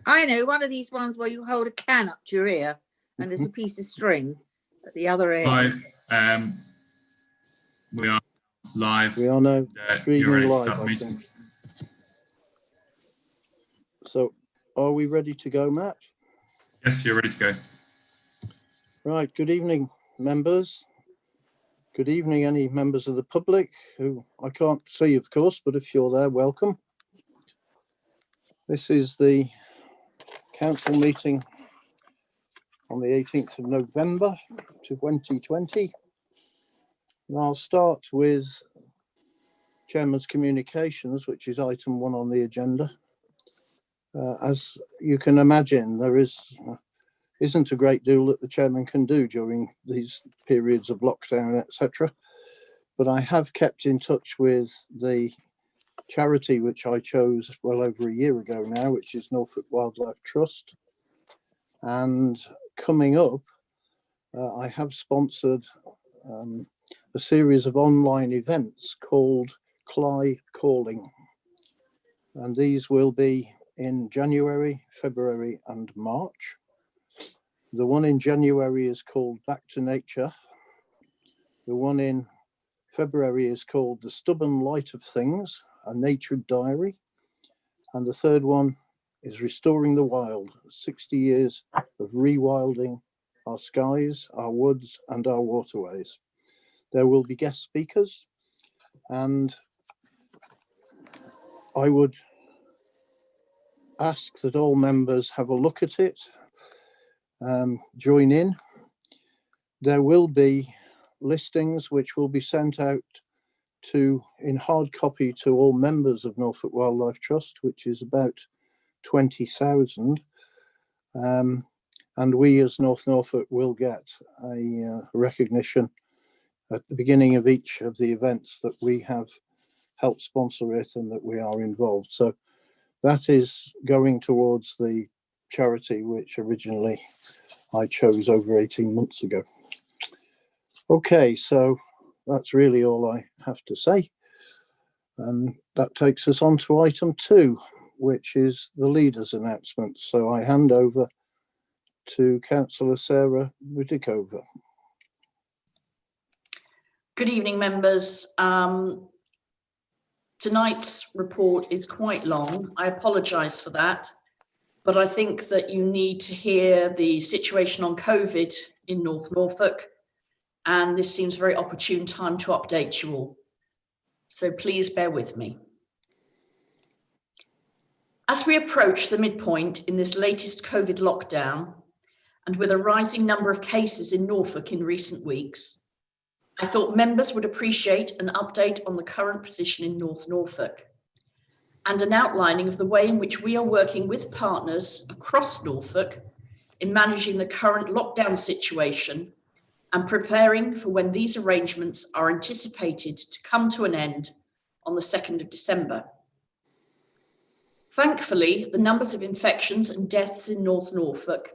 I know, one of these ones where you hold a can up to your ear and there's a piece of string at the other end. Hi, we are live. We are now streaming live, I meeting. think. So, are we ready to go, Matt? Yes, you're ready to go. Right, good evening, members. Good evening, any members of the public who I can't see, of course, but if you're there, welcome. This is the council meeting on the 18th of November 2020. And I'll start with Chairman's Communications, which is item 1 on the agenda. As you can imagine, there isn't a great deal that the chairman can do during these periods of lockdown, etc. But I have kept in touch with the charity which I chose well over a year ago now, which is Norfolk Wildlife Trust. And coming up, I have sponsored a series of online events called Cly Calling. And these will be in January, February and March. The one in January is called Back to Nature. The one in February is called The Stubborn Light of Things, a Nature Diary. And the third one is Restoring the Wild, 60 years of rewilding our skies, our woods and our waterways. There will be guest speakers, and I would ask that all members have a look at it, join in. There will be listings which will be sent out in hard copy to all members of Norfolk Wildlife Trust, which is about 20,000. And we as North Norfolk will get a recognition at the beginning of each of the events that we have helped sponsor it and that we are involved. So that is going towards the charity which originally I chose over 18 months ago. Okay, so that's really all I have to say. And that takes us on to item 2, which is the leaders' announcement. So I hand over to Councillor Sarah Rudikova. Good evening, members. Tonight's report is quite long. I apologise for that, but I think that you need to hear the situation on COVID in North Norfolk, and this seems a very opportune time to update you all. So please bear with me. As we approach the midpoint in this latest COVID lockdown, and with a rising number of cases in Norfolk in recent weeks, I thought members would appreciate an update on the current position in North Norfolk and an outlining of the way in which we are working with partners across Norfolk in managing the current lockdown situation and preparing for when these arrangements are anticipated to come to an end on the 2nd of December. Thankfully, the numbers of infections and deaths in North Norfolk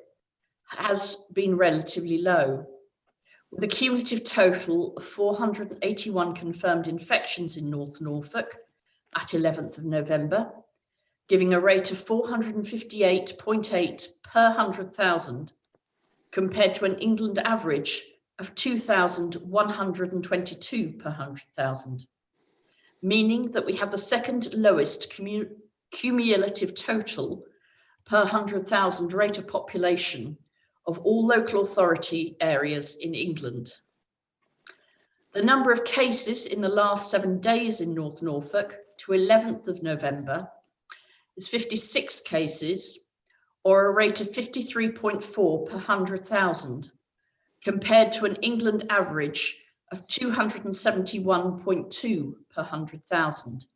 has been relatively low, with a cumulative total of 481 confirmed infections in North Norfolk at 11th of November, giving a rate of 458.8 per 100,000, compared to an England average of 2,122 per 100,000, meaning that we have the second lowest cumulative total per 100,000 rate of population of all local authority areas in England. The number of cases in the last 7 days in North Norfolk to 11th of November is 56 cases, or a rate of 53.4 per 100,000, compared to an England average of 271.2 per 100,000.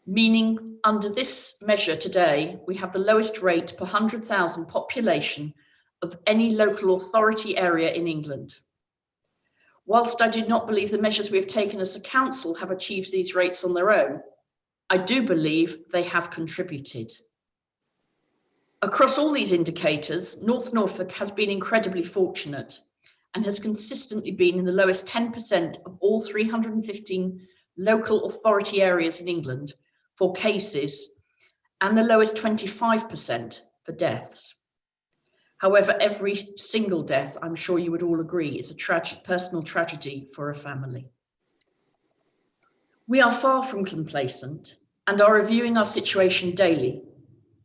Meaning under this measure today, we have the lowest rate per 100,000 population of any local authority area in England. Whilst I do not believe the measures we have taken as a council have achieved these rates on their own, I do believe they have contributed. Across all these indicators, North Norfolk has been incredibly fortunate and has consistently been in the lowest 10% of all 315 local authority areas in England for cases and the lowest 25% for deaths. However, every single death, I'm sure you would all agree, is a tragic personal tragedy for a family. We are far from complacent and are reviewing our situation daily,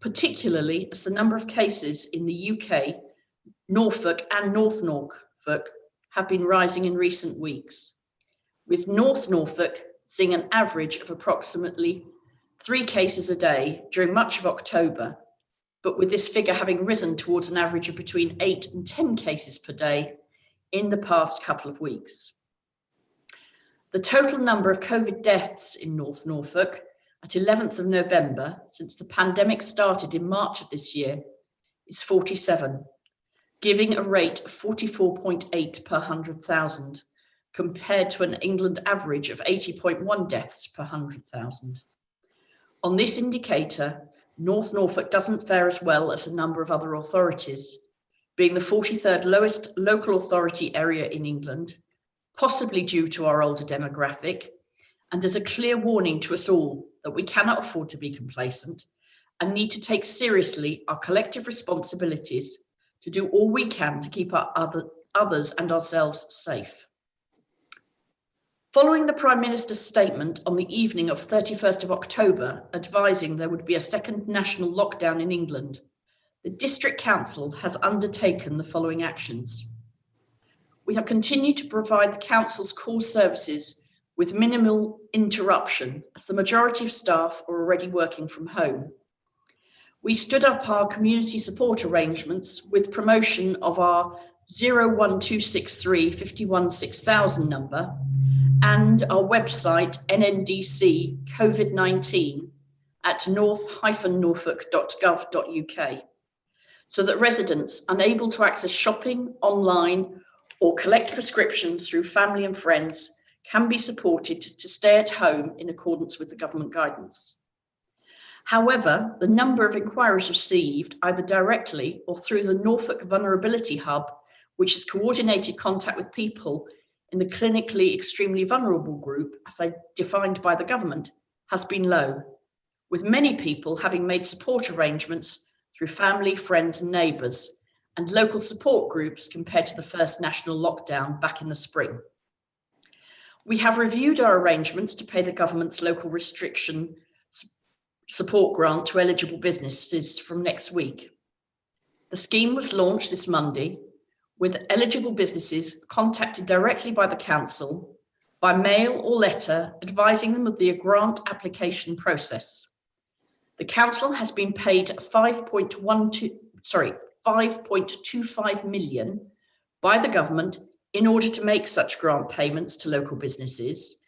particularly as the number of cases in the UK, Norfolk and North Norfolk have been rising in recent weeks, with North Norfolk seeing an average of approximately 3 cases a day during much of October, but with this figure having risen towards an average of between 8 and 10 cases per day in the past couple of weeks. The total number of COVID deaths in North Norfolk at 11th of November, since the pandemic started in March of this year, is 47, giving a rate of 44.8 per 100,000, compared to an England average of 80.1 deaths per 100,000. On this indicator, North Norfolk doesn't fare as well as a number of other authorities, being the 43rd lowest local authority area in England, possibly due to our older demographic, and as a clear warning to us all that we cannot afford to be complacent and need to take seriously our collective responsibilities to do all we can to keep our others and ourselves safe. Following the Prime Minister's statement on the evening of 31st of October, advising there would be a second national lockdown in England, the District Council has undertaken the following actions. We have continued to provide the Council's core services with minimal interruption, as the majority of staff are already working from home. We stood up our community support arrangements with promotion of our 01263 51 6000 number and our website NNDC COVID-19 at north-norfolk.gov.uk, so that residents unable to access shopping online or collect prescriptions through family and friends can be supported to stay at home in accordance with the government guidance. However, the number of inquiries received either directly or through the Norfolk Vulnerability Hub, which has coordinated contact with people in the clinically extremely vulnerable group, as defined by the government, has been low, with many people having made support arrangements through family, friends and neighbours and local support groups compared to the first national lockdown back in the spring. We have reviewed our arrangements to pay the government's local restriction support grant to eligible businesses from next week. The scheme was launched this Monday, with eligible businesses contacted directly by the council by mail or letter, advising them of the grant application process. The council has been paid 5.25 million by the government in order to make such grant payments to local businesses.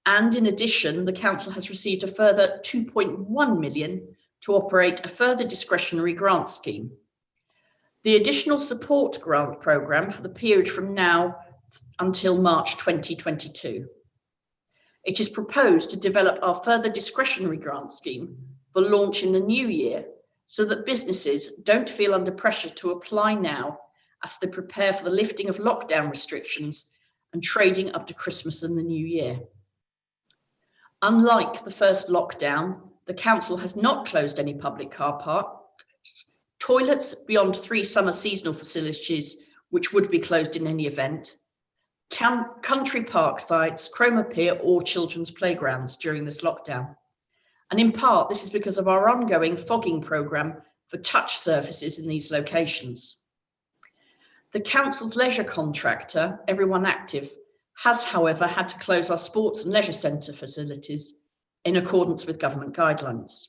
And in addition, the council has received a further 2.1 million to operate a further discretionary grant scheme. The additional support grant programme for the period from now until March 2022. It is proposed to develop our further discretionary grant scheme for launch in the new year, so that businesses don't feel under pressure to apply now as they prepare for the lifting of lockdown restrictions and trading up to Christmas and the new year. Unlike the first lockdown, the council has not closed any public car parks, toilets beyond 3 summer seasonal facilities, which would be closed in any event, country park sites, Cromer Pier or children's playgrounds during this lockdown. And in part, this is because of our ongoing fogging programme for touch surfaces in these locations. The council's leisure contractor, Everyone Active, has, however, had to close our sports and leisure centre facilities in accordance with government guidelines.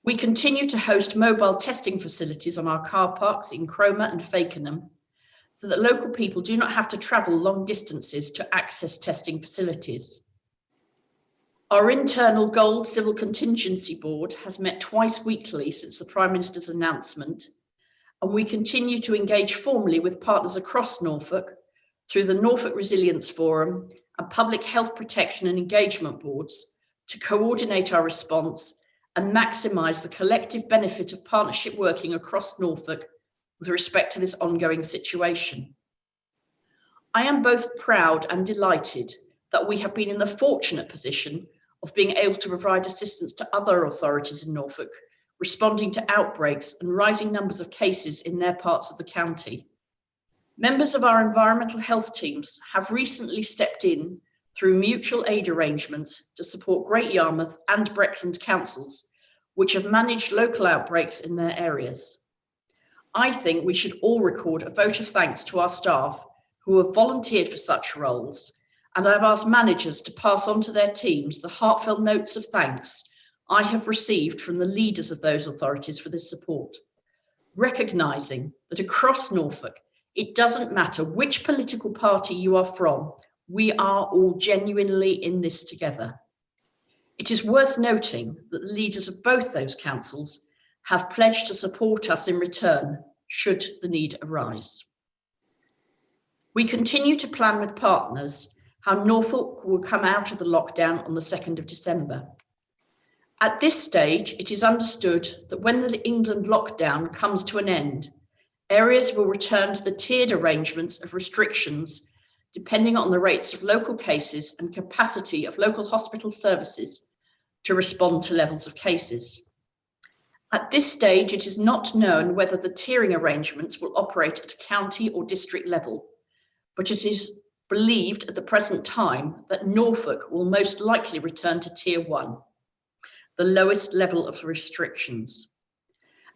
We continue to host mobile testing facilities on our car parks in Cromer and Fakenham, so that local people do not have to travel long distances to access testing facilities. Our internal Gold Civil Contingency Board has met twice weekly since the Prime Minister's announcement, and we continue to engage formally with partners across Norfolk through the Norfolk Resilience Forum and Public Health Protection and Engagement Boards to coordinate our response and maximise the collective benefit of partnership working across Norfolk with respect to this ongoing situation. I am both proud and delighted that we have been in the fortunate position of being able to provide assistance to other authorities in Norfolk, responding to outbreaks and rising numbers of cases in their parts of the county. Members of our environmental health teams have recently stepped in through mutual aid arrangements to support Great Yarmouth and Breckland councils, which have managed local outbreaks in their areas. I think we should all record a vote of thanks to our staff who have volunteered for such roles, and I've asked managers to pass on to their teams the heartfelt notes of thanks I have received from the leaders of those authorities for this support, recognising that across Norfolk, it doesn't matter which political party you are from, we are all genuinely in this together. It is worth noting that the leaders of both those councils have pledged to support us in return, should the need arise. We continue to plan with partners how Norfolk will come out of the lockdown on the 2nd of December. At this stage, it is understood that when the England lockdown comes to an end, areas will return to the tiered arrangements of restrictions depending on the rates of local cases and capacity of local hospital services to respond to levels of cases. At this stage, it is not known whether the tiering arrangements will operate at a county or district level, but it is believed at the present time that Norfolk will most likely return to Tier 1, the lowest level of restrictions.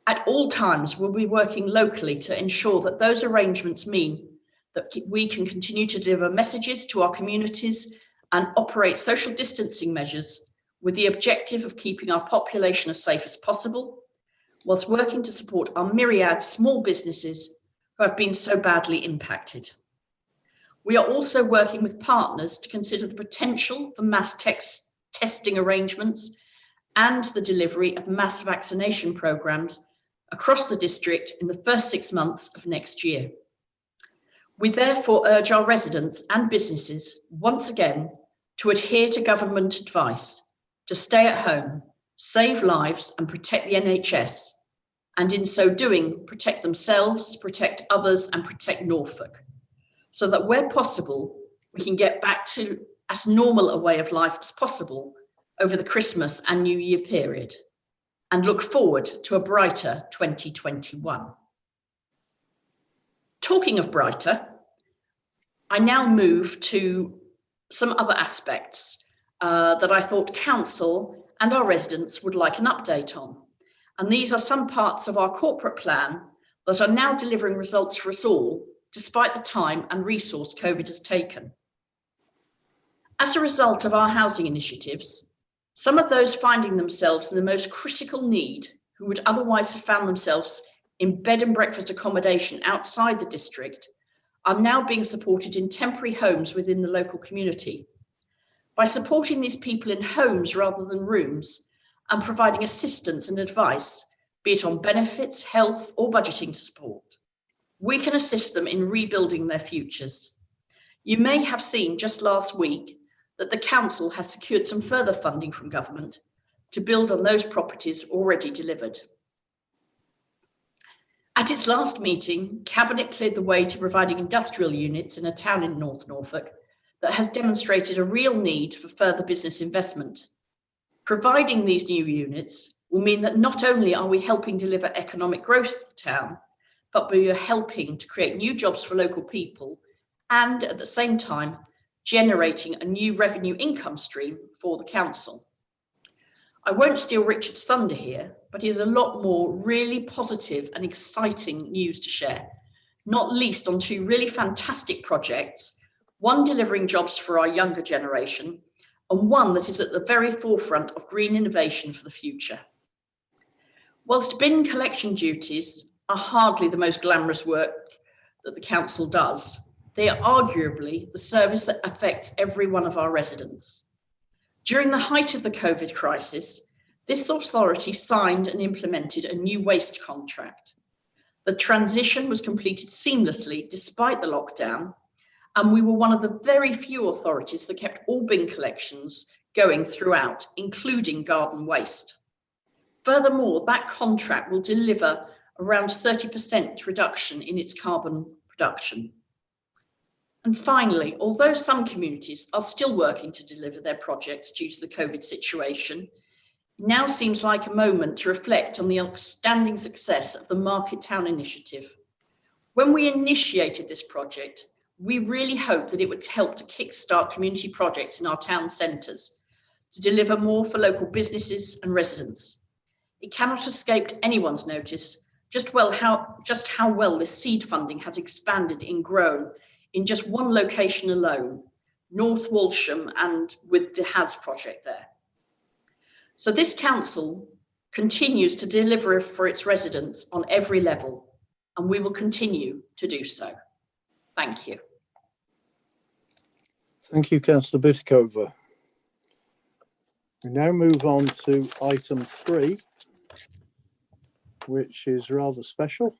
At all times, we'll be working locally to ensure that those arrangements mean that we can continue to deliver messages to our communities and operate social distancing measures with the objective of keeping our population as safe as possible, whilst working to support our myriad small businesses who have been so badly impacted. We are also working with partners to consider the potential for mass testing arrangements and the delivery of mass vaccination programs across the district in the first 6 months of next year. We therefore urge our residents and businesses once again to adhere to government advice, to stay at home, save lives and protect the NHS, and in so doing, protect themselves, protect others and protect Norfolk, so that where possible, we can get back to as normal a way of life as possible over the Christmas and New Year period, and look forward to a brighter 2021. Talking of brighter, I now move to some other aspects that I thought Council and our residents would like an update on. And these are some parts of our corporate plan that are now delivering results for us all, despite the time and resource COVID has taken. As a result of our housing initiatives, some of those finding themselves in the most critical need, who would otherwise have found themselves in bed and breakfast accommodation outside the district, are now being supported in temporary homes within the local community. By supporting these people in homes rather than rooms and providing assistance and advice, be it on benefits, health or budgeting support, we can assist them in rebuilding their futures. You may have seen just last week that the council has secured some further funding from government to build on those properties already delivered. At its last meeting, Cabinet cleared the way to providing industrial units in a town in North Norfolk that has demonstrated a real need for further business investment. Providing these new units will mean that not only are we helping deliver economic growth to the town, but we are helping to create new jobs for local people and at the same time generating a new revenue income stream for the council. I won't steal Richard's thunder here, but he has a lot more really positive and exciting news to share, not least on two really fantastic projects, one delivering jobs for our younger generation and one that is at the very forefront of green innovation for the future. Whilst bin collection duties are hardly the most glamorous work that the council does, they are arguably the service that affects every one of our residents. During the height of the COVID crisis, this authority signed and implemented a new waste contract. The transition was completed seamlessly despite the lockdown, and we were one of the very few authorities that kept all bin collections going throughout, including garden waste. Furthermore, that contract will deliver around 30% reduction in its carbon production. And finally, although some communities are still working to deliver their projects due to the COVID situation, it now seems like a moment to reflect on the outstanding success of the Market Town initiative. When we initiated this project, we really hoped that it would help to kickstart community projects in our town centres to deliver more for local businesses and residents. It cannot have escaped anyone's notice just how well this seed funding has expanded and grown in just one location alone, North Walsham, and with the HAS project there. So this council continues to deliver for its residents on every level, and we will continue to do so. Thank you. Thank you, Councillor Butikover. We now move on to item 3, which is rather special.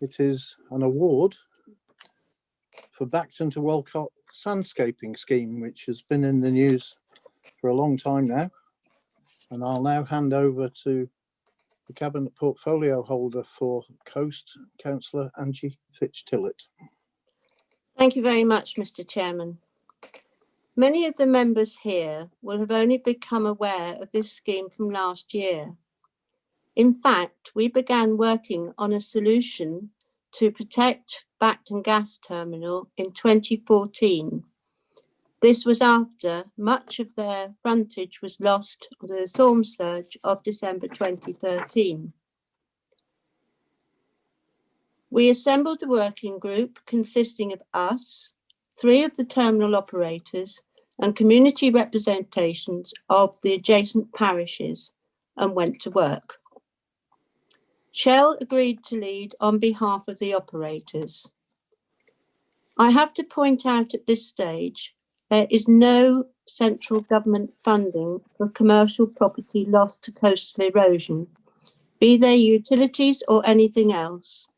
It is an award for Bacton to Walcott Sandscaping Scheme, which has been in the news for a long time now. And I'll now hand over to the Cabinet Portfolio Holder for Coast, Councillor Angie Fitch-Tillett. Thank you very much, Mr. Chairman. Many of the members here will have only become aware of this scheme from last year. In fact, we began working on a solution to protect Bacton Gas Terminal in 2014. This was after much of their frontage was lost to the storm surge of December 2013. We assembled a working group consisting of us, 3 of the terminal operators, and community representations of the adjacent parishes, and went to work. Shell agreed to lead on behalf of the operators. I have to point out at this stage, there is no central government funding for commercial property lost to coastal erosion, be they utilities or anything else.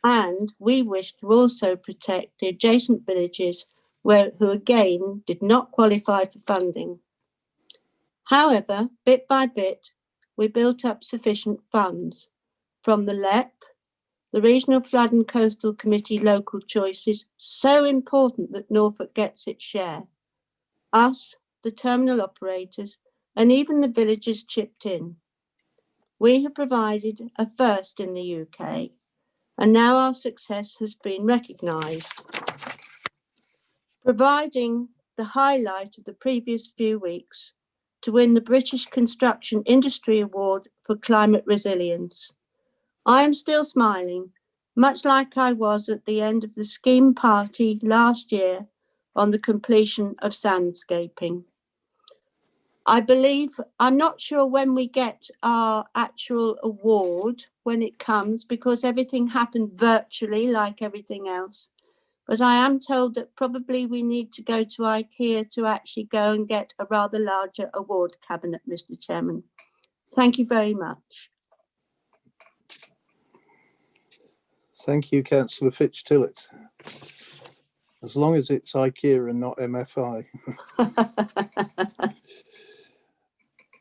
And we wish to also protect the adjacent villages who again did not qualify for funding. However, bit by bit, we built up sufficient funds from the LEP, the Regional Flood and Coastal Committee local choices, so important that Norfolk gets its share. Us, the terminal operators, and even the villagers chipped in. We have provided a first in the UK, and now our success has been recognised. Providing the highlight of the previous few weeks to win the British Construction Industry Award for Climate Resilience. I am still smiling, much like I was at the end of the scheme party last year on the completion of sandscaping. I believe, I'm not sure when we get our actual award, when it comes, because everything happened virtually like everything else. But I am told that probably we need to go to IKEA to actually go and get a rather larger award cabinet, Mr. Chairman. Thank you very much. Thank you, Councillor Fitch-Tillett. As long as it's IKEA and not MFI.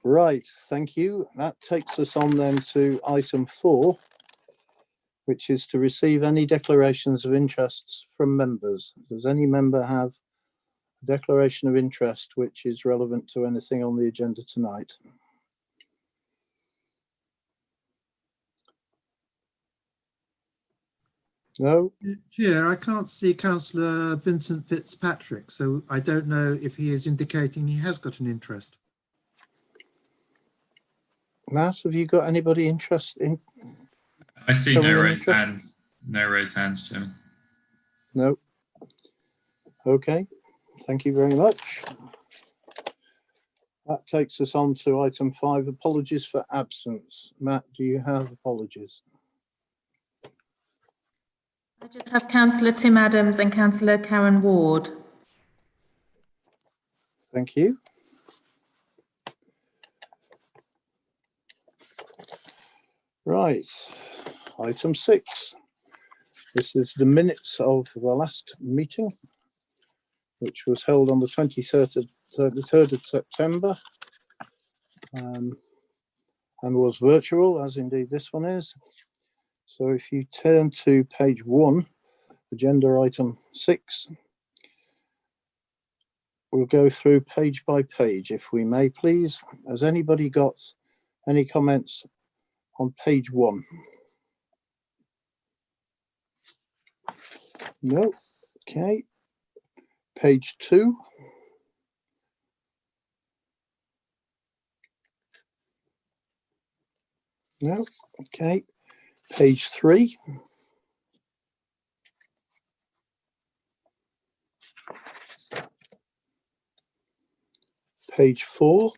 Right, thank you. That takes us on then to item 4, which is to receive any declarations of interests from members. Does any member have a declaration of interest which is relevant to anything on the agenda tonight? No? Chair, I can't see Councillor Vincent Fitzpatrick, so I don't know if he is indicating he has got an interest. Matt, have you got anybody interested in? I see Showing no an raised interest? hands. No raised hands, Chairman. No. Okay, thank you very much. That takes us on to item 5, apologies for absence. Matt, do you have apologies? I just have Councillor Tim Adams and Councillor Karen Ward. Thank you. Right, item 6. This is the minutes of the last meeting, which was held on the 23rd of September and was virtual, as indeed this one is. So if you turn to page 1 agenda item 6. We'll go through page by page, if we may, please. Has anybody got any comments on page 1? No. Okay. Page 2. No. Okay. Page 3. Page 4.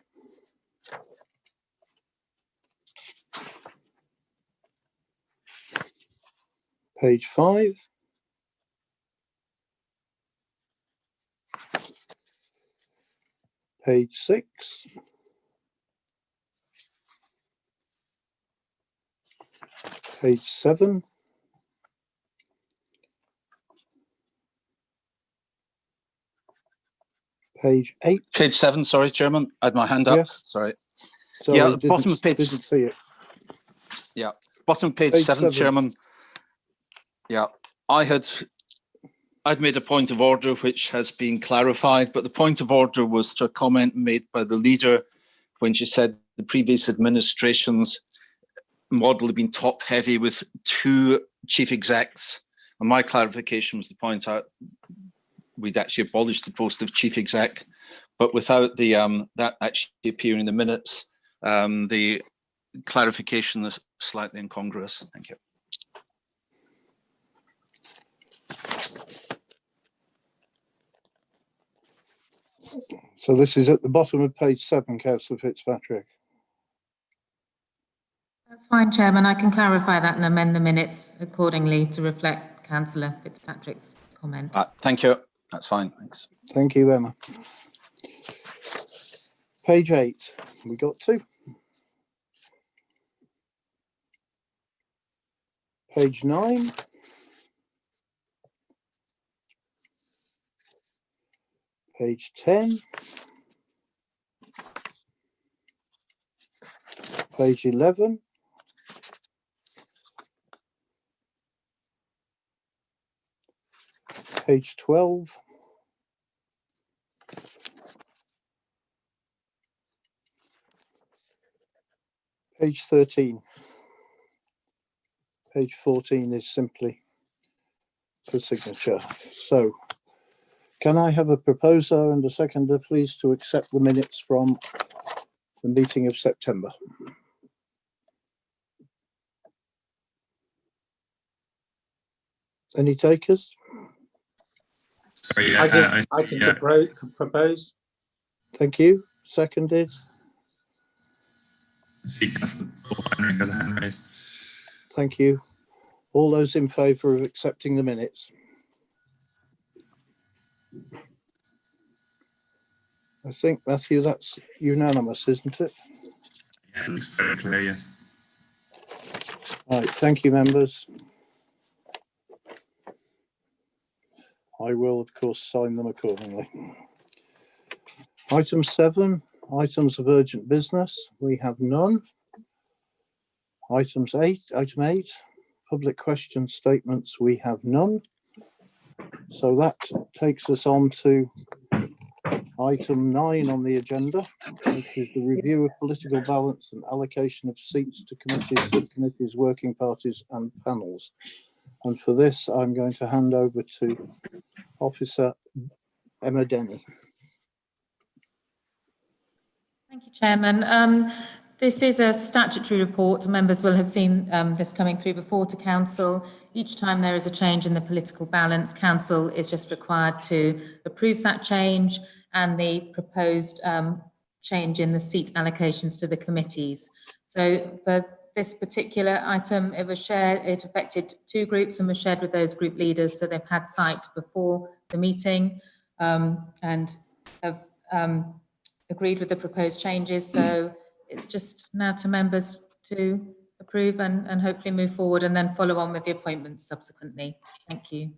Page 5. Page 6. Page 7. Page 8. Page 7, sorry, Chairman. I had my hand up. Yes. Sorry. Sorry, Yeah, bottom of page. didn't see it. Yeah, bottom of page Page 7, 7. Chairman. Yeah, I'd made a point of order which has been clarified, but the point of order was to a comment made by the leader when she said the previous administration's model had been top heavy with 2 chief execs. And my clarification was to point out we'd actually abolished the post of chief exec, but without the that actually appearing in the minutes, the clarification is slightly incongruous. Thank you. So this is at the bottom of page 7, Councillor Fitzpatrick. That's fine, Chairman. I can clarify that and amend the minutes accordingly to reflect Councillor Fitzpatrick's comment. Thank you. That's fine. Thanks. Thank you, Emma. Page 8, we got 2. Page 9. Page 10. Page 11. Page 12. Page 13. Page 14 is simply for signature. So can I have a proposer and a seconder, please, to accept the minutes from the meeting of September? Any takers? Sorry, I I can see, propose. Thank you. Seconded. I see Councillor Paul Heinrich has a hand raised. Thank you. All those in favour of accepting the minutes? I think, Matthew, that's unanimous, isn't it? Yeah, it looks very clear, yes. Right, thank you, members. I will, of course, sign them accordingly. Item 7, items of urgent business. We have none. Item 8, public question statements. We have none. So that takes us on to item 9 on the agenda, which is the review of political balance and allocation of seats to committees, subcommittees, working parties and panels. And for this, I'm going to hand over to Officer Emma Denny. Thank you, Chairman. This is a statutory report. Members will have seen this coming through before to Council. Each time there is a change in the political balance, Council is just required to approve that change and the proposed change in the seat allocations to the committees. So for this particular item, it was shared, it affected 2 groups and was shared with those group leaders. So they've had sight before the meeting and have agreed with the proposed changes. So it's just now to members to approve and hopefully move forward and then follow on with the appointments subsequently. Thank you.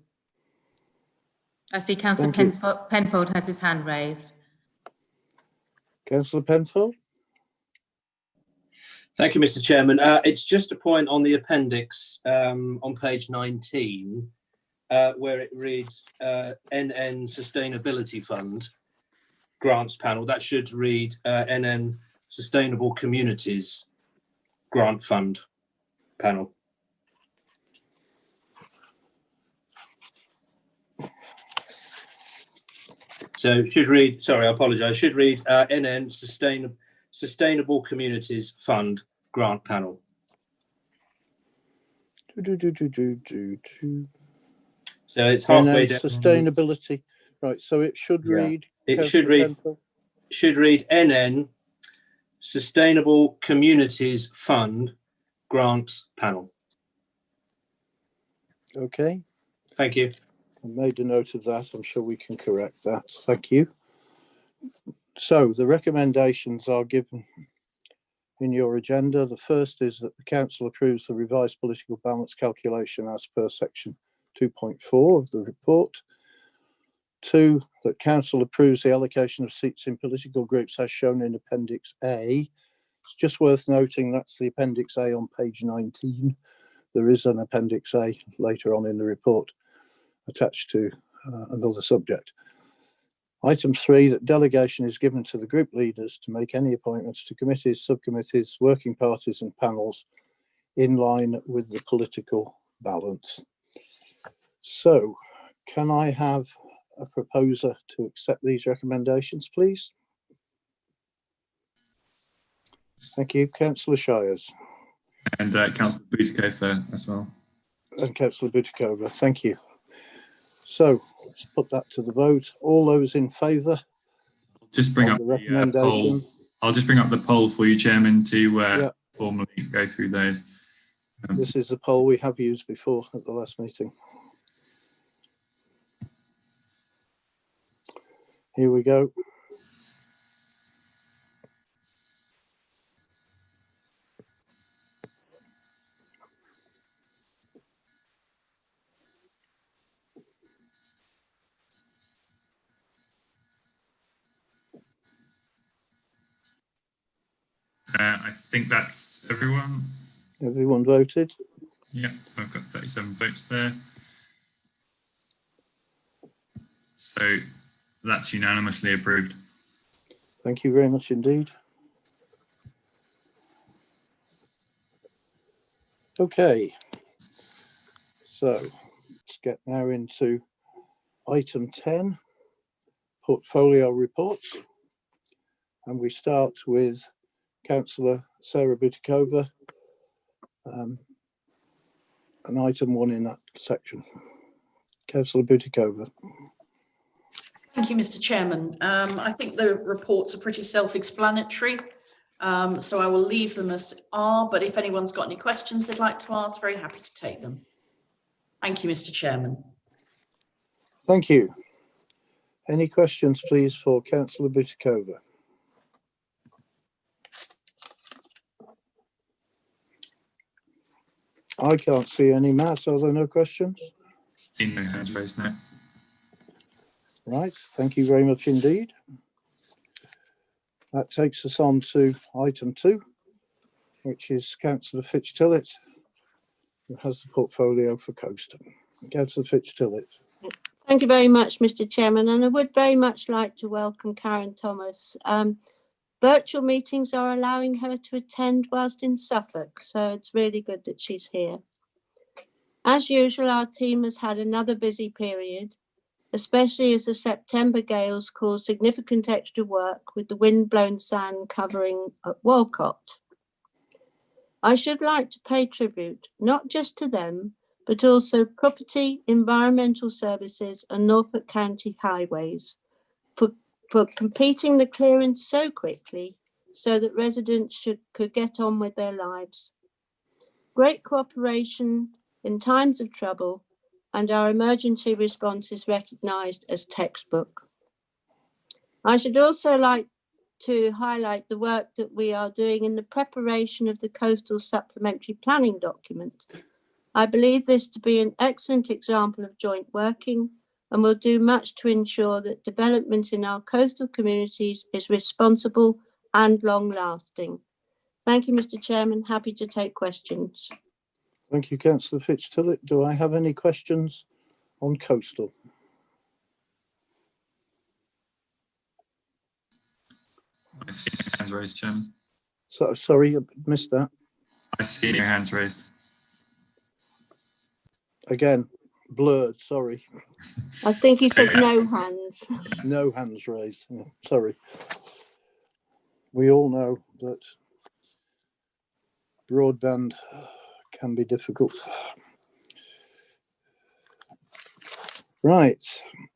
I see Councillor Penfold has his hand raised. Councillor Penfold. Thank you, Mr. Chairman. It's just a point on the appendix on page 19. where it reads NN Sustainability Fund Grants Panel. That should read NN Sustainable Communities Grant Fund Panel. So it should read, sorry, I apologise, should read NN Sustainable Communities Fund Grant Panel. So it's halfway down. Sustainability, right, so it should Yeah. read. It should read, NN Sustainable Communities Fund Grants Panel. Okay, Thank you. I made a note of that. I'm sure we can correct that. Thank you. So the recommendations are given in your agenda. The first is that the council approves the revised political balance calculation as per section 2.4 of the report. 2, that council approves the allocation of seats in political groups as shown in Appendix A. It's just worth noting that's the Appendix A on page 19. There is an Appendix A later on in the report attached to another subject. Item 3, that delegation is given to the group leaders to make any appointments to committees, subcommittees, working parties and panels in line with the political balance. So can I have a proposer to accept these recommendations, please? Thank you, Councillor Shires. And Councillor Butikofer as well. And Councillor Butikova, thank you. So let's put that to the vote. All those in favour? Just bring of up the the recommendation. poll. I'll just bring up the poll for you, Chairman, to formally go through those. This is the poll we have used before at the last meeting. Here we go. I think that's everyone. Everyone voted? Yeah, I've got 37 votes there. So that's unanimously approved. Thank you very much indeed. Okay, so let's get now into item 10, portfolio reports. And we start with Councillor Sarah Butikova, and item 1 in that section. Councillor Butikova. Thank you, Mr. Chairman. I think the reports are pretty self-explanatory, so I will leave them as are, but if anyone's got any questions they'd like to ask, very happy to take them. Thank you, Mr. Chairman. Thank you. Any questions, please, for Councillor Butikova? I can't see any. Matt, are there no questions? Seen no hands raised now. Right, thank you very much indeed. That takes us on to item 2, which is Councillor Fitch-Tillett, who has the portfolio for Coaston. Councillor Fitch-Tillett. Thank you very much, Mr. Chairman, and I would very much like to welcome Karen Thomas. Virtual meetings are allowing her to attend whilst in Suffolk, so it's really good that she's here. As usual, our team has had another busy period, especially as the September gales caused significant extra work with the wind-blown sand covering at Walcott. I should like to pay tribute not just to them, but also Property, Environmental Services and Norfolk County Highways for completing the clearance so quickly so that residents could get on with their lives. Great cooperation in times of trouble, and our emergency response is recognised as textbook. I should also like to highlight the work that we are doing in the preparation of the Coastal Supplementary Planning document. I believe this to be an excellent example of joint working and will do much to ensure that development in our coastal communities is responsible and long-lasting. Thank you, Mr. Chairman. Happy to take questions. Thank you, Councillor Fitch-Tillett. Do I have any questions on coastal? I see no hands raised, Chairman. So, sorry, I missed that. I see no hands raised. Again, blurred, sorry. I think he said no hands. No hands raised. Yeah, sorry. We all know that broadband can be difficult. Right,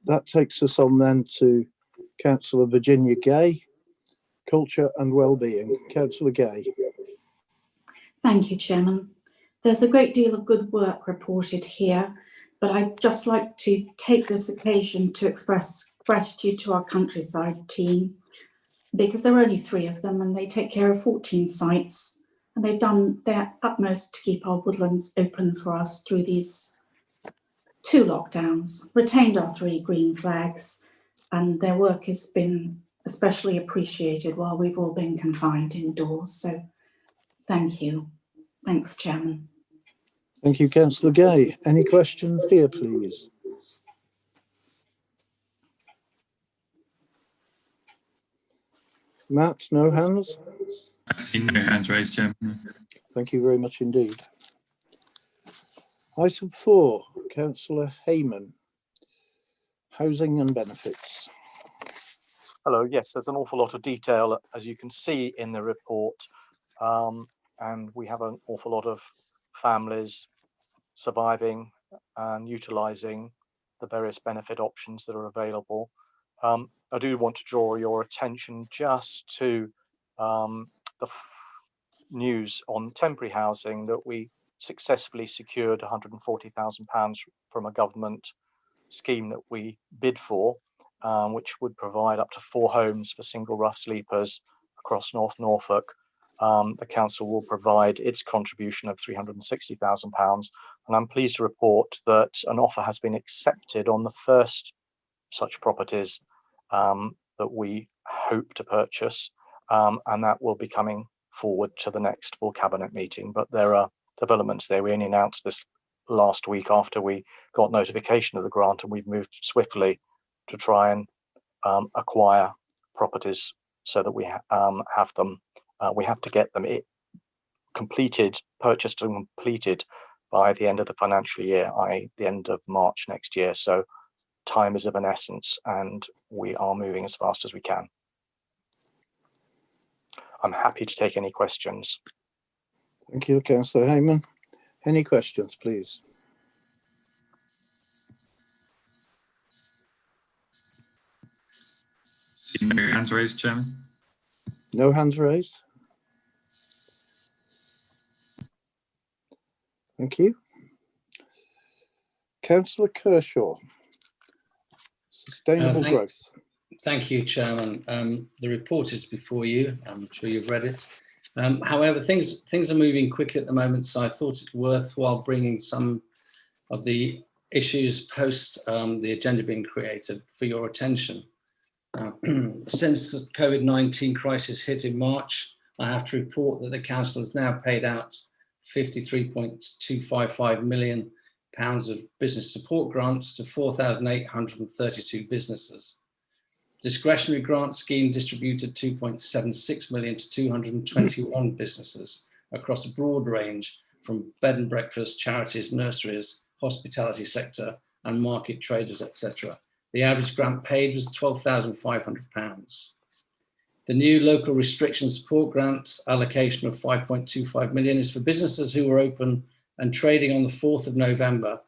that takes us on then to Councillor Virginia Gay, Culture and Wellbeing. Councillor Gay. Thank you, Chairman. There's a great deal of good work reported here, but I'd just like to take this occasion to express gratitude to our countryside team, because there are only 3 of them and they take care of 14 sites, and they've done their utmost to keep our woodlands open for us through these 2 lockdowns, retained our 3 green flags, and their work has been especially appreciated while we've all been confined indoors. So thank you. Thanks, Chairman. Thank you, Councillor Gay. Any questions here, please? Matt, no hands? I see no hands raised, Chairman. Thank you very much indeed. Item 4, Councillor Hayman, Housing and Benefits. Hello, yes, there's an awful lot of detail, as you can see in the report, and we have an awful lot of families surviving and utilising the various benefit options that are available. I do want to draw your attention just to the news on temporary housing that we successfully secured £140,000 from a government scheme that we bid for, which would provide up to 4 homes for single rough sleepers across North Norfolk. The council will provide its contribution of £360,000, and I'm pleased to report that an offer has been accepted on the first such properties that we hope to purchase, and that will be coming forward to the next full cabinet meeting. But there are developments there. We only announced this last week after we got notification of the grant, and we've moved swiftly to try and acquire properties so that we have them. We have to get them completed, purchased and completed by the end of the financial year, i.e. the end of March next year. So time is of an essence, and we are moving as fast as we can. I'm happy to take any questions. Thank you, Councillor Hayman. Any questions, please? See no hands raised, Chairman. No hands raised? Thank you. Councillor Kershaw, Sustainable Growth. Thank you, Chairman. The report is before you. I'm sure you've read it. However, things are moving quickly at the moment, so I thought it worthwhile bringing some of the issues post the agenda being created for your attention. Since the COVID-19 crisis hit in March, I have to report that the council has now paid out £53.255 million of business support grants to 4,832 businesses. Discretionary grant scheme distributed 2.76 million to 221 businesses across a broad range from bed and breakfast, charities, nurseries, hospitality sector, and market traders, etc. The average grant paid was £12,500. The new local restriction support grant allocation of 5.25 million is for businesses who were open and trading on the 4th of November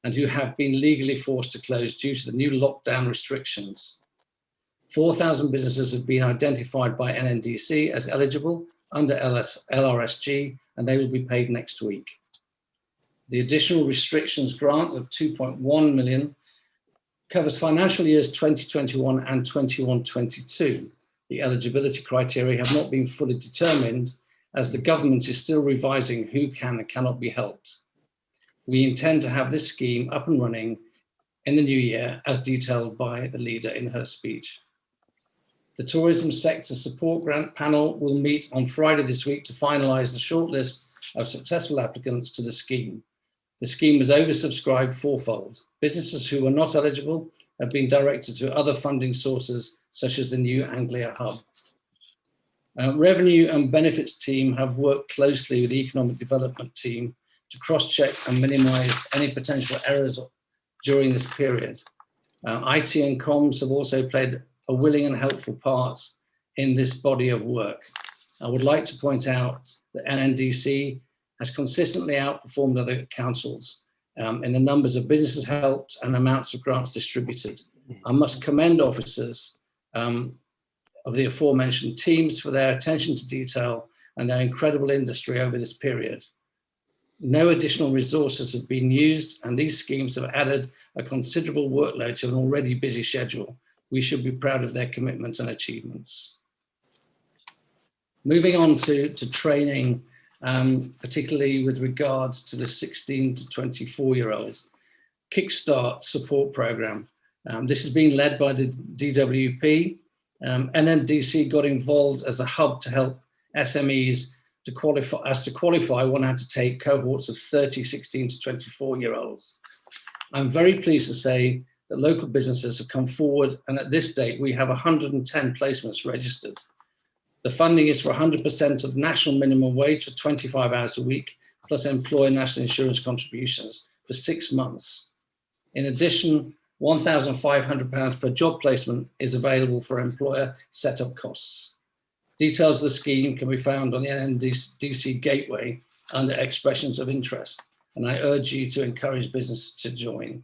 and who have been legally forced to close due to the new lockdown restrictions. 4,000 businesses have been identified by NNDC as eligible under LRSG, and they will be paid next week. The additional restrictions grant of 2.1 million covers financial years 2021 and 21-22. The eligibility criteria have not been fully determined, as the government is still revising who can and cannot be helped. We intend to have this scheme up and running in the new year, as detailed by the leader in her speech. The Tourism Sector Support Grant Panel will meet on Friday this week to finalise the shortlist of successful applicants to the scheme. The scheme was oversubscribed fourfold. Businesses who were not eligible have been directed to other funding sources, such as the New Anglia Hub. Revenue and benefits team have worked closely with the economic development team to cross-check and minimise any potential errors during this period. IT and comms have also played a willing and helpful part in this body of work. I would like to point out that NNDC has consistently outperformed other councils in the numbers of businesses helped and amounts of grants distributed. I must commend officers of the aforementioned teams for their attention to detail and their incredible industry over this period. No additional resources have been used, and these schemes have added a considerable workload to an already busy schedule. We should be proud of their commitment and achievements. Moving on to training, particularly with regards to the 16 to 24-year-olds. Kickstart support program. This has been led by the DWP. NNDC got involved as a hub to help SMEs to qualify. One had to take cohorts of 30, 16 to 24-year-olds. I'm very pleased to say that local businesses have come forward, and at this date, we have 110 placements registered. The funding is for 100% of national minimum wage for 25 hours a week, plus employer national insurance contributions for 6 months. In addition, £1,500 per job placement is available for employer setup costs. Details of the scheme can be found on the NNDC Gateway under expressions of interest, and I urge you to encourage business to join.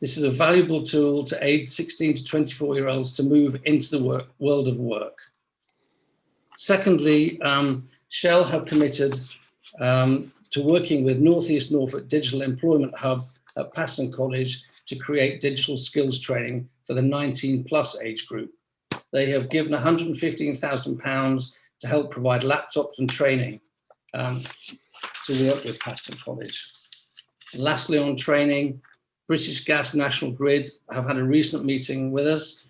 This is a valuable tool to aid 16 to 24-year-olds to move into the world of work. Secondly, Shell have committed to working with North East Norfolk Digital Employment Hub at Paston College to create digital skills training for the 19+ age group. They have given £115,000 to help provide laptops and training to work with Paston College. And lastly, on training, British Gas National Grid have had a recent meeting with us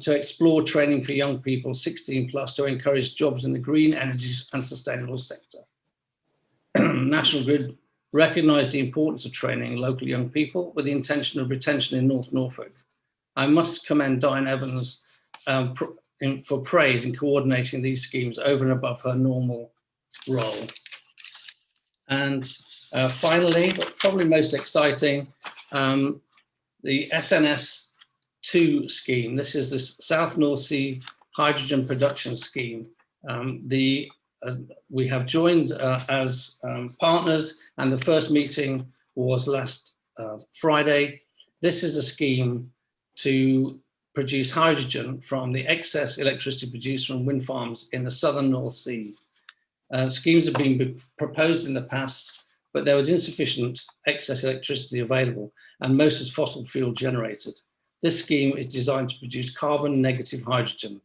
to explore training for young people 16+ to encourage jobs in the green energies and sustainable sector. National Grid recognise the importance of training local young people with the intention of retention in North Norfolk. I must commend Diane Evans for praise in coordinating these schemes over and above her normal role. And finally, but probably most exciting, the SNS2 scheme. This is the South North Sea Hydrogen Production Scheme. We have joined as partners, and the first meeting was last Friday. This is a scheme to produce hydrogen from the excess electricity produced from wind farms in the southern North Sea. Schemes have been proposed in the past, but there was insufficient excess electricity available, and most is fossil fuel generated. This scheme is designed to produce carbon negative hydrogen.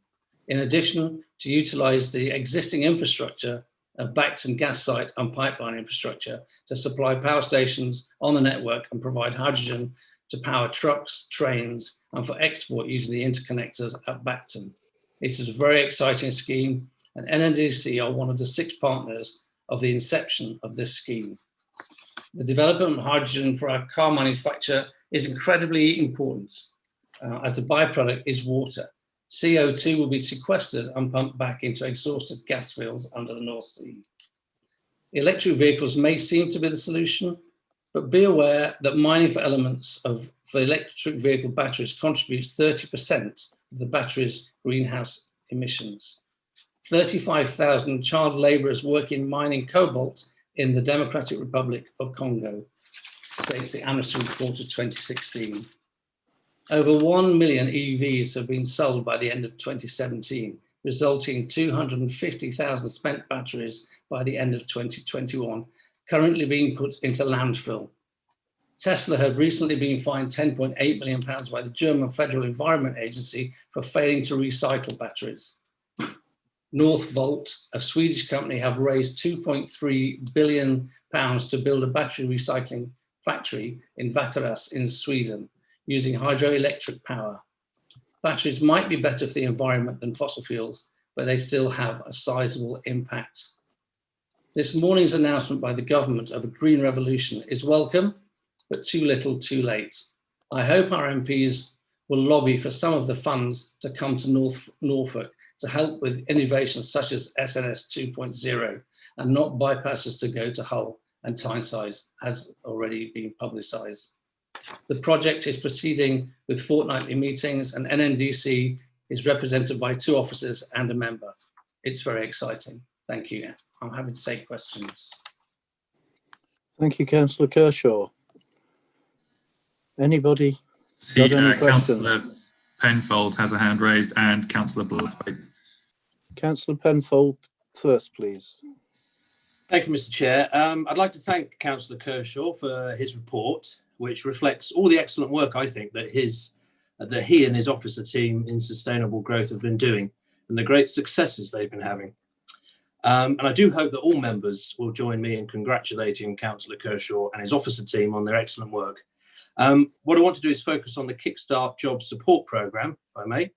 In addition, to utilise the existing infrastructure of Bacton gas site and pipeline infrastructure to supply power stations on the network and provide hydrogen to power trucks, trains, and for export using the interconnectors at Bacton. This is a very exciting scheme, and NNDC are one of the 6 partners of the inception of this scheme. The development of hydrogen for our car manufacture is incredibly important, as the byproduct is water. CO2 will be sequestered and pumped back into exhausted gas fields under the North Sea. Electric vehicles may seem to be the solution, but be aware that mining for elements for electric vehicle batteries contributes 30% of the battery's greenhouse emissions. 35,000 child labourers work in mining cobalt in the Democratic Republic of Congo, states the Amnesty report of 2016. Over 1 million EVs have been sold by the end of 2017, resulting in 250,000 spent batteries by the end of 2021, currently being put into landfill. Tesla have recently been fined £10.8 million by the German Federal Environment Agency for failing to recycle batteries. Northvolt, a Swedish company, have raised £2.3 billion to build a battery recycling factory in Västerås in Sweden, using hydroelectric power. Batteries might be better for the environment than fossil fuels, but they still have a sizable impact. This morning's announcement by the government of a green revolution is welcome, but too little, too late. I hope our MPs will lobby for some of the funds to come to Norfolk to help with innovations such as SNS 2.0 and not bypasses to go to Hull and Tyneside, as already been publicised. The project is proceeding with fortnightly meetings, and NNDC is represented by 2 officers and a member. It's very exciting. Thank you. I'm happy to take questions. Thank you, Councillor Kershaw. Anybody got any questions? Councillor Penfold has a hand raised, and Councillor Borthwaite. Councillor Penfold first, please. Thank you, Mr. Chair. I'd like to thank Councillor Kershaw for his report, which reflects all the excellent work I think that he and his officer team in sustainable growth have been doing, and the great successes they've been having. And I do hope that all members will join me in congratulating Councillor Kershaw and his officer team on their excellent work. What I want to do is focus on the Kickstart Job Support Programme, if I may,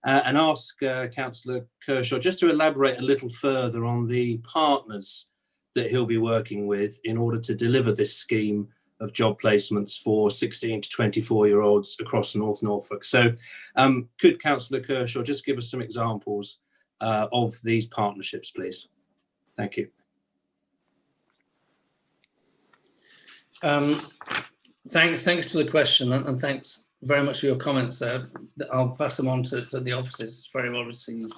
and ask Councillor Kershaw just to elaborate a little further on the partners that he'll be working with in order to deliver this scheme of job placements for 16 to 24-year-olds across North Norfolk. So could Councillor Kershaw just give us some examples of these partnerships, please? Thank you. Thanks for the question, and thanks very much for your comments there. I'll pass them on to the officers. It's very well received.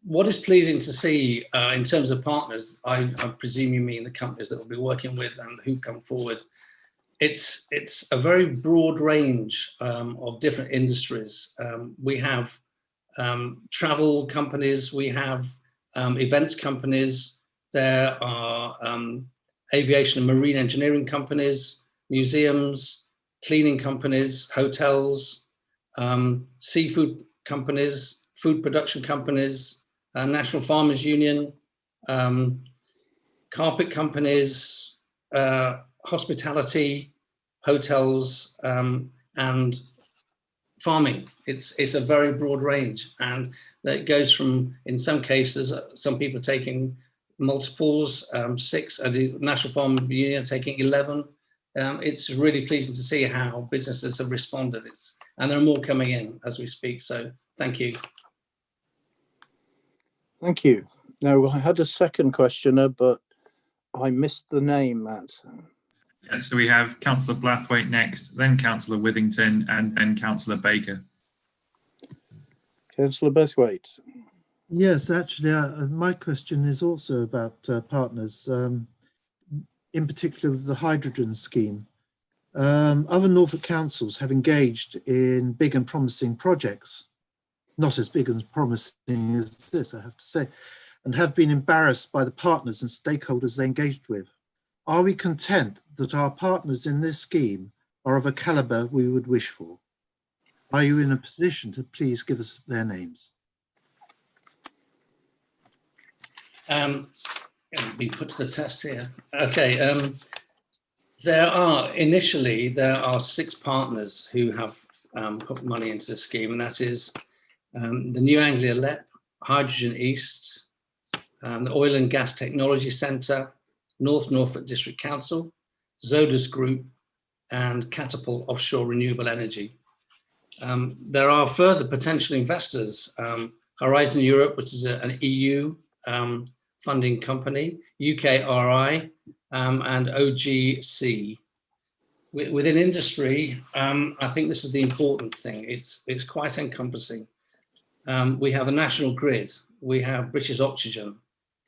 What is pleasing to see in terms of partners, I presume you mean the companies that we'll be working with and who've come forward. It's a very broad range of different industries. We have travel companies, we have events companies, there are aviation and marine engineering companies, museums, cleaning companies, hotels, seafood companies, food production companies, National Farmers Union, carpet companies, hospitality, hotels, and farming. It's a very broad range, and it goes from, in some cases, some people taking multiples, 6, the National Farmers Union taking 11. It's really pleasing to see how businesses have responded. And there are more coming in as we speak. So thank you. Thank you. Now, I had a second questioner, but I missed the name, Matt. Yeah, so we have Councillor Blathwaite next, then Councillor Withington, and then Councillor Baker. Councillor Blathwaite. Yes, actually, my question is also about partners, in particular with the hydrogen scheme. Other Norfolk councils have engaged in big and promising projects, not as big and promising as this, I have to say, and have been embarrassed by the partners and stakeholders they engaged with. Are we content that our partners in this scheme are of a calibre we would wish for? Are you in a position to please give us their names? Being put to the test here. Okay, there are 6 partners who have put money into the scheme, and that is the New Anglia LEP, Hydrogen East, the Oil and Gas Technology Centre, North Norfolk District Council, Zodas Group, and Catapult Offshore Renewable Energy. There are further potential investors, Horizon Europe, which is an EU funding company, UKRI, and OGC. Within industry, I think this is the important thing. It's quite encompassing. We have a National Grid, we have British Oxygen,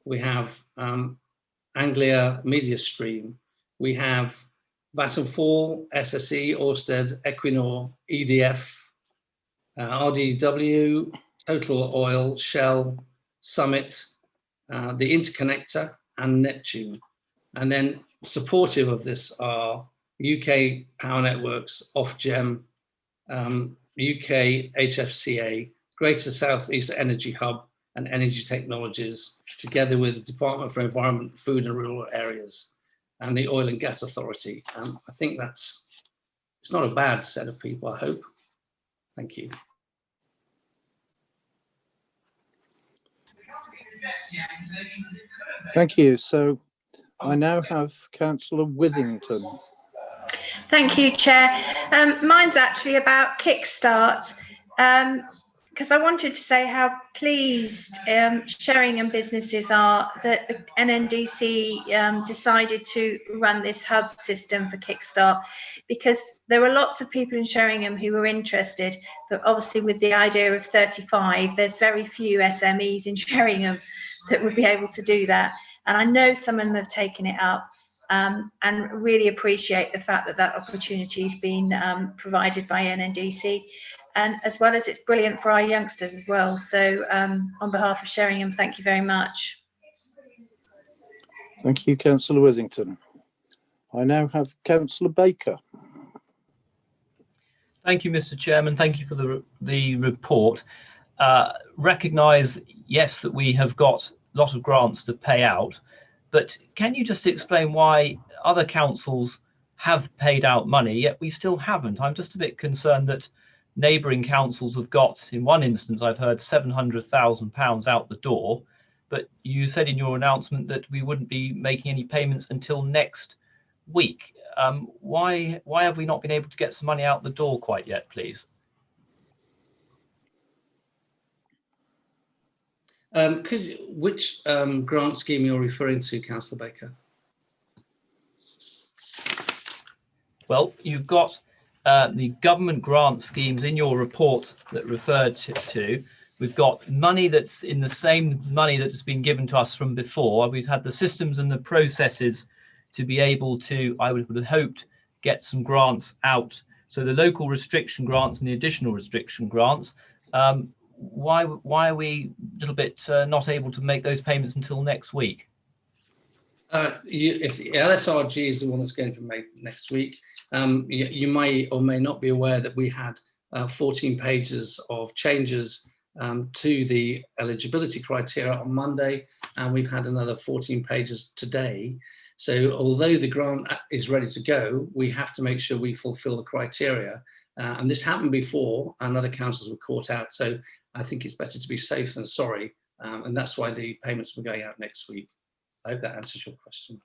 we have Anglia Media Stream, we have Vattenfall, SSE, Ørsted, Equinor, EDF, RDW, Total Oil, Shell, Summit, the Interconnector, and Neptune. And then supportive of this are UK Power Networks, Ofgem, UK HFCA, Greater South East Energy Hub, and Energy Technologies, together with the Department for Environment, Food and Rural Areas, and the Oil and Gas Authority. I think it's not a bad set of people, I hope. Thank you. Thank you. So I now have Councillor Withington. Thank you, Chair. Mine's actually about Kickstart, because I wanted to say how pleased Sheringham businesses are that the NNDC decided to run this hub system for Kickstart, because there were lots of people in Sheringham who were interested, but obviously with the idea of 35, there's very few SMEs in Sheringham that would be able to do that. And I know some of them have taken it up. And really appreciate the fact that that opportunity has been provided by NNDC, and as well as it's brilliant for our youngsters as well. So on behalf of Sheringham, thank you very much. Thank you, Councillor Withington. I now have Councillor Baker. Thank you, Mr. Chairman. Thank you for the report. Recognise, yes, that we have got a lot of grants to pay out, but can you just explain why other councils have paid out money, yet we still haven't? I'm just a bit concerned that neighbouring councils have got, in one instance, I've heard £700,000 out the door, but you said in your announcement that we wouldn't be making any payments until next week. Why have we not been able to get some money out the door quite yet, please? Which grant scheme you're referring to, Councillor Baker? Well, you've got the government grant schemes in your report that referred to. We've got money that's in the same money that's been given to us from before. We've had the systems and the processes to be able to, I would have hoped, get some grants out. So the local restriction grants and the additional restriction grants, why are we a little bit not able to make those payments until next week? If the LSRG is the one that's going to be made next week, you may or may not be aware that we had 14 pages of changes to the eligibility criteria on Monday, and we've had another 14 pages today. So although the grant is ready to go, we have to make sure we fulfill the criteria. And this happened before, and other councils were caught out. So I think it's better to be safe than sorry. And that's why the payments were going out next week. I hope that answers your question.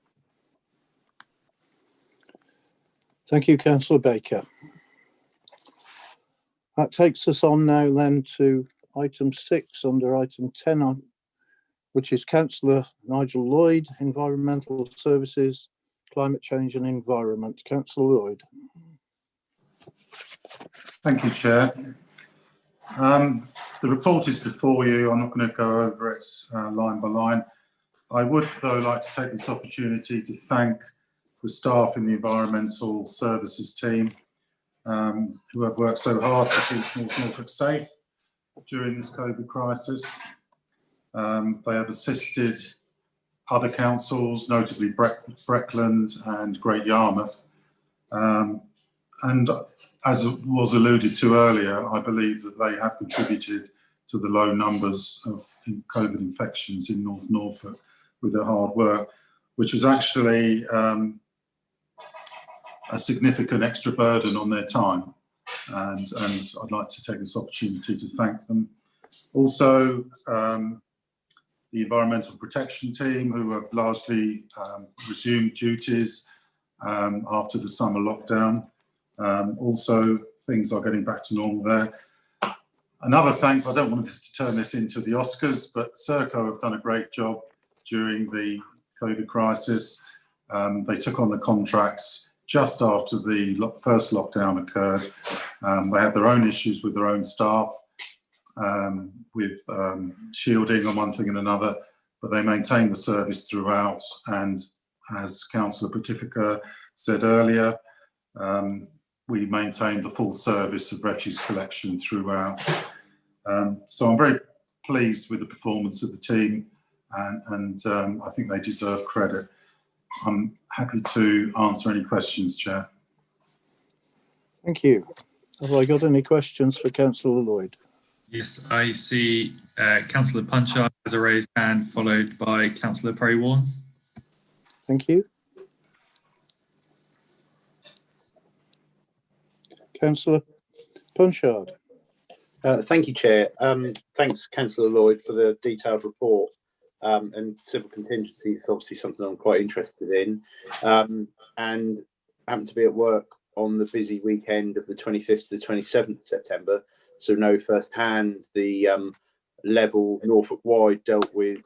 Thank you, Councillor Baker. That takes us on now then to item 6 under item 10, which is Councillor Nigel Lloyd, Environmental Services, Climate Change and Environment. Councillor Lloyd. Thank you, Chair. The report is before you. I'm not going to go over it line by line. I would, though, like to take this opportunity to thank the staff in the Environmental Services team who have worked so hard to keep North Norfolk safe during this COVID crisis. They have assisted other councils, notably Breckland and Great Yarmouth. And as was alluded to earlier, I believe that they have contributed to the low numbers of COVID infections in North Norfolk with their hard work, which was actually a significant extra burden on their time. And I'd like to take this opportunity to thank them. Also, the Environmental Protection Team, who have largely resumed duties after the summer lockdown. Also, things are getting back to normal there. Another thanks, I don't want us to turn this into the Oscars, but Serco have done a great job during the COVID crisis. They took on the contracts just after the first lockdown occurred. They had their own issues with their own staff, with shielding and one thing and another, but they maintained the service throughout. And as Councillor Pacifica said earlier, we maintained the full service of refuse collection throughout. So I'm very pleased with the performance of the team, and I think they deserve credit. I'm happy to answer any questions, Chair. Thank you. Have I got any questions for Councillor Lloyd? Yes, I see Councillor Punchard has a raised hand, followed by Councillor Perry-Warnes. Thank you. Councillor Punchard. Thank you, Chair. Thanks, Councillor Lloyd, for the detailed report. and civil contingency is obviously something I'm quite interested in, and happened to be at work on the busy weekend of the 25th to the 27th of September, so know firsthand the level Norfolk wide dealt with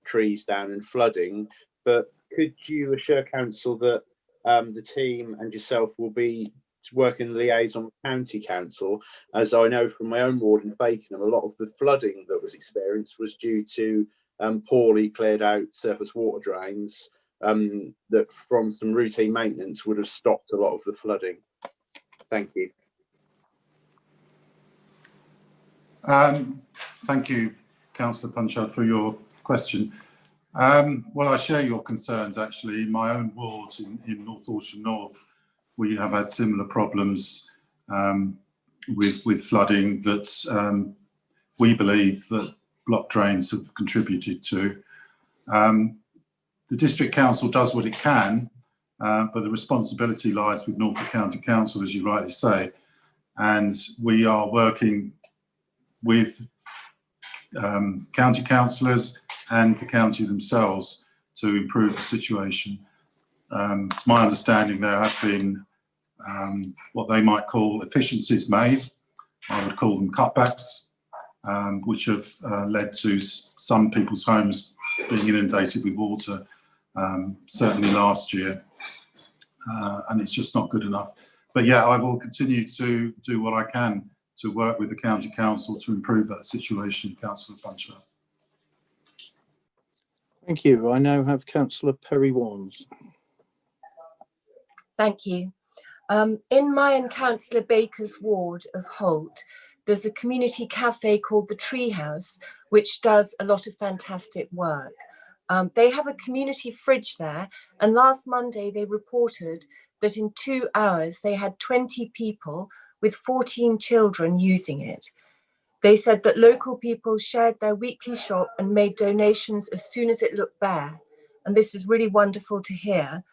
trees down and flooding. But could you assure council that the team and yourself will be working liaison with county council, as I know from my own ward in Fakenham, a lot of the flooding that was experienced was due to poorly cleared out surface water drains that from some routine maintenance would have stopped a lot of the flooding. Thank you. Thank you, Councillor Punchard, for your question. Well, I share your concerns actually. In my own ward in North Horsham North, we have had similar problems with flooding that we believe that block drains have contributed to. The District Council does what it can, but the responsibility lies with Norfolk County Council, as you rightly say, and we are working with county councillors and the county themselves to improve the situation. It's my understanding there have been what they might call efficiencies made. I would call them cutbacks, which have led to some people's homes being inundated with water, certainly last year, and it's just not good enough. But yeah, I will continue to do what I can to work with the county council to improve that situation. Councillor Punchard. Thank you. I now have Councillor Perry Warnes. Thank you. In my and Councillor Baker's ward of Holt, there's a community cafe called the Tree House, which does a lot of fantastic work. They have a community fridge there, and last Monday they reported that in 2 hours they had 20 people with 14 children using it. They said that local people shared their weekly shop and made donations as soon as it looked bare. And this is really wonderful to hear.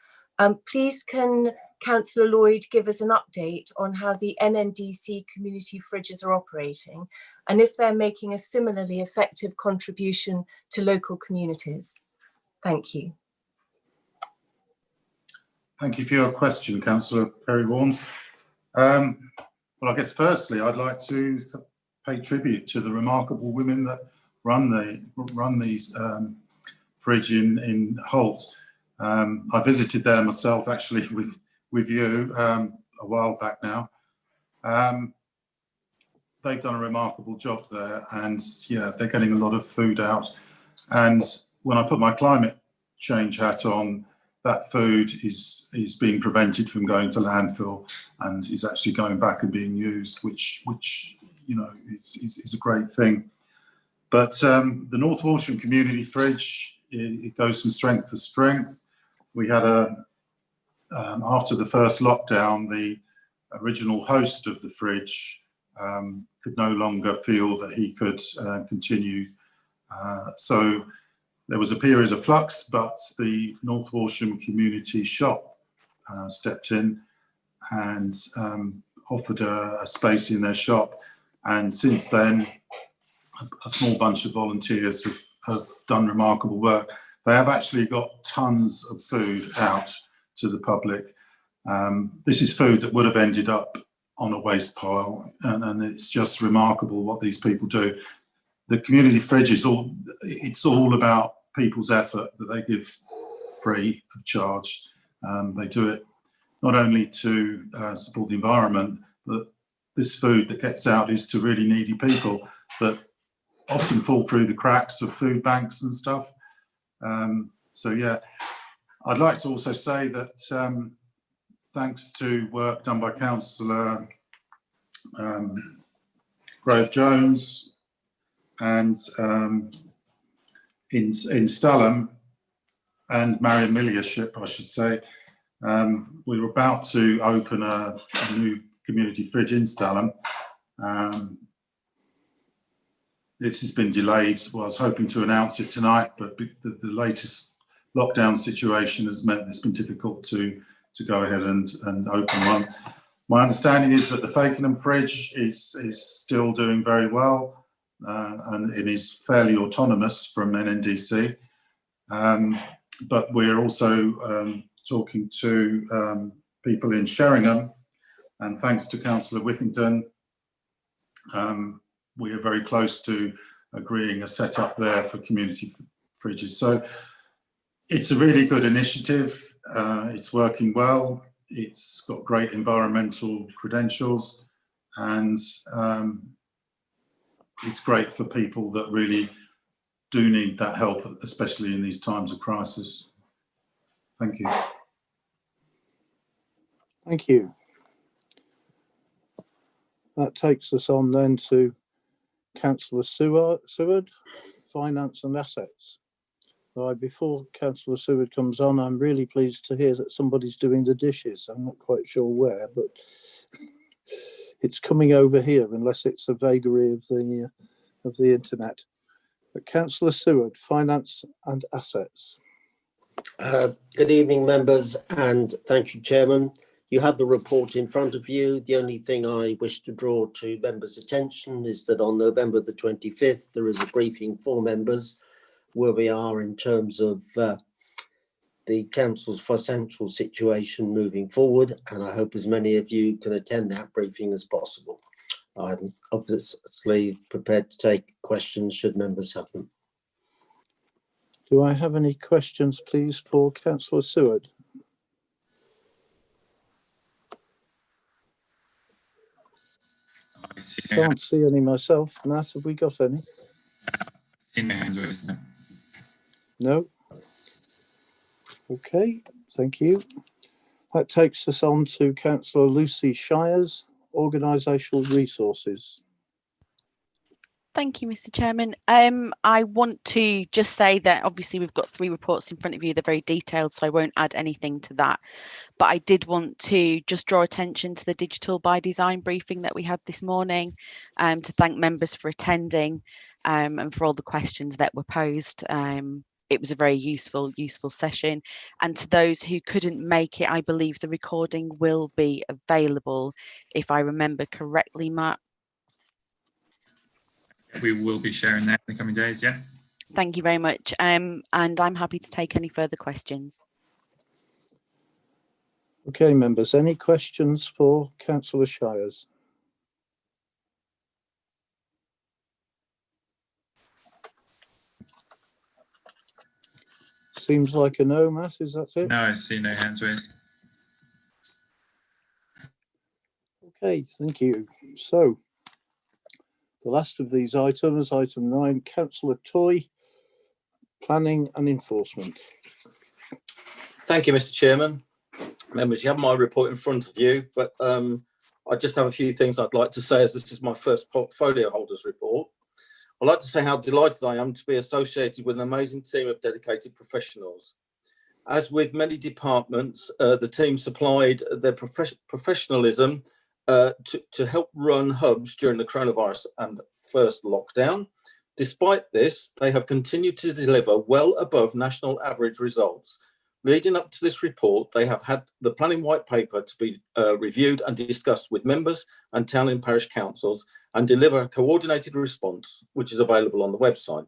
Please can Councillor Lloyd give us an update on how the NNDC community fridges are operating and if they're making a similarly effective contribution to local communities. Thank you. Thank you for your question, Councillor Perry Warnes. Well, I guess firstly, I'd like to pay tribute to the remarkable women that run these fridge in Holt. I visited there myself, actually, with you a while back now. They've done a remarkable job there, and yeah, they're getting a lot of food out. And when I put my climate change hat on, that food is being prevented from going to landfill and is actually going back and being used, which you know is a great thing. But the North Horsham Community Fridge, it goes from strength to strength. We had after the first lockdown, the original host of the fridge could no longer feel that he could continue. So there was a period of flux, but the North Horsham Community Shop stepped in and offered a space in their shop. And since then, a small bunch of volunteers have done remarkable work. They have actually got tons of food out to the public. This is food that would have ended up on a waste pile, and it's just remarkable what these people do. The community fridge is all about people's effort that they give free of charge. They do it not only to support the environment, but this food that gets out is to really needy people that often fall through the cracks of food banks and stuff. So yeah, I'd like to also say that thanks to work done by Councillor Grove Jones and in Stalham and Marion Milliership, I should say, we were about to open a new community fridge in Stalham. This has been delayed. Well, I was hoping to announce it tonight, but the latest lockdown situation has meant it's been difficult to go ahead and open one. My understanding is that the Fakenham fridge is still doing very well. and it is fairly autonomous from NNDC. But we're also talking to people in Sheringham, and thanks to Councillor Withington, we are very close to agreeing a setup there for community fridges. So it's a really good initiative. It's working well. It's got great environmental credentials, and it's great for people that really do need that help, especially in these times of crisis. Thank you. Thank you. That takes us on then to Councillor Seward, Finance and Assets. Right, before Councillor Seward comes on, I'm really pleased to hear that somebody's doing the dishes. I'm not quite sure where, but it's coming over here, unless it's a vagary of the internet. But Councillor Seward, Finance and Assets. Good evening, members, and thank you, Chairman. You have the report in front of you. The only thing I wish to draw to members' attention is that on November the 25th, there is a briefing for members where we are in terms of the council's financial situation moving forward, and I hope as many of you can attend that briefing as possible. I'm obviously prepared to take questions should members have them. Do I have any questions, please, for Councillor Seward? Can't see any myself. Nat, have we got any? No. Okay, thank you. That takes us on to Councillor Lucy Shires, Organisational Resources. Thank you, Mr. Chairman. I want to just say that obviously we've got 3 reports in front of you. They're very detailed, so I won't add anything to that. But I did want to just draw attention to the Digital by Design briefing that we had this morning, to thank members for attending and for all the questions that were posed. It was a very useful session. And to those who couldn't make it, I believe the recording will be available, if I remember correctly, Matt. We will be sharing that in the coming days, yeah. Thank you very much. And I'm happy to take any further questions. Okay, members, any questions for Councillor Shires? Seems like a no, Matt, is that it? No, I see no hands raised. Okay, thank you. So, the last of these items, item 9, Councillor Toy, Planning and Enforcement. Thank you, Mr. Chairman. Members, you have my report in front of you, but I just have a few things I'd like to say, as this is my first portfolio holders report. I'd like to say how delighted I am to be associated with an amazing team of dedicated professionals. As with many departments, the team supplied their professionalism to help run hubs during the coronavirus and first lockdown. Despite this, they have continued to deliver well above national average results. Leading up to this report, they have had the planning white paper to be reviewed and discussed with members and town and parish councils, and deliver a coordinated response, which is available on the website.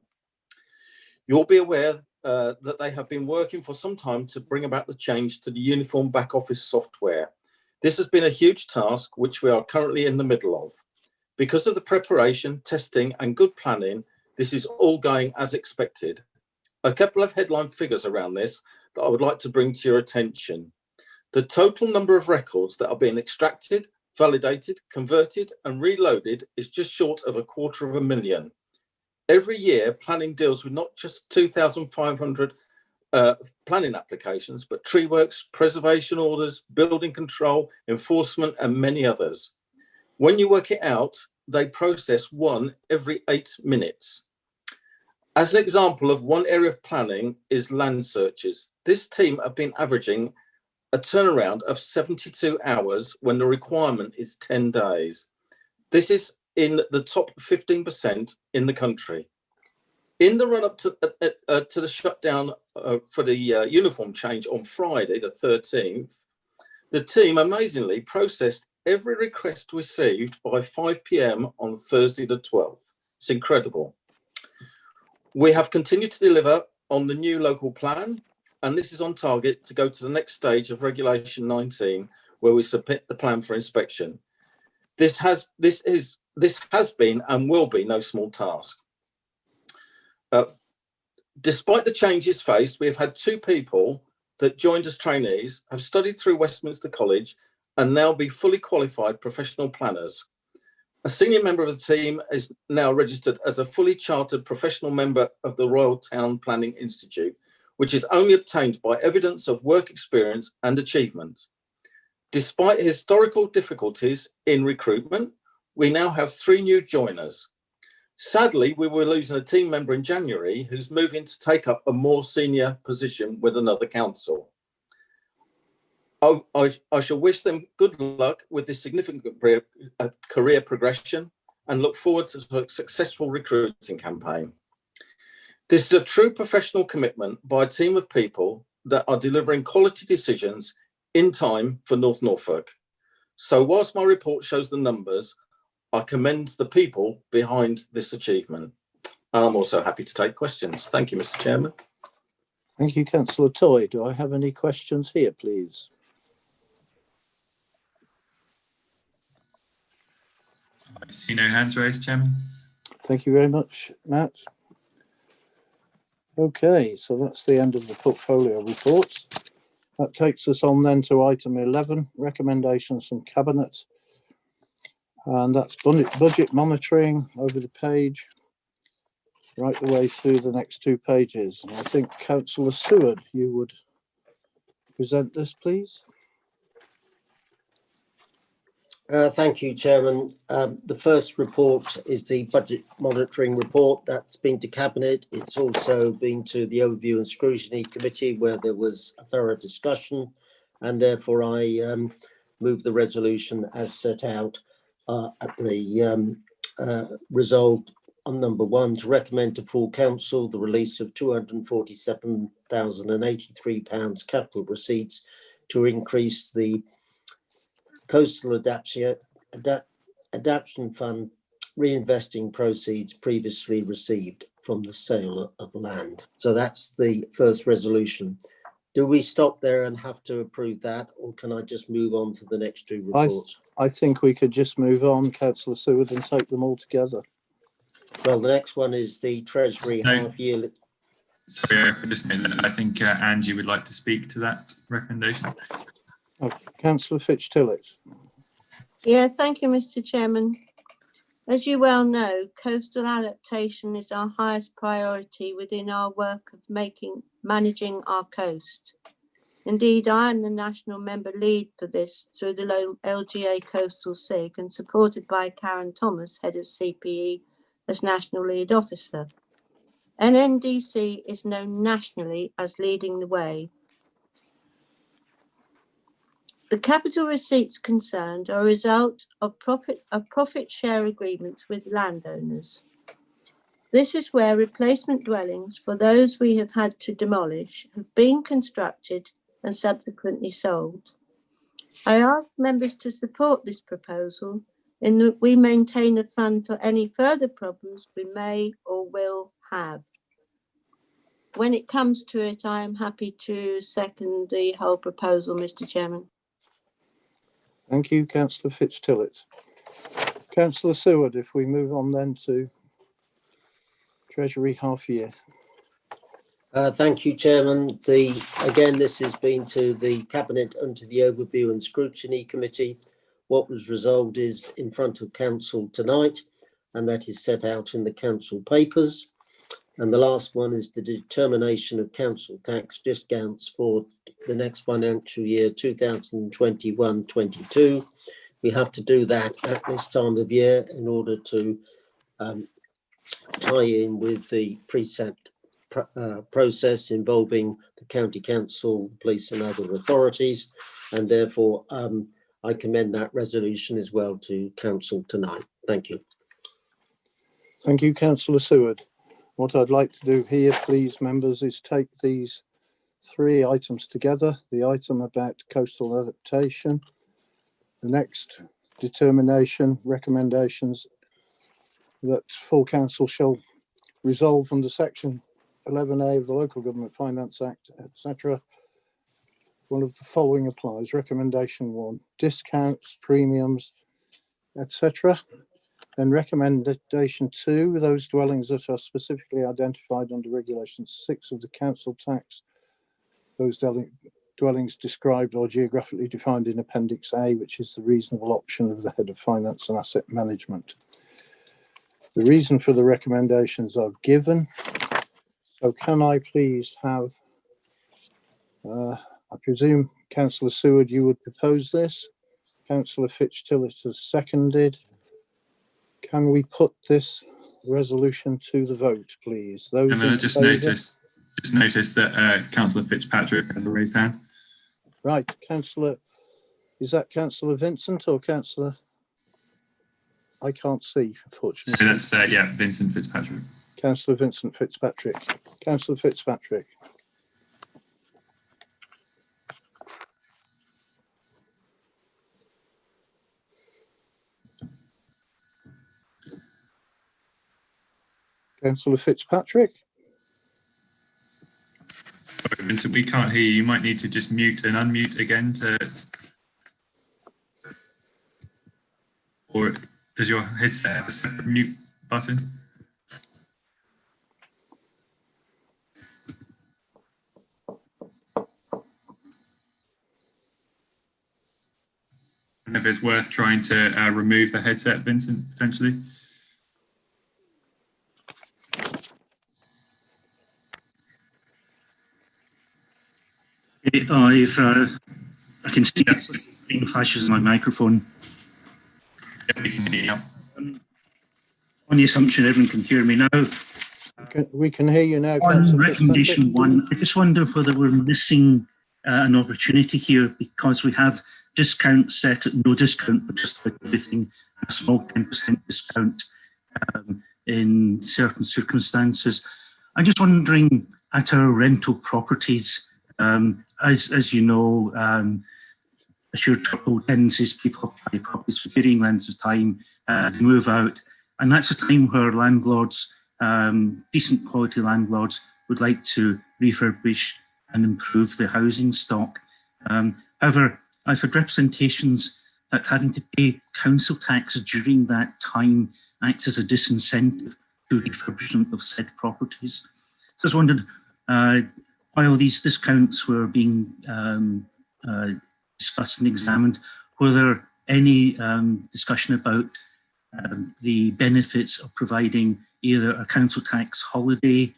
You'll be aware that they have been working for some time to bring about the change to the uniform back office software. This has been a huge task, which we are currently in the middle of. Because of the preparation, testing and good planning, this is all going as expected. A couple of headline figures around this that I would like to bring to your attention. The total number of records that are being extracted, validated, converted and reloaded is just short of 250,000. Every year, planning deals with not just 2,500 planning applications, but tree works, preservation orders, building control, enforcement, and many others. When you work it out, they process one every 8 minutes. As an example of one area of planning is land searches. This team have been averaging a turnaround of 72 hours when the requirement is 10 days. This is in the top 15% in the country. In the run-up to the shutdown for the uniform change on Friday, the 13th, the team amazingly processed every request received by 5 p.m. on Thursday the 12th. It's incredible. We have continued to deliver on the new local plan, and this is on target to go to the next stage of Regulation 19, where we submit the plan for inspection. This has been and will be no small task. Despite the changes faced, we have had 2 people that joined as trainees, have studied through Westminster College, and now be fully qualified professional planners. A senior member of the team is now registered as a fully chartered professional member of the Royal Town Planning Institute, which is only obtained by evidence of work experience and achievement. Despite historical difficulties in recruitment, we now have 3 new joiners. Sadly, we were losing a team member in January who's moving to take up a more senior position with another council. I shall wish them good luck with this significant career progression and look forward to a successful recruiting campaign. This is a true professional commitment by a team of people that are delivering quality decisions in time for North Norfolk. So whilst my report shows the numbers, I commend the people behind this achievement. And I'm also happy to take questions. Thank you, Mr. Chairman. Thank you, Councillor Toy. Do I have any questions here, please? I see no hands raised, Chairman. Thank you very much, Matt. Okay, so that's the end of the portfolio reports. That takes us on then to item 11, recommendations from Cabinet. And that's budget monitoring over the page, right the way through the next 2 pages. And I think Councillor Seward, you would present this, please. Thank you, Chairman. The first report is the budget monitoring report that's been to Cabinet. It's also been to the Overview and Scrutiny Committee, where there was a thorough discussion, and therefore I move the resolution as set out at the resolved on number 1 to recommend to full council the release of £247,083 capital receipts to increase the Coastal Adaptation Fund reinvesting proceeds previously received from the sale of land. So that's the first resolution. Do we stop there and have to approve that, or can I just move on to the next 2 reports? I think we could just move on, Councillor Seward, and take them all together. Well, the next one is the Treasury half-yearly. Sorry, just a minute. I think Angie would like to speak to that recommendation. Oh, Councillor Fitch-Tillett. Yeah, thank you, Mr. Chairman. As you well know, coastal adaptation is our highest priority within our work of managing our coast. Indeed, I am the national member lead for this through the LGA Coastal SIG and supported by Karen Thomas, head of CPE, as national lead officer. NNDC is known nationally as leading the way. The capital receipts concerned are a result of profit share agreements with landowners. This is where replacement dwellings for those we have had to demolish have been constructed and subsequently sold. I ask members to support this proposal in that we maintain a fund for any further problems we may or will have. When it comes to it, I am happy to second the whole proposal, Mr. Chairman. Thank you, Councillor Fitch-Tillett. Councillor Seward, if we move on then to Treasury half year. Thank you, Chairman. Again, this has been to the Cabinet and to the Overview and Scrutiny Committee. What was resolved is in front of Council tonight, and that is set out in the Council papers. And the last one is the determination of council tax discounts for the next financial year, 2021-22. We have to do that at this time of year in order to tie in with the precept process involving the county council, police and other authorities. And therefore, I commend that resolution as well to council tonight. Thank you. Thank you, Councillor Seward. What I'd like to do here, please, members, is take these 3 items together. The item about coastal adaptation, the next determination, recommendations that full council shall resolve under section 11A of the Local Government Finance Act, etc. One of the following applies. Recommendation 1, discounts, premiums, etc. Then recommendation 2, those dwellings that are specifically identified under regulation 6 of the council tax, those dwellings described or geographically defined in Appendix A, which is the reasonable option of the Head of Finance and Asset Management. The reason for the recommendations are given. So can I please have, I presume Councillor Seward, you would propose this. Councillor Fitch-Tillett has seconded. Can we put this resolution to the vote, please? Those And I in just favour? noticed that Councillor Fitzpatrick has a raised hand. Right, Councillor, is that Councillor Vincent or Councillor? I can't see, unfortunately. So that's yeah, Vincent Fitzpatrick. Councillor Vincent Fitzpatrick. Councillor Fitzpatrick. Councillor Fitzpatrick. Sorry, Vincent, we can't hear you. You might need to just mute and unmute again to. Or does your headset have a separate mute button? I don't know if it's worth trying to remove the headset, Vincent, potentially. I can see green flashes on my microphone. Yeah, we can hear you. On the assumption everyone can hear me now. We can hear you now. On Councillor recommendation Fitzpatrick. 1, I just wonder whether we're missing an opportunity here, because we have discounts set at no discount, but just like everything, a small 10% discount in certain circumstances. I'm just wondering, at our rental properties, as you know, assured triple tenancies, people apply properties for varying lengths of time, move out, and that's a time where landlords, decent quality landlords, would like to refurbish and improve the housing stock. However, I've had representations that having to pay council tax during that time acts as a disincentive to refurbishment of said properties. So I just wondered, while these discounts were being discussed and examined, were there any discussion about the benefits of providing either a council tax holiday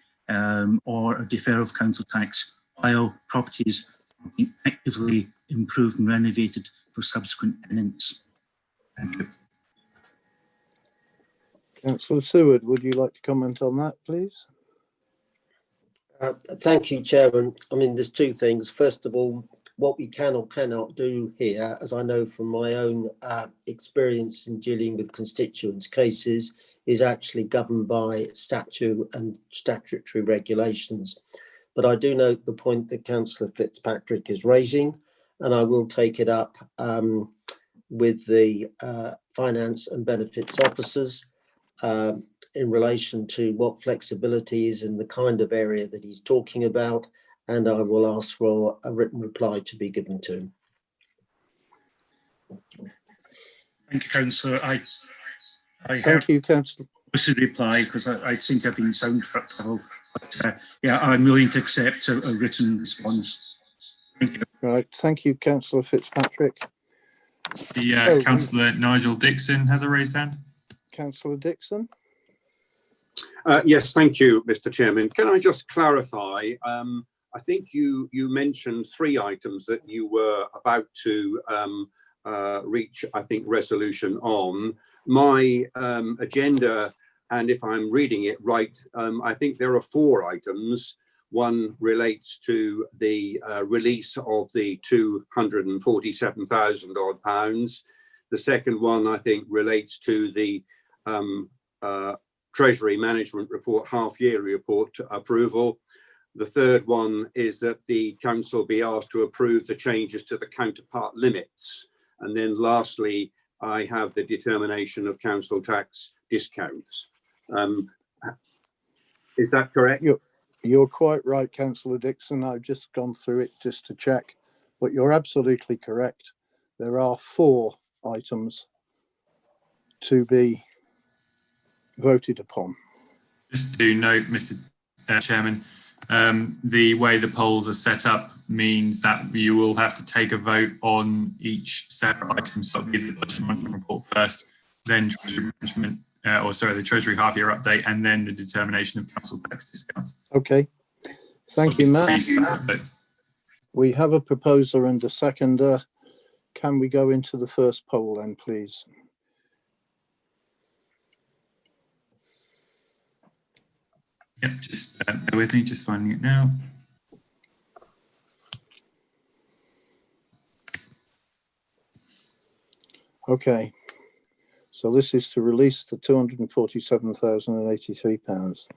or a deferral of council tax while properties are being actively improved and renovated for subsequent tenants? Thank you. Councillor Seward, would you like to comment on that, please? Thank you, Chairman. I mean, there's two things. First of all, what we can or cannot do here, as I know from my own experience in dealing with constituents' cases, is actually governed by statute and statutory regulations. But I do note the point that Councillor Fitzpatrick is raising, and I will take it up with the finance and benefits officers in relation to what flexibility is in the kind of area that he's talking about, and I will ask for a written reply to be given to him. Thank you, Councillor. Thank you, Councillor. This is reply because I seem to have been sound trouble. But yeah, I'm willing to accept a written response. Thank you. Right, thank you, Councillor Fitzpatrick. The Councillor Nigel Dixon has a raised hand. Councillor Dixon. Yes, thank you, Mr. Chairman. Can I just clarify? I think you mentioned 3 items that you were about to reach, I think, resolution on. My agenda, and if I'm reading it right, I think there are 4 items. One relates to the release of the £247,000 odd pounds. The second one, I think, relates to the Treasury Management Report, half-yearly report approval. The third one is that the council be asked to approve the changes to the counterpart limits. And then lastly, I have the determination of council tax discounts. Is that correct? You're quite right, Councillor Dixon. I've just gone through it just to check, but you're absolutely correct. There are 4 items to be voted upon. Just to note, Mr. Chairman, the way the polls are set up means that you will have to take a vote on each separate item. So it'll be the budget management report first, then Treasury management, the Treasury half-year update, and then the determination of council tax discounts. Okay, thank you, Matt. 3 separate votes. We have a proposer and a seconder. Can we go into the first poll then, please? Yep, just bear with me, just finding it now. Okay, so this is to release the £247,083.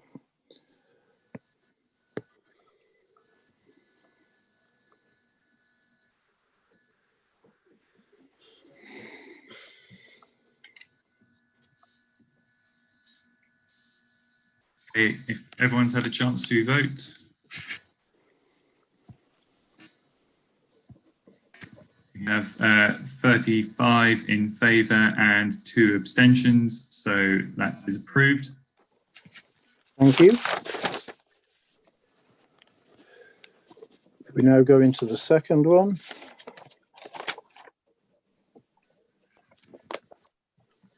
Okay, if everyone's had a chance to vote. We have 35 in favour and 2 abstentions, so that is approved. Thank you. We now go into the second one.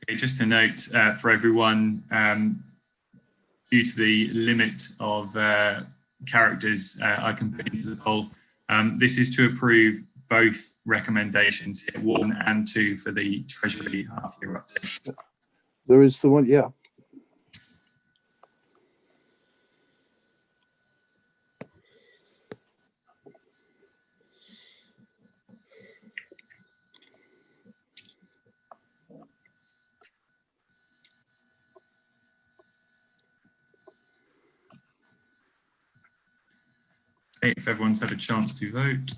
Okay, just to note for everyone, due to the limit of characters I can put into the poll, this is to approve both recommendations here, 1 and 2 for the Treasury half-year update. There is the one, yeah. Okay, if everyone's had a chance to vote.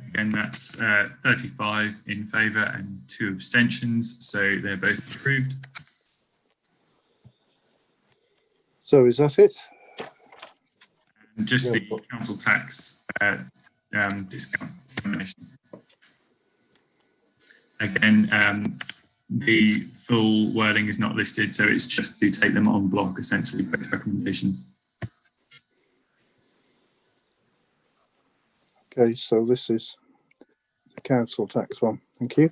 Again, that's 35 in favour and 2 abstentions, so they're both approved. So is that it? And just the council tax discount determinations. Again, the full wording is not listed, so it's just to take them on block, essentially, both recommendations. Okay, so this is the council tax one. Thank you.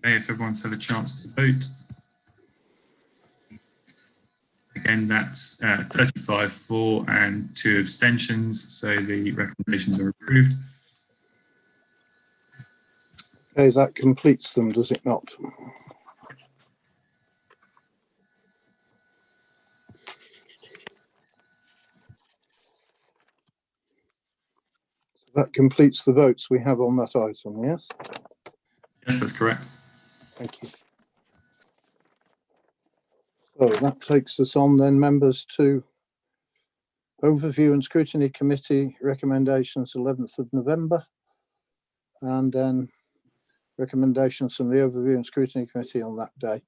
Okay, if everyone's had a chance to vote. Again, that's 35 for and 2 abstentions, so the recommendations are approved. Okay, that completes them, does it not? That completes the votes we have on that item, yes? Yes, that's correct. Thank you. So that takes us on then, members, to Overview and Scrutiny Committee recommendations 11th of November, and then recommendations from the Overview and Scrutiny Committee on that day.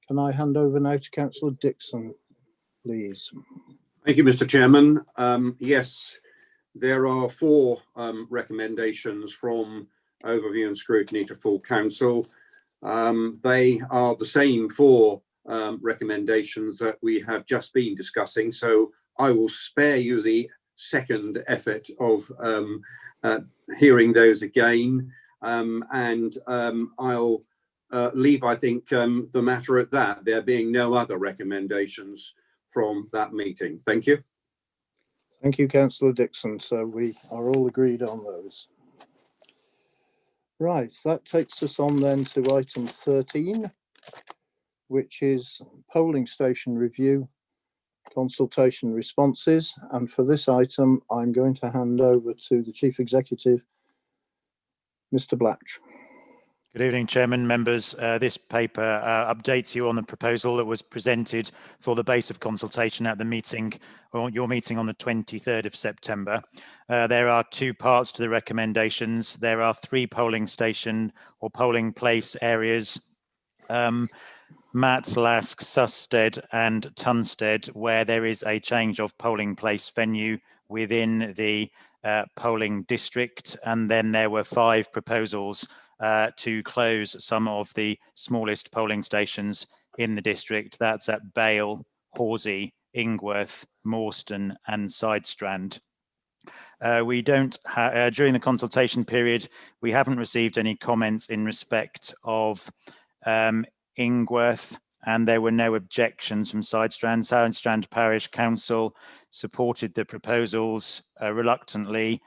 Can I hand over now to Councillor Dixon, please? Thank you, Mr. Chairman. Yes, there are 4 recommendations from Overview and Scrutiny to full council. They are the same 4 recommendations that we have just been discussing, so I will spare you the second effort of hearing those again, and I'll leave, I think, the matter at that, there being no other recommendations from that meeting. Thank you. Thank you, Councillor Dixon. So we are all agreed on those. Right, that takes us on then to item 13, which is polling station review, consultation responses. And for this item, I'm going to hand over to the Chief Executive, Mr. Blatch. Good evening, Chairman, members. This paper updates you on the proposal that was presented for the base of consultation at the meeting, or your meeting on the 23rd of September. There are two parts to the recommendations. There are 3 polling station or polling place areas, Matlask, Susted and Tunstead, where there is a change of polling place venue within the polling district. And then there were 5 proposals to close some of the smallest polling stations in the district. That's at Bale, Horsey, Ingworth, Morston and Sidestrand. We don't during the consultation period, we haven't received any comments in respect of Ingworth, and there were no objections from Sidestrand. Sidestrand Parish Council supported the proposals reluctantly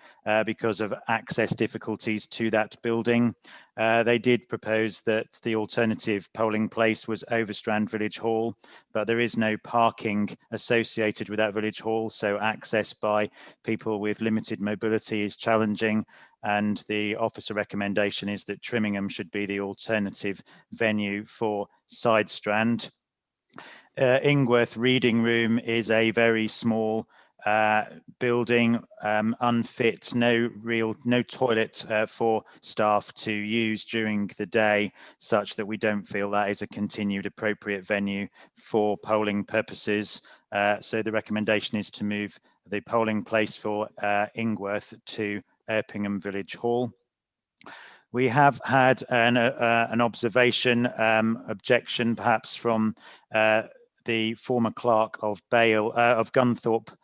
because of access difficulties to that building. They did propose that the alternative polling place was Overstrand Village Hall, but there is no parking associated with that village hall, so access by people with limited mobility is challenging, and the officer recommendation is that Trimmingham should be the alternative venue for Sidestrand. Ingworth Reading Room is a very small building, unfit, no toilet for staff to use during the day, such that we don't feel that is a continued appropriate venue for polling purposes. So the recommendation is to move the polling place for Ingworth to Erpingham Village Hall. We have had an observation, objection perhaps from the former clerk of Bale, of Gunthorpe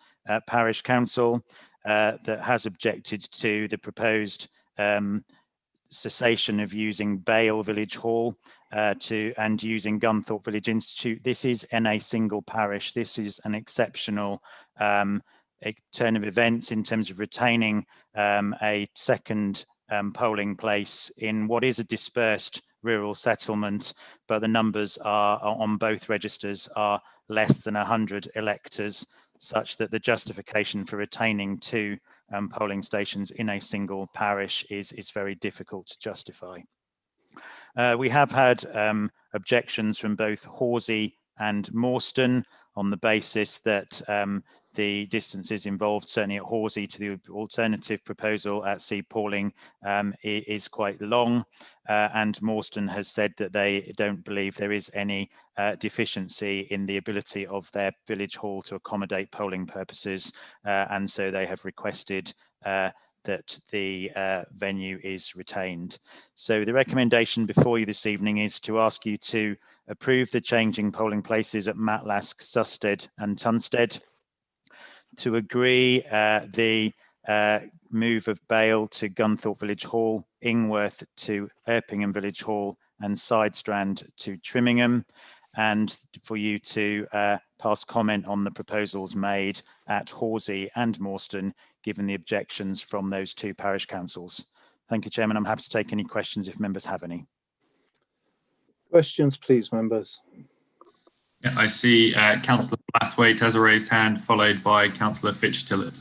Parish Council, that has objected to the proposed cessation of using Bale Village Hall and using Gunthorpe Village Institute. This is in a single parish. This is an exceptional turn of events in terms of retaining a second polling place in what is a dispersed rural settlement, but the numbers are on both registers are less than 100 electors, such that the justification for retaining 2 polling stations in a single parish is very difficult to justify. We have had objections from both Horsey and Morston on the basis that the distances involved, certainly at Horsey, to the alternative proposal at Sea Palling is quite long, and Morston has said that they don't believe there is any deficiency in the ability of their village hall to accommodate polling purposes, and so they have requested that the venue is retained. So the recommendation before you this evening is to ask you to approve the changing polling places at Matlask, Susted and Tunstead, to agree the move of Bale to Gunthorpe Village Hall, Ingworth to Erpingham Village Hall and Sidestrand to Trimmingham, and for you to pass comment on the proposals made at Horsey and Morston, given the objections from those 2 parish councils. Thank you, Chairman. I'm happy to take any questions if members have any. Questions, please, members. Yeah, I see Councillor Blathwaite has a raised hand, followed by Councillor Fitch-Tillett.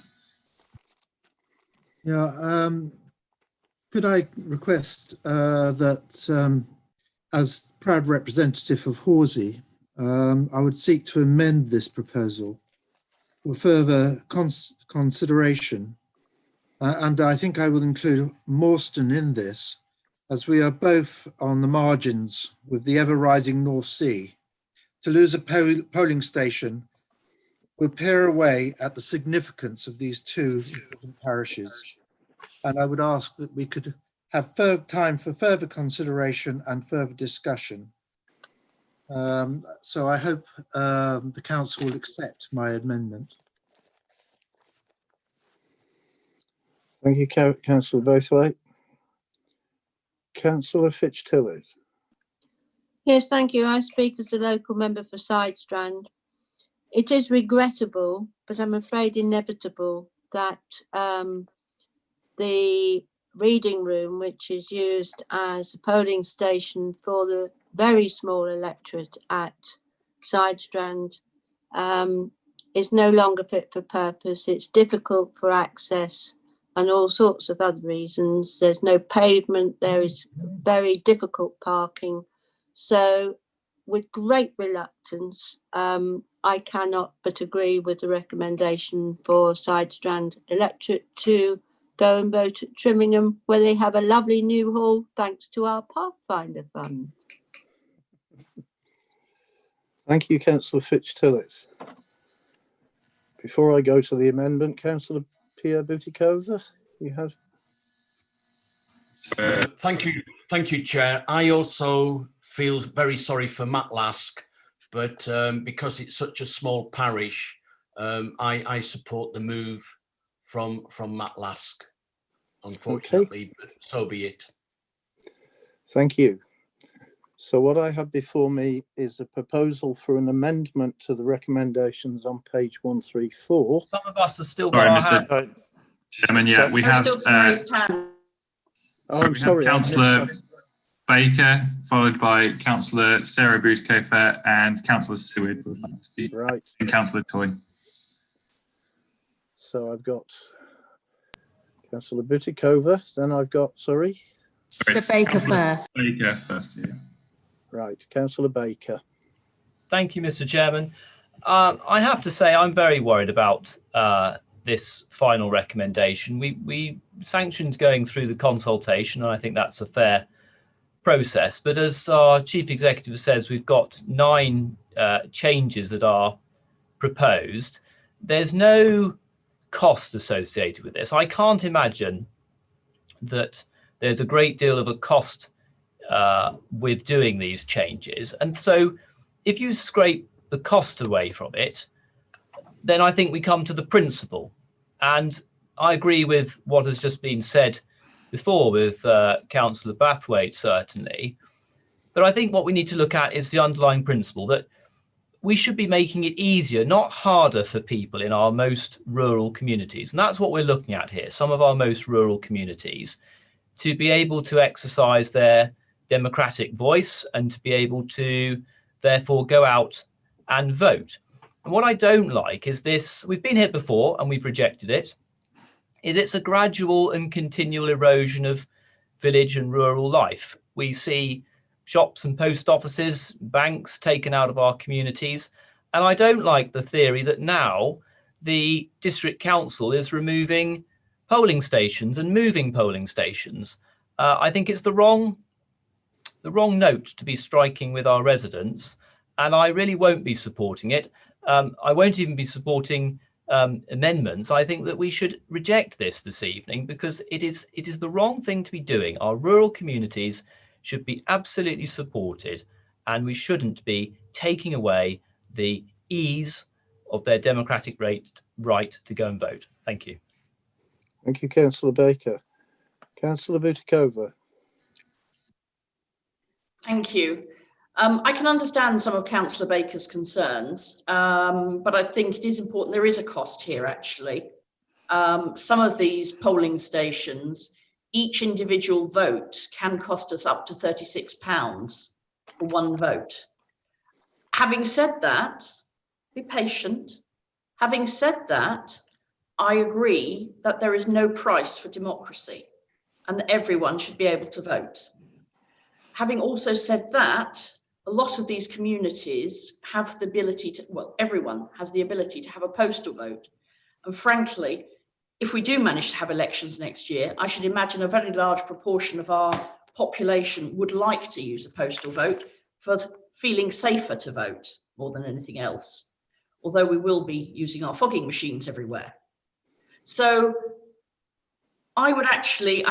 Yeah, could I request that as proud representative of Horsey, I would seek to amend this proposal for further consideration. And I think I will include Morston in this, as we are both on the margins with the ever-rising North Sea. To lose a polling station will tear away at the significance of these 2 different parishes. And I would ask that we could have time for further consideration and further discussion. So I hope the council will accept my amendment. Thank you, Councillor Braithwaite. Councillor Fitch-Tillett. Yes, thank you. I speak as a local member for Sidestrand. It is regrettable, but I'm afraid inevitable, that the reading room, which is used as a polling station for the very small electorate at Sidestrand, is no longer fit for purpose. It's difficult for access and all sorts of other reasons. There's no pavement, there is very difficult parking. So with great reluctance, I cannot but agree with the recommendation for Side Strand Electorate to go and vote at Trimmingham, where they have a lovely new hall thanks to our Pathfinder Fund. Thank you, Councillor Fitch-Tillett. Before I go to the amendment, Councillor Pierre Butikova, you have. Thank you, Chair. I also feel very sorry for Matlask, but because it's such a small parish, I support the move from Matlask. Unfortunately, but so be it. Thank you. So what I have before me is a proposal for an amendment to the recommendations on page 134. Some of us are still. Sorry, Mr. Chairman. Yeah, we have. I'm sorry, Councillor Baker, followed by Councillor Sarah Butikova and Councillor Seward. Right. And Councillor Toy. So I've got Councillor Butikova, then I've got, sorry? Mr. Baker first. Baker first, yeah. Right, Councillor Baker. Thank you, Mr. Chairman. I have to say I'm very worried about this final recommendation. We sanctioned going through the consultation, and I think that's a fair process. But as our Chief Executive says, we've got 9 changes that are proposed. There's no cost associated with this. I can't imagine that there's a great deal of a cost with doing these changes. And so if you scrape the cost away from it, then I think we come to the principle. And I agree with what has just been said before with Councillor Bathwaite, certainly. But I think what we need to look at is the underlying principle that we should be making it easier, not harder, for people in our most rural communities. And that's what we're looking at here, some of our most rural communities, to be able to exercise their democratic voice and to be able to therefore go out and vote. And what I don't like is this, we've been here before and we've rejected it, is it's a gradual and continual erosion of village and rural life. We see shops and post offices, banks taken out of our communities. And I don't like the theory that now the district council is removing polling stations and moving polling stations. I think it's the wrong note to be striking with our residents, and I really won't be supporting it. I won't even be supporting amendments. I think that we should reject this evening because it is the wrong thing to be doing. Our rural communities should be absolutely supported, and we shouldn't be taking away the ease of their democratic right to go and vote. Thank you. Thank you, Councillor Baker. Councillor Butikova. Thank you. I can understand some of Councillor Baker's concerns, but I think it is important. There is a cost here, actually. Some of these polling stations, each individual vote can cost us up to £36 for one vote. Having said that, be patient. Having said that, I agree that there is no price for democracy and that everyone should be able to vote. Having also said that, a lot of these communities have the ability to, well, everyone has the ability to have a postal vote. And frankly, if we do manage to have elections next year, I should imagine a very large proportion of our population would like to use a postal vote for feeling safer to vote more than anything else, although we will be using our fogging machines everywhere. So I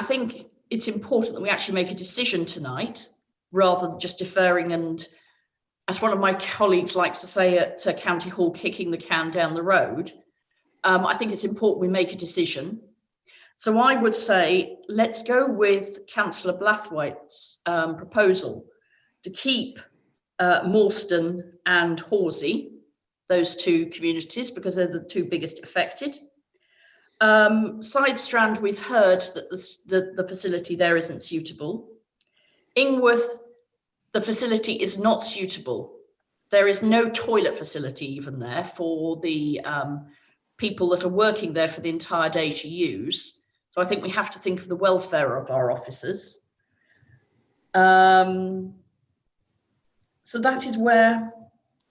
think it's important that we actually make a decision tonight rather than just deferring and, as one of my colleagues likes to say at County Hall, kicking the can down the road. I think it's important we make a decision. So I would say, let's go with Councillor Blathwaite's proposal to keep Morstan and Horsey, those 2 communities, because they're the 2 biggest affected. Side Strand, we've heard that the facility there isn't suitable. Ingworth, the facility is not suitable. There is no toilet facility even there for the people that are working there for the entire day to use. So I think we have to think of the welfare of our officers. So that is where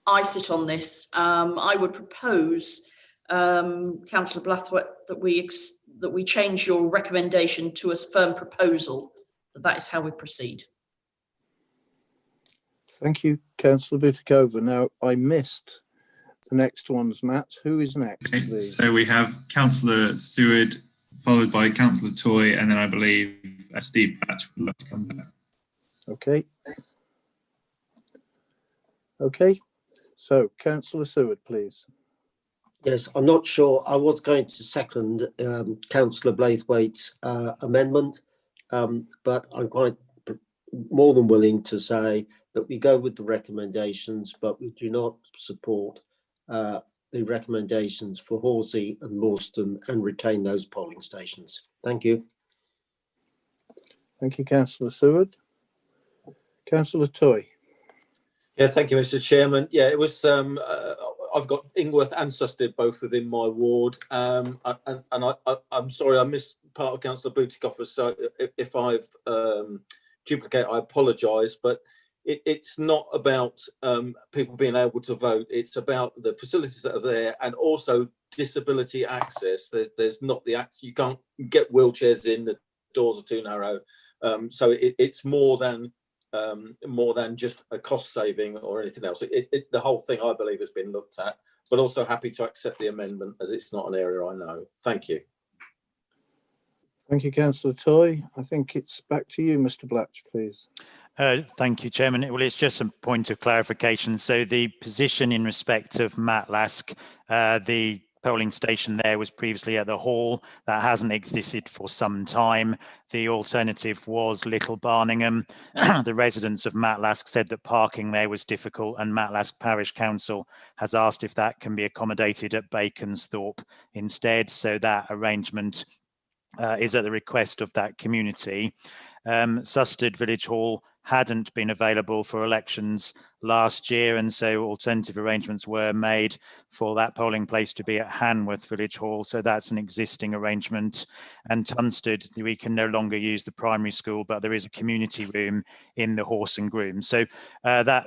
I sit on this. I would propose, Councillor Blathwaite, that we change your recommendation to a firm proposal. That is how we proceed. Thank you, Councillor Butikova. Now, I missed the next ones, Matt. Who is next, Okay, please? so we have Councillor Seward, followed by Councillor Toy, and then I believe Steve Batch would like to come back. Okay. Okay. So, Councillor Seward, please. Yes, I'm not sure. I was going to second Councillor Blathwaite's amendment, but I'm quite more than willing to say that we go with the recommendations, but we do not support the recommendations for Horsey and Morstan and retain those polling stations. Thank you. Thank you, Councillor Seward. Councillor Toy. Yeah, thank you, Mr. Chairman. Yeah, it was. I've got Ingworth and Susted both within my ward, and I'm sorry I missed part of Councillor Butikova. So if I've duplicated, I apologise. But it's not about people being able to vote. It's about the facilities that are there, and also disability access. There's not the access. You can't get wheelchairs in. The doors are too narrow. So it's more than just a cost saving or anything else. The whole thing, I believe, has been looked at, but also happy to accept the amendment as it's not an area I know. Thank you. Thank you, Councillor Toy. I think it's back to you, Mr. Blatch, please. Thank you, Chairman. Well, it's just a point of clarification. So the position in respect of Matlask, the polling station there was previously at the hall. That hasn't existed for some time. The alternative was Little Barningham. The residents of Matlask said that parking there was difficult, and Matlask Parish Council has asked if that can be accommodated at Baconsthorpe instead. So that arrangement is at the request of that community. Susted Village Hall hadn't been available for elections last year, and so alternative arrangements were made for that polling place to be at Hanworth Village Hall. So that's an existing arrangement. And Tunstead, we can no longer use the primary school, but there is a community room in the Horse and Groom. So that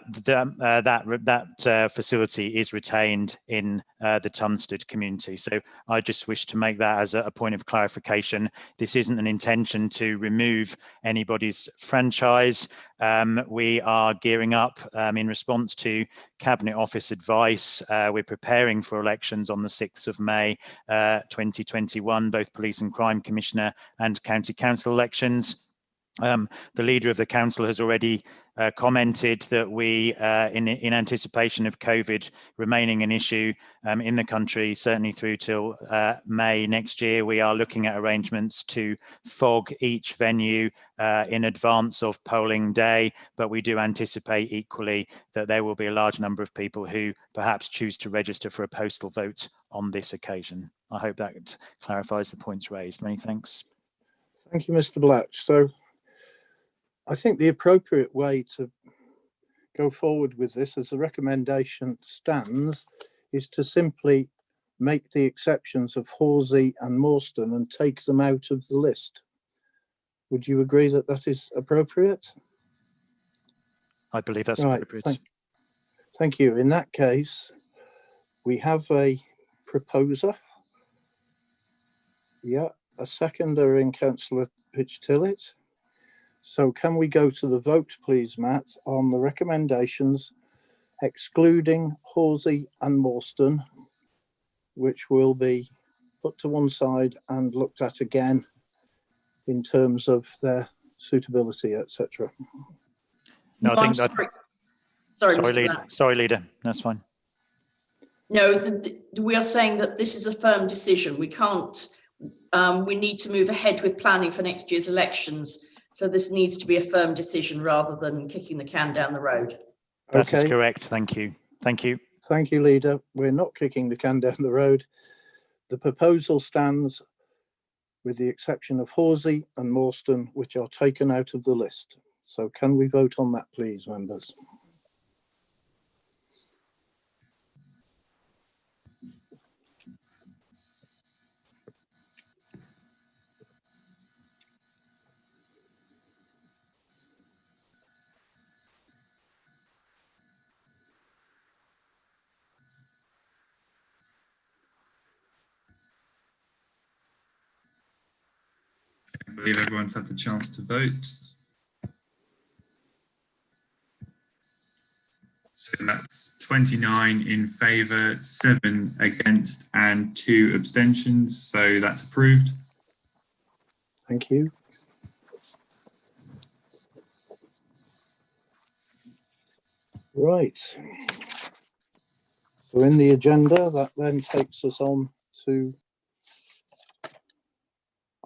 facility is retained in the Tunstead community. So I just wish to make that as a point of clarification. This isn't an intention to remove anybody's franchise. We are gearing up in response to Cabinet Office advice. We're preparing for elections on the 6th of May 2021, both Police and Crime Commissioner and County Council elections. The leader of the council has already commented that we, in anticipation of COVID remaining an issue in the country, certainly through till May next year, we are looking at arrangements to fog each venue in advance of polling day. But we do anticipate equally that there will be a large number of people who perhaps choose to register for a postal vote on this occasion. I hope that clarifies the points raised. Many thanks. Thank you, Mr. Blatch. So I think the appropriate way to go forward with this, as the recommendation stands, is to simply make the exceptions of Horsey and Morstan and take them out of the list. Would you agree that that is appropriate? I believe that's right, appropriate. Thank you. In that case, we have a proposer. Yeah, a seconder in Councillor Pitch-Tillett. So can we go to the vote, please, Matt, on the recommendations excluding Horsey and Morstan, which will be put to one side and looked at again in terms of their suitability, etc. No, I think that. Sorry, Leader. That's fine. No, we are saying that this is a firm decision. We can't. We need to move ahead with planning for next year's elections. So this needs to be a firm decision rather than kicking the can down the road. That is correct. Thank you. Thank you. Thank you, Leader. We're not kicking the can down the road. The proposal stands with the exception of Horsey and Morstan, which are taken out of the list. So can we vote on that, please, members? I believe everyone's had the chance to vote. So that's 29 in favour, 7 against and 2 abstentions. So that's approved. Thank you. Right. So in the agenda, that then takes us on to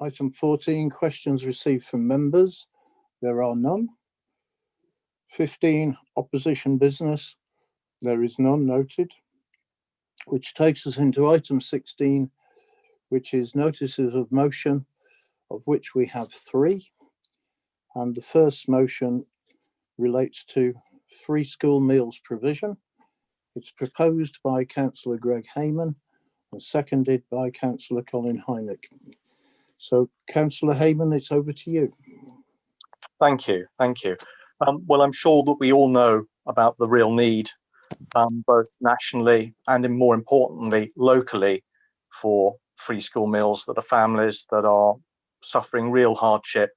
item 14, questions received from members. There are none. 15, opposition business. There is none noted, which takes us into item 16, which is notices of motion, of which we have 3. And the first motion relates to free school meals provision. It's proposed by Councillor Greg Hayman and seconded by Councillor Colin Hynek. So, Councillor Hayman, it's over to you. Thank you. Thank you. Well, I'm sure that we all know about the real need, both nationally and more importantly, locally, for free school meals that are families that are suffering real hardship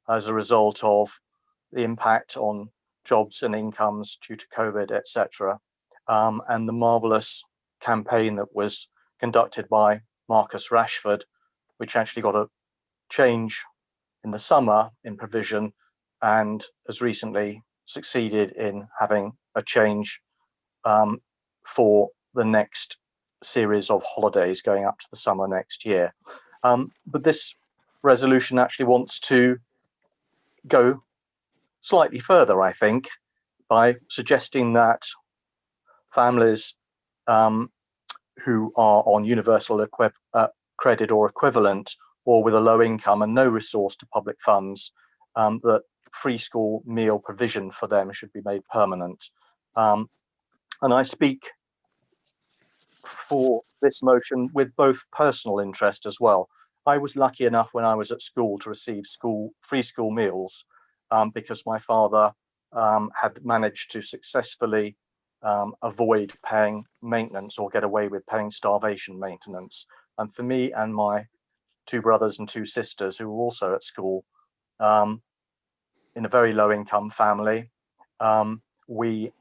as a result of the impact on jobs and incomes due to COVID, etc. And the marvellous campaign that was conducted by Marcus Rashford, which actually got a change in the summer in provision and has recently succeeded in having a change for the next series of holidays going up to the summer next year. But this resolution actually wants to go slightly further, I think, by suggesting that families who are on universal credit or equivalent, or with a low income and no resource to public funds, that free school meal provision for them should be made permanent. And I speak for this motion with both personal interest as well. I was lucky enough when I was at school to receive free school meals because my father had managed to successfully avoid paying maintenance or get away with paying starvation maintenance. And for me and my 2 brothers and 2 sisters who were also at school in a very low income family, we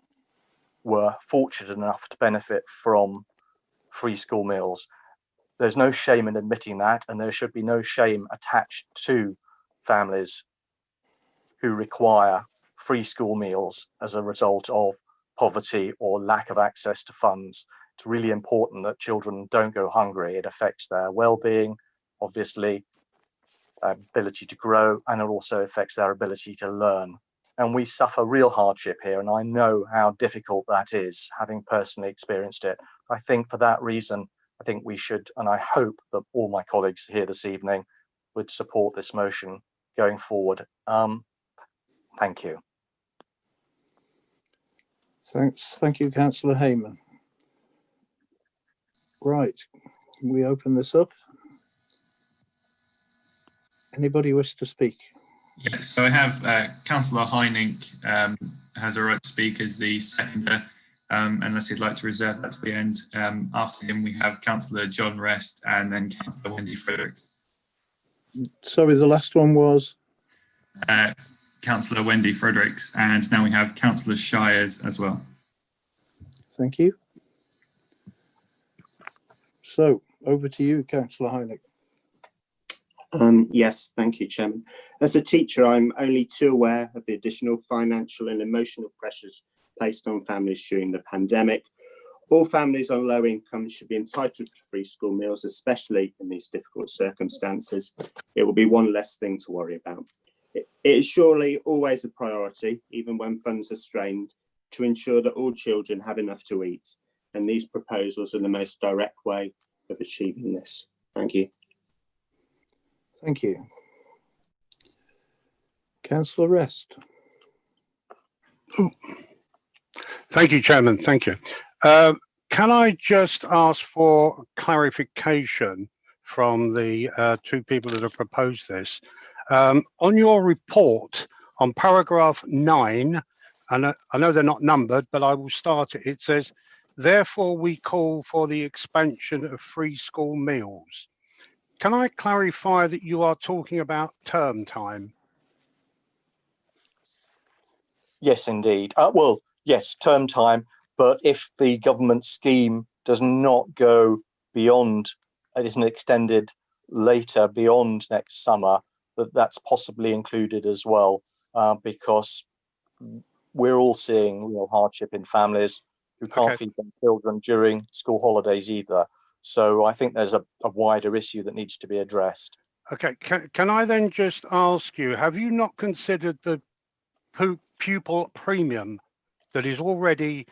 were fortunate enough to benefit from free school meals. There's no shame in admitting that, and there should be no shame attached to families who require free school meals as a result of poverty or lack of access to funds. It's really important that children don't go hungry. It affects their well-being, obviously, ability to grow, and it also affects their ability to learn. And we suffer real hardship here, and I know how difficult that is, having personally experienced it. I think for that reason, I think we should, and I hope that all my colleagues here this evening would support this motion going forward. Thank you. Thanks. Thank you, Councillor Hayman. Right, we open this up. Anybody wish to speak? Yes, so I have Councillor Hynek has a right to speak as the seconder, unless he'd like to reserve that to the end. After him, we have Councillor John Rest and then Councillor Wendy Fredericks. Sorry, the last one was? Councillor Wendy Fredericks, and now we have Councillor Shires as well. Thank you. So, over to you, Councillor Hynek. Yes, thank you, Chairman. As a teacher, I'm only too aware of the additional financial and emotional pressures placed on families during the pandemic. All families on low income should be entitled to free school meals, especially in these difficult circumstances. It will be one less thing to worry about. It is surely always a priority, even when funds are strained, to ensure that all children have enough to eat. And these proposals are the most direct way of achieving this. Thank you. Thank you. Councillor Rest. Thank you, Chairman. Thank you. Can I just ask for clarification from the 2 people that have proposed this? On your report, on paragraph 9, and I know they're not numbered, but I will start it. It says, therefore, we call for the expansion of free school meals. can I clarify that you are talking about term time? Yes, indeed. Well, yes, term time. But if the government scheme does not go beyond, it isn't extended later beyond next summer, that's possibly included as well, because we're all seeing real hardship in families who can't feed their children during school holidays either. So I think there's a wider issue that needs to be addressed. Okay, can I then just ask you, have you not considered the pupil premium that is already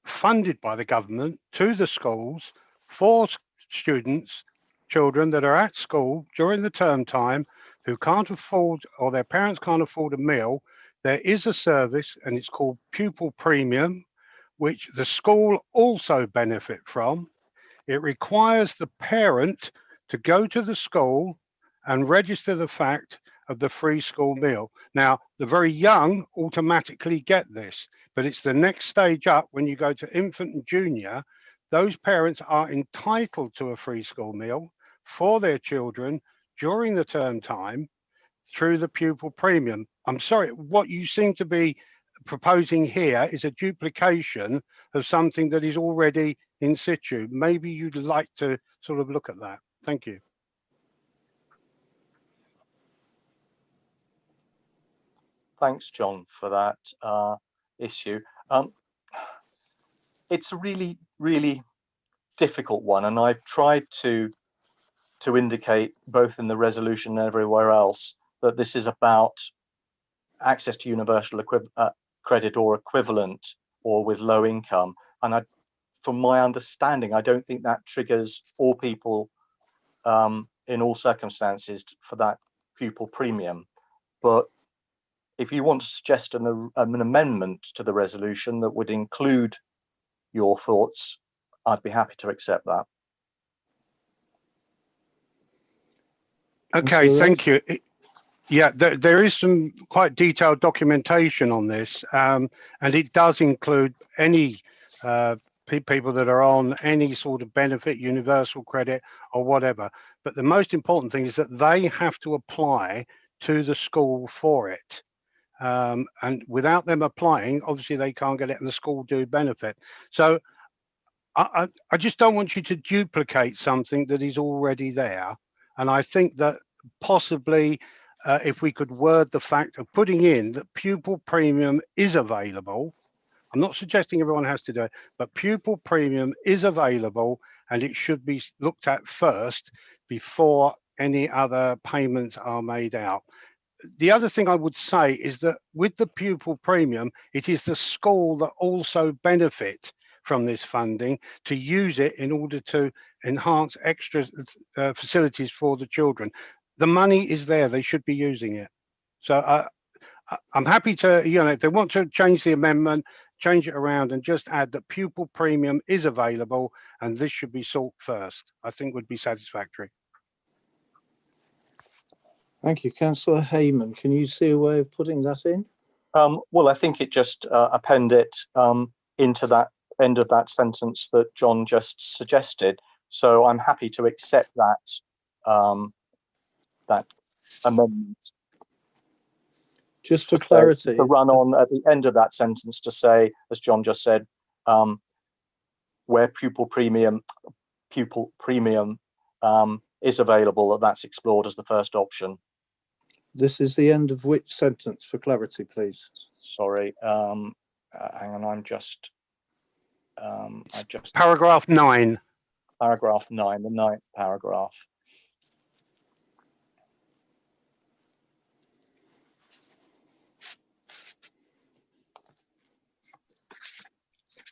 funded by the government to the schools for students, children that are at school during the term time who can't afford, or their parents can't afford a meal? There is a service and it's called Pupil Premium, which the school also benefit from. It requires the parent to go to the school and register the fact of the free school meal. Now, the very young automatically get this, but it's the next stage up when you go to infant and junior. Those parents are entitled to a free school meal for their children during the term time through the pupil premium. I'm sorry, what you seem to be proposing here is a duplication of something that is already in situ. Maybe you'd like to sort of look at that. Thank you. Thanks, John, for that issue. It's a really, really difficult one, and I've tried to indicate both in the resolution and everywhere else that this is about access to universal credit or equivalent, or with low income. And from my understanding, I don't think that triggers all people in all circumstances for that pupil premium. But if you want to suggest an amendment to the resolution that would include your thoughts, I'd be happy to accept that. Okay, thank you. Yeah, there is some quite detailed documentation on this, and it does include any people that are on any sort of benefit, universal credit or whatever. But the most important thing is that they have to apply to the school for it. And without them applying, obviously they can't get it, and the school do benefit. So I just don't want you to duplicate something that is already there. And I think that possibly if we could word the fact of putting in that pupil premium is available. I'm not suggesting everyone has to do it, but pupil premium is available and it should be looked at first before any other payments are made out. The other thing I would say is that with the pupil premium, it is the school that also benefit from this funding to use it in order to enhance extra facilities for the children. The money is there, they should be using it. So I'm happy to, if they want to change the amendment, change it around and just add that pupil premium is available and this should be sought first, I think would be satisfactory. Thank you. Councillor Hayman, can you see a way of putting that in? Well, I think it just append it into that end of that sentence that John just suggested. So I'm happy to accept that that amendment. Just for clarity, to run on at the end of that sentence to say, as John just said, where pupil premium is available, that's explored as the first option. This is the end of which sentence, for clarity, please? Sorry, hang on, I just paragraph 9. Paragraph 9, the 9th paragraph.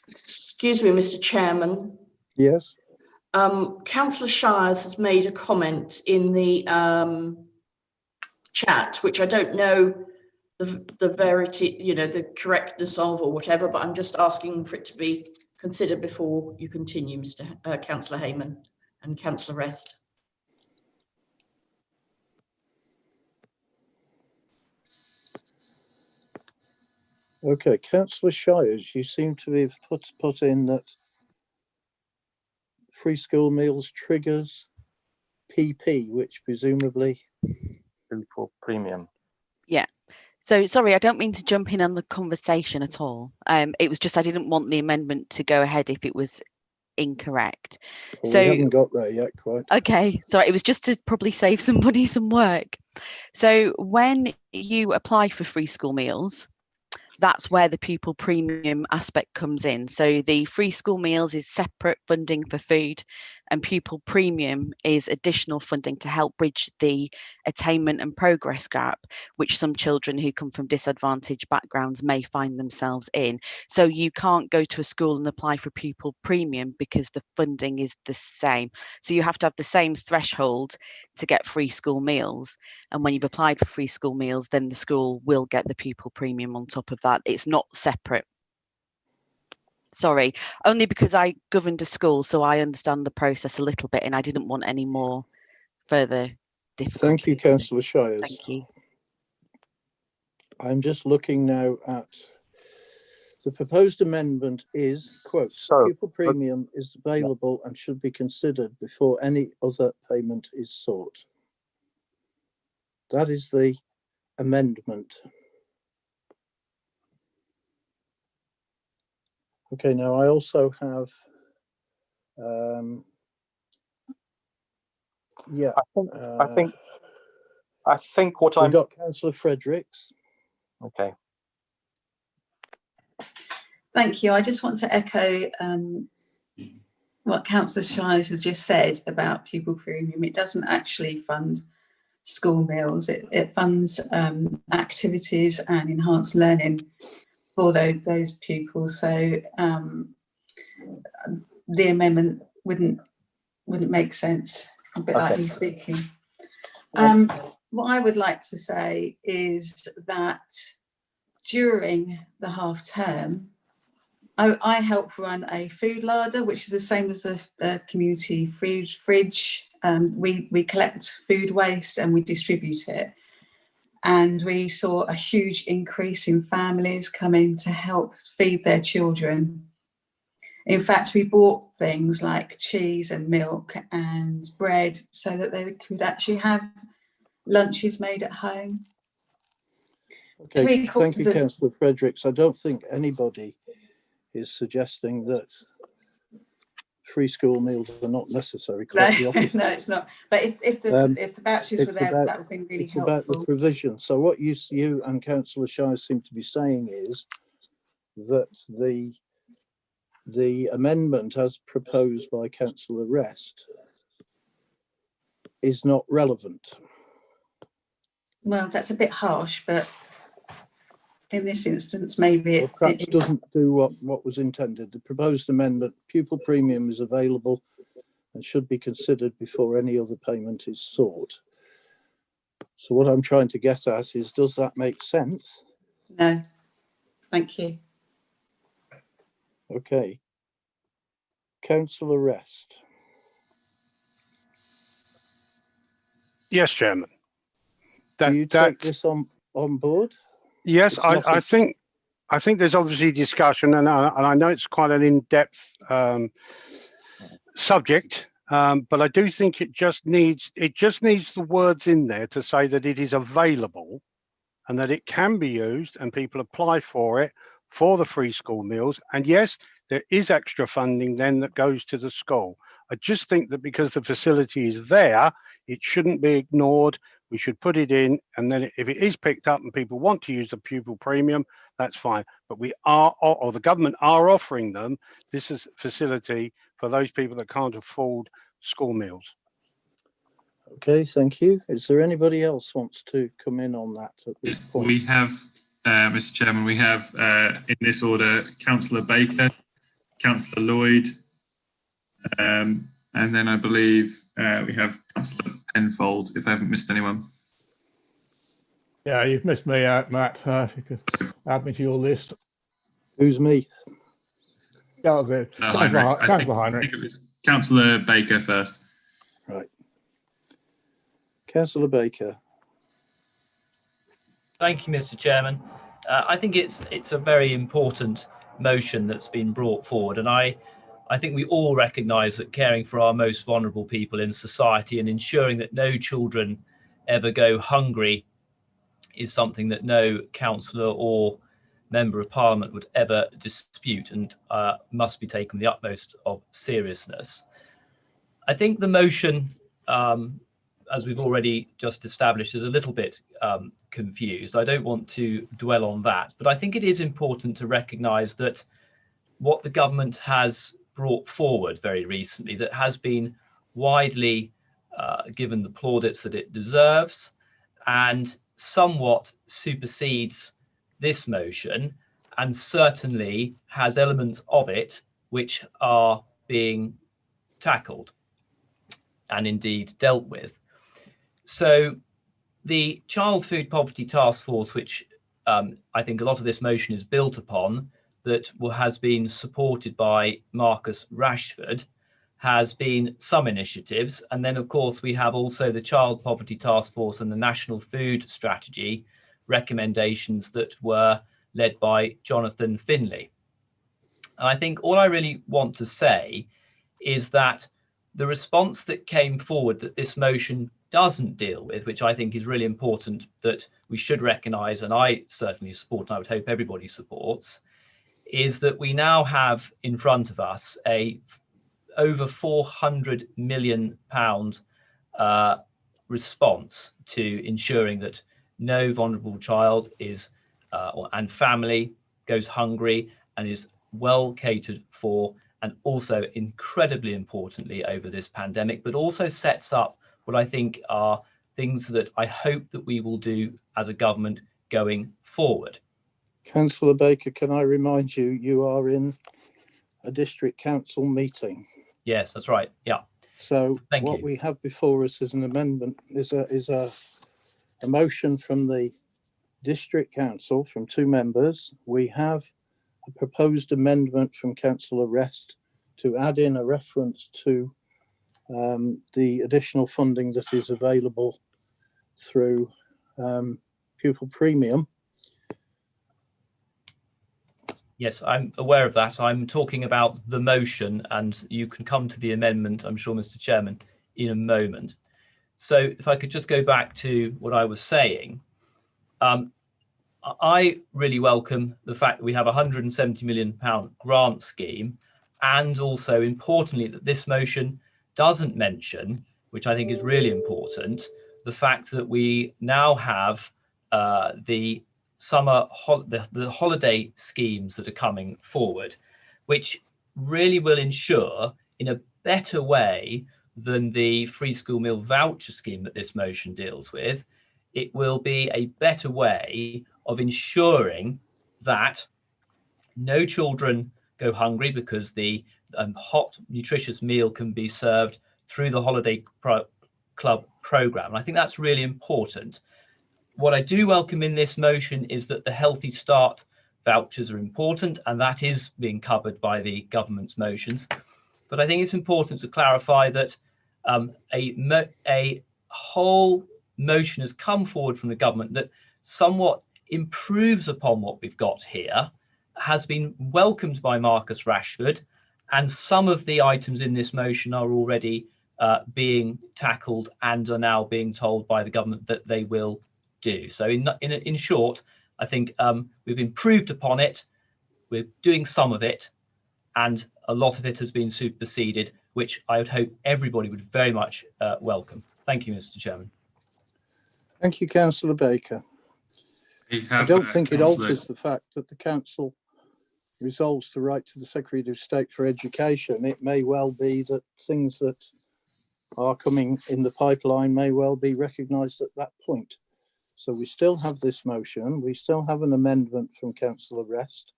Excuse me, Mr. Chairman. Yes. Councillor Shires has made a comment in the chat, which I don't know the verity, the correctness of or whatever, but I'm just asking for it to be considered before you continue, Councillor Hayman and Councillor Rest. Okay, Councillor Shires, you seem to have put in that free school meals triggers PP, which presumably for premium. Yeah. So sorry, I don't mean to jump in on the conversation at all. It was just I didn't want the amendment to go ahead if it was incorrect. Well, So we haven't got there yet quite. okay, so it was just to probably save somebody some work. So when you apply for free school meals, that's where the pupil premium aspect comes in. So the free school meals is separate funding for food, and pupil premium is additional funding to help bridge the attainment and progress gap, which some children who come from disadvantaged backgrounds may find themselves in. So you can't go to a school and apply for pupil premium because the funding is the same. So you have to have the same threshold to get free school meals. And when you've applied for free school meals, then the school will get the pupil premium on top of that. It's not separate. Sorry, only because I governed a school, so I understand the process a little bit, and I didn't want any more further difficulty. Thank you, Councillor Shires. Thank you. I'm just looking now at the proposed amendment is, quote, pupil premium is available and should be considered before any other payment is sought. That is the amendment. Okay, now I also have, yeah. I think what I've got Councillor Fredericks. Okay. Thank you. I just want to echo what Councillor Shires has just said about pupil premium. It doesn't actually fund school meals. It funds activities and enhanced learning for those pupils. So the amendment wouldn't make sense, a bit like me speaking. What I would like to say is that during the half term, I help run a food larder, which is the same as a community fridge. We collect food waste and we distribute it. And we saw a huge increase in families coming to help feed their children. In fact, we bought things like cheese and milk and bread so that they could actually have lunches made at home. Okay, thank you, Councillor Fredericks. I don't think anybody is suggesting that free school meals are not necessary. Quite the opposite. No, it's not. But if the vouchers were there, that would be really helpful. It's about the provision. So what you and Councillor Shires seem to be saying is that the amendment as proposed by Councillor Rest is not relevant. Well, that's a bit harsh, but in this instance, maybe it perhaps doesn't do what was intended. The proposed amendment, pupil premium is available and should be considered before any other payment is sought. So what I'm trying to get at is, does that make sense? No, thank you. Okay. Councillor Rest. Yes, Chairman. Do you take this on board? Yes, I think there's obviously discussion, and I know it's quite an in-depth subject, but I do think it just needs the words in there to say that it is available and that it can be used, and people apply for it for the free school meals. And yes, there is extra funding then that goes to the school. I just think that because the facility is there, it shouldn't be ignored. We should put it in, and then if it is picked up and people want to use the pupil premium, that's fine. But we are, or the government are offering them this is facility for those people that can't afford school meals. Okay, thank you. Is there anybody else wants to come in on that at this point? We have, Mr. Chairman, we have in this order, Councillor Baker, Councillor Lloyd, and then I believe we have Councillor Penfold, if I haven't missed anyone. Yeah, you've missed me out, Matt. If you could add me to your list. Who's me? That was it. Councillor Heinrich. I think it was Councillor Baker first. Right. Councillor Baker. Thank you, Mr. Chairman. I think it's a very important motion that's been brought forward, and I I think we all recognise that caring for our most vulnerable people in society and ensuring that no children ever go hungry is something that no councillor or member of parliament would ever dispute, and must be taken with the utmost of seriousness. I think the motion, as we've already just established, is a little bit confused. I don't want to dwell on that, but I think it is important to recognise that what the government has brought forward very recently, that has been widely given the plaudits that it deserves, and somewhat supersedes this motion, and certainly has elements of it which are being tackled and indeed dealt with. So the Child Food Poverty Task Force, which I think a lot of this motion is built upon, that has been supported by Marcus Rashford, has been some initiatives. And then, of course, we have also the Child Poverty Task Force and the National Food Strategy recommendations that were led by Jonathan Finlay. And I think all I really want to say is that the response that came forward that this motion doesn't deal with, which I think is really important that we should recognise, and I certainly support, and I would hope everybody supports, is that we now have in front of us a over £400 million response to ensuring that no vulnerable child is and family goes hungry and is well catered for, and also incredibly importantly over this pandemic, but also sets up what I think are things that I hope that we will do as a government going forward. Councillor Baker, can I remind you, you are in a district council meeting. Yes, that's right. Yeah. So Thank what you. we have before us is an amendment, is a motion from the district council from 2 members. We have a proposed amendment from Councillor Rest to add in a reference to the additional funding that is available through pupil premium. Yes, I'm aware of that. I'm talking about the motion, and you can come to the amendment, I'm sure, Mr. Chairman, in a moment. So if I could just go back to what I was saying, I really welcome the fact that we have a £170 million grant scheme, and also importantly that this motion doesn't mention, which I think is really important, the fact that we now have the holiday schemes that are coming forward, which really will ensure, in a better way than the free school meal voucher scheme that this motion deals with, it will be a better way of ensuring that no children go hungry, because the hot, nutritious meal can be served through the Holiday Club programme. And I think that's really important. What I do welcome in this motion is that the Healthy Start vouchers are important, and that is being covered by the government's motions. But I think it's important to clarify that a whole motion has come forward from the government that somewhat improves upon what we've got here, has been welcomed by Marcus Rashford, and some of the items in this motion are already being tackled and are now being told by the government that they will do. So in short, I think we've improved upon it, we're doing some of it, and a lot of it has been superseded, which I would hope everybody would very much welcome. Thank you, Mr. Chairman. Thank you, Councillor Baker. I don't think it alters the fact that the council resolves to write to the Secretary of State for Education. It may well be that things that are coming in the pipeline may well be recognised at that point. So we still have this motion. We still have an amendment from Councillor Rest.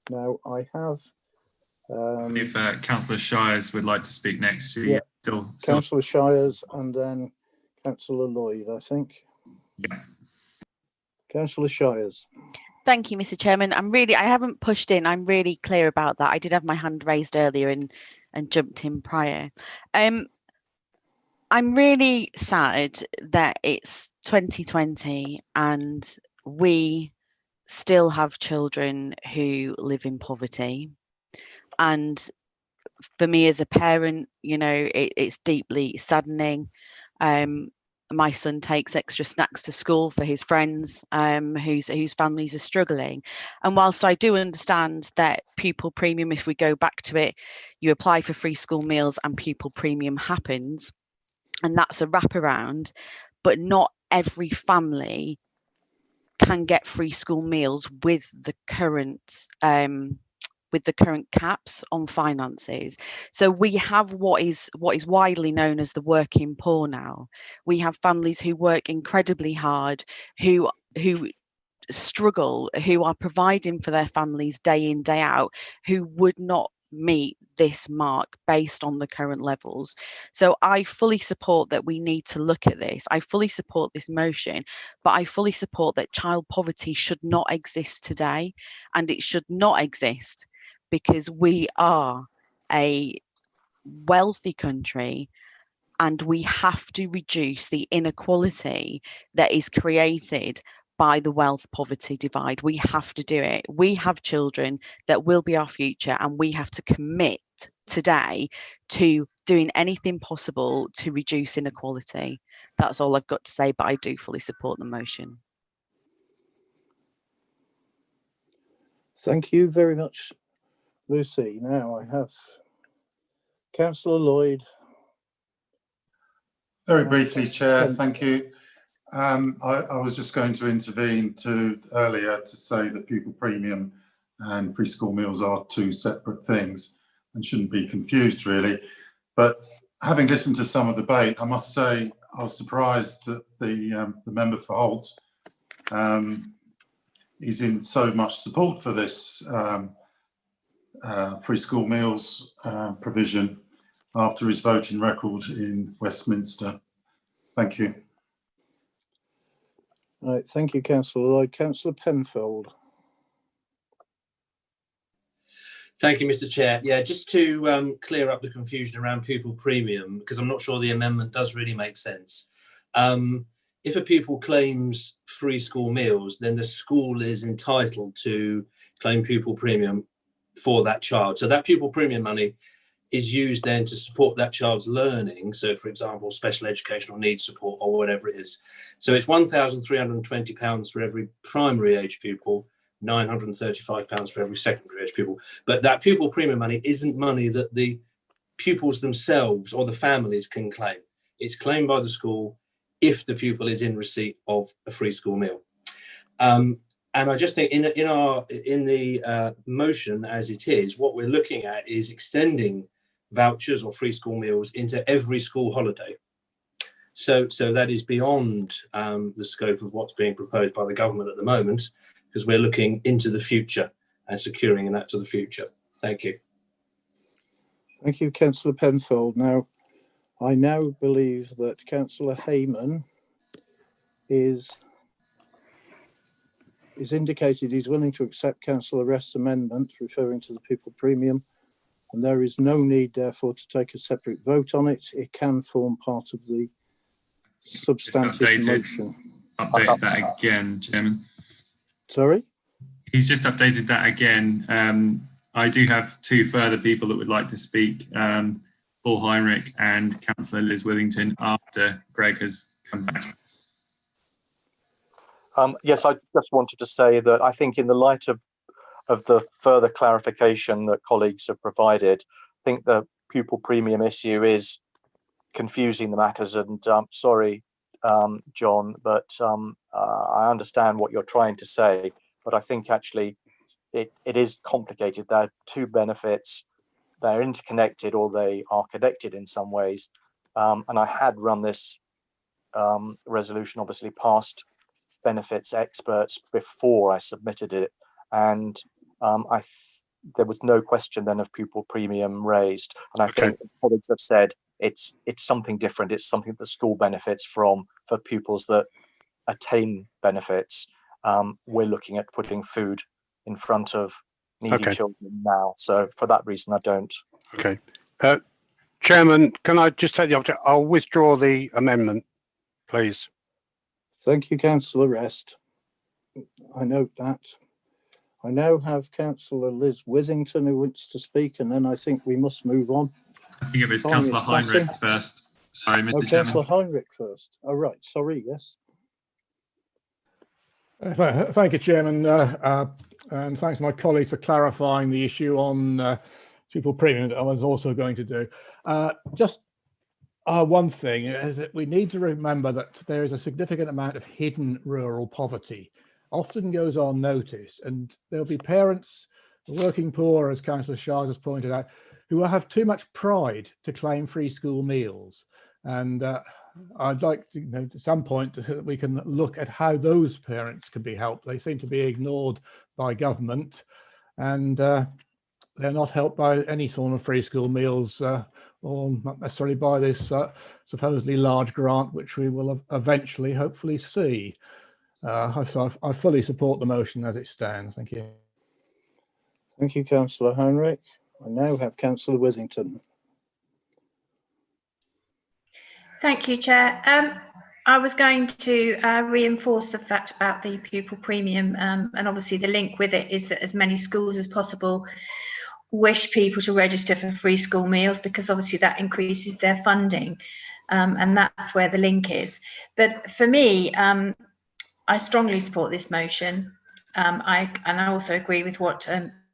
Now I have. If Councillor Shires would like to speak next, Yeah, Councillor Shires and then Councillor Lloyd, I think. Yeah. Councillor Shires. Thank you, Mr. Chairman. I haven't pushed in. I'm really clear about that. I did have my hand raised earlier and jumped in prior. I'm really sad that it's 2020 and we still have children who live in poverty. And for me as a parent, you know, it's deeply saddening. My son takes extra snacks to school for his friends whose families are struggling. And whilst I do understand that pupil premium, if we go back to it, you apply for free school meals and pupil premium happens, and that's a wraparound, but not every family can get free school meals with the current caps on finances. So we have what is widely known as the working poor now. We have families who work incredibly hard, who struggle, who are providing for their families day in, day out, who would not meet this mark based on the current levels. So I fully support that we need to look at this. I fully support this motion, but I fully support that child poverty should not exist today, and it should not exist because we are a wealthy country and we have to reduce the inequality that is created by the wealth poverty divide. We have to do it. We have children that will be our future, and we have to commit today to doing anything possible to reduce inequality. That's all I've got to say, but I do fully support the motion. Thank you very much, Lucy. Now I have Councillor Lloyd. Very briefly, Chair, thank you. I was just going to intervene earlier to say that pupil premium and free school meals are two separate things and shouldn't be confused really. But having listened to some of the debate, I must say I was surprised that the member for Holt is in so much support for this free school meals provision after his voting record in Westminster. Thank you. All right, thank you, Councillor Lloyd. Councillor Penfold. Thank you, Mr. Chair. Yeah, just to clear up the confusion around pupil premium, because I'm not sure the amendment does really make sense. If a pupil claims free school meals, then the school is entitled to claim pupil premium for that child. So that pupil premium money is used then to support that child's learning. So, for example, special educational needs support or whatever it is. So it's £1,320 for every primary age pupil, £935 for every secondary age pupil. But that pupil premium money isn't money that the pupils themselves or the families can claim. It's claimed by the school if the pupil is in receipt of a free school meal. And I just think in the motion as it is, what we're looking at is extending vouchers or free school meals into every school holiday. So that is beyond the scope of what's being proposed by the government at the moment, because we're looking into the future and securing that to the future. Thank you. Thank you, Councillor Penfold. Now, I now believe that Councillor Hayman is indicated he's willing to accept Councillor Rest's amendment referring to the pupil premium, and there is no need, therefore, to take a separate vote on it. It can form part of the substantive motion. Updated that again, Chairman. Sorry? He's just updated that again. I do have two further people that would like to speak, Paul Heinrich and Councillor Liz Withington, after Greg has come back. Yes, I just wanted to say that I think in the light of the further clarification that colleagues have provided, I think the pupil premium issue is confusing the matters, and sorry, John, but I understand what you're trying to say, but I think actually it is complicated. There are two benefits, they're interconnected or they are connected in some ways, and I had run this resolution obviously past benefits experts before I submitted it, and there was no question then of pupil premium raised, and I think as colleagues have said, it's something different. It's something that the school benefits from for pupils that attain benefits. We're looking at putting food in front of needy children now, so for that reason I don't. Okay, Chairman, can I just take the opportunity? I'll withdraw the amendment, please. Thank you, Councillor Rest. I note that. I now have Councillor Liz Withington who wants to speak, and then I think we must move on. I think it was Fine, Councillor it's Heinrich passing. first. Sorry, Mr. Oh, Chairman. Councillor Heinrich first. Oh, right, sorry, yes. Thank you, Chairman, and thanks to my colleague for clarifying the issue on pupil premium that I was also going to do. Just one thing is that we need to remember that there is a significant amount of hidden rural poverty, often goes unnoticed, and there'll be parents, the working poor, as Councillor Shires has pointed out, who will have too much pride to claim free school meals. And I'd like to, at some point, we can look at how those parents can be helped. They seem to be ignored by government, and they're not helped by any sort of free school meals, or not necessarily by this supposedly large grant, which we will eventually, hopefully, see. So I fully support the motion as it stands. Thank you. Thank you, Councillor Heinrich. I now have Councillor Withington. Thank you, Chair. I was going to reinforce the fact about the pupil premium, and obviously the link with it is that as many schools as possible wish people to register for free school meals, because obviously that increases their funding, and that's where the link is. But for me, I strongly support this motion. I also agree with what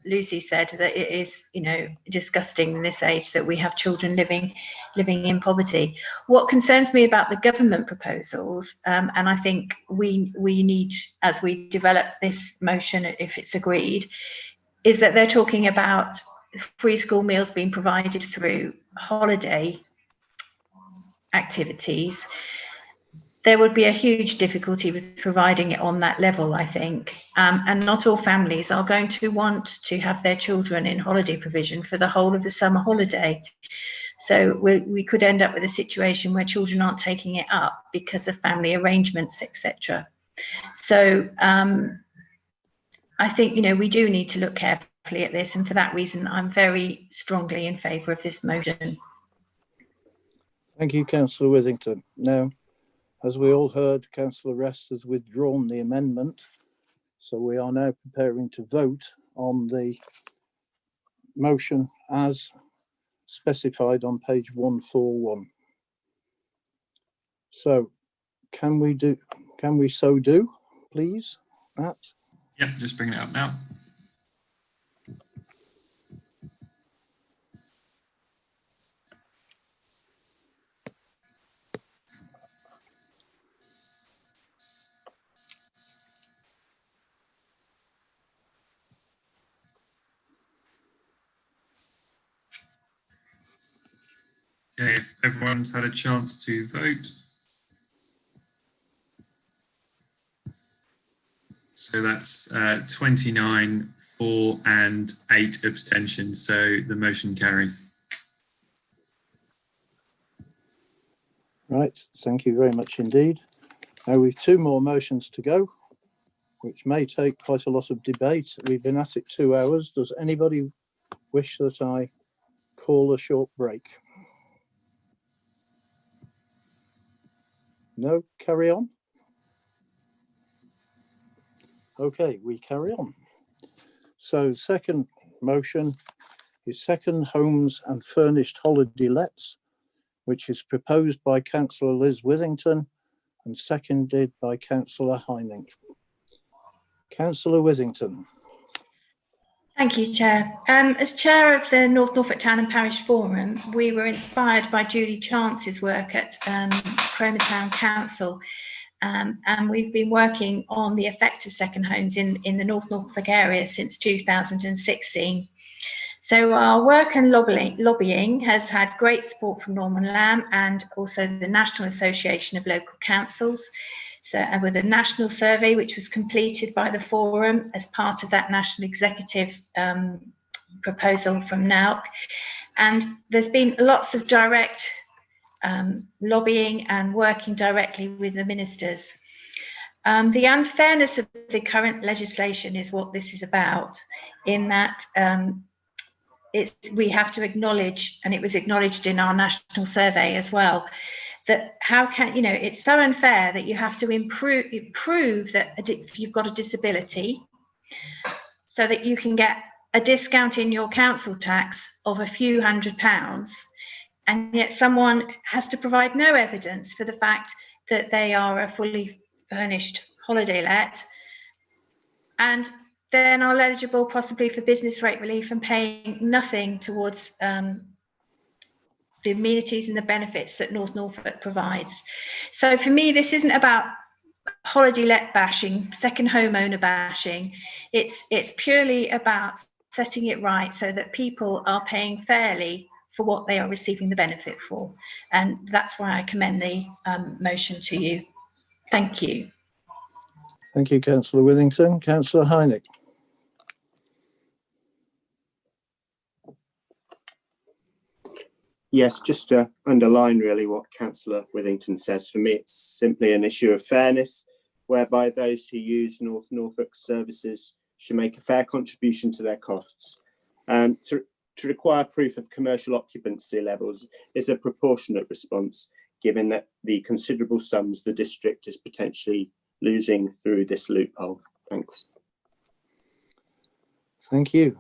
Lucy said, that it is, disgusting in this age that we have children living in poverty. What concerns me about the government proposals, and I think we need, as we develop this motion, if it's agreed, is that they're talking about free school meals being provided through holiday activities. There would be a huge difficulty with providing it on that level, I think. And not all families are going to want to have their children in holiday provision for the whole of the summer holiday. So we could end up with a situation where children aren't taking it up because of family arrangements, etc. So I think, we do need to look carefully at this. And for that reason, I'm very strongly in favour of this motion. Thank you, Councillor Withington. Now, as we all heard, Councillor Rest has withdrawn the amendment. So we are now preparing to vote on the motion as specified on page 141. So can we so do, please, Matt? Yep, just bringing it up now. Okay, if everyone's had a chance to vote. So that's 29 for and 8 abstentions. So the motion carries. Right, thank you very much indeed. Now we've 2 more motions to go, which may take quite a lot of debate. We've been at it 2 hours. Does anybody wish that I call a short break? No, carry on. Okay, we carry on. So second motion is second homes and furnished holiday lets, which is proposed by Councillor Liz Withington and seconded by Councillor Heinrich. Councillor Withington. Thank you, Chair. As Chair of the North Norfolk Town and Parish Forum, we were inspired by Julie Chance's work at Cromer Town Council, and we've been working on the effect of second homes in the North Norfolk area since 2016. So our work and lobbying has had great support from Norman Lamb and also the National Association of Local Councils. So, and with a national survey, which was completed by the Forum as part of that national executive proposal from NALC. And there's been lots of direct lobbying and working directly with the ministers. The unfairness of the current legislation is what this is about, in that we have to acknowledge, and it was acknowledged in our national survey as well, that how can, it's so unfair that you have to prove that if you've got a disability, so that you can get a discount in your council tax of a few £100s, and yet someone has to provide no evidence for the fact that they are a fully furnished holiday let, and then are eligible possibly for business rate relief and paying nothing towards the amenities and the benefits that North Norfolk provides. So for me, this isn't about holiday let bashing, second homeowner bashing. It's purely about setting it right so that people are paying fairly for what they are receiving the benefit for. And that's why I commend the motion to you. Thank you. Thank you, Councillor Withington. Councillor Hynek. Yes, just to underline really what Councillor Withington says, for me it's simply an issue of fairness, whereby those who use North Norfolk services should make a fair contribution to their costs. To require proof of commercial occupancy levels is a proportionate response, given that the considerable sums the district is potentially losing through this loophole. Thanks. Thank you.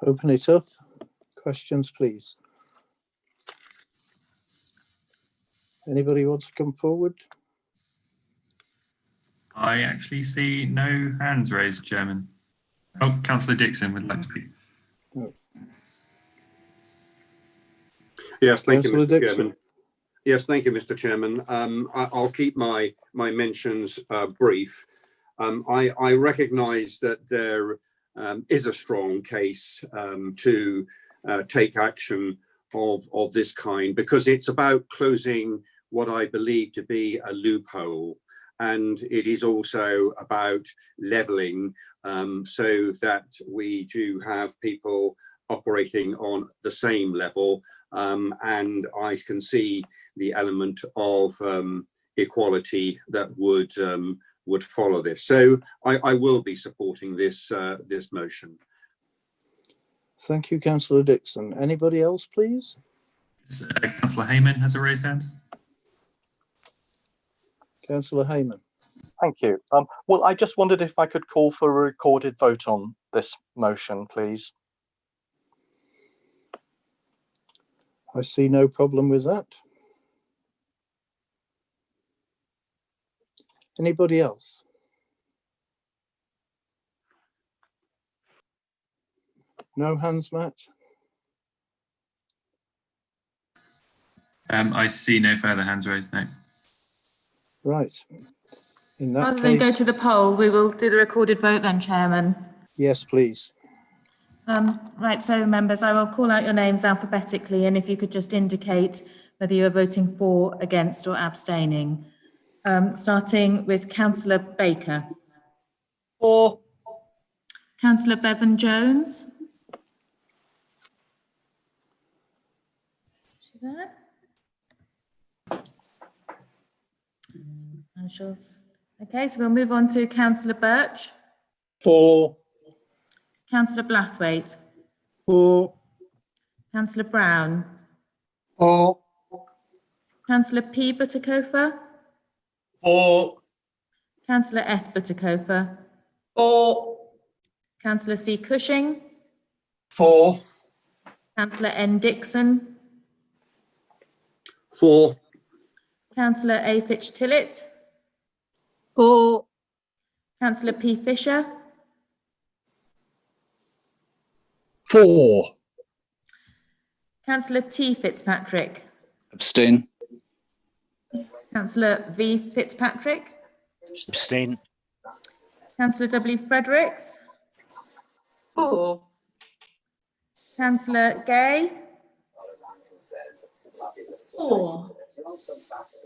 Open it up. Questions, please. Anybody wants to come forward? I actually see no hands raised, Chairman. Oh, Councillor Dixon would like to speak. Oh. Yes, thank you, Councillor Mr. Dixon. Chairman. Yes, thank you, Mr. Chairman. I'll keep my mentions brief. I recognise that there is a strong case to take action of this kind, because it's about closing what I believe to be a loophole. And it is also about levelling so that we do have people operating on the same level. And I can see the element of equality that would follow this. So I will be supporting this this motion. Thank you, Councillor Dixon. Anybody else, please? Councillor Hayman has a raised hand. Councillor Hayman. Thank you. Well, I just wondered if I could call for a recorded vote on this motion, please. I see no problem with that. Anybody else? No hands, Matt? I see no further hands raised, no. Right. In that Rather than go case, to the poll, we will do the recorded vote then, Chairman. yes, please. Right, so members, I will call out your names alphabetically, and if you could just indicate whether you are voting for, against or abstaining. Starting with Councillor Baker. For. Councillor Bevan-Jones. Is she there? Okay, so we'll move on to Councillor Birch. For. Councillor Blathwaite. For. Councillor Brown. For. Councillor P. Buttercofer. For. Councillor S. Buttercofer. For. Councillor C. Cushing. For. Councillor N. Dixon. For. Councillor A. Fitch-Tillett. For. Councillor P. Fisher. For. Councillor T. Fitzpatrick. Abstain. Councillor V. Fitzpatrick. Abstain. Councillor W. Fredericks. For. Councillor Gay. For.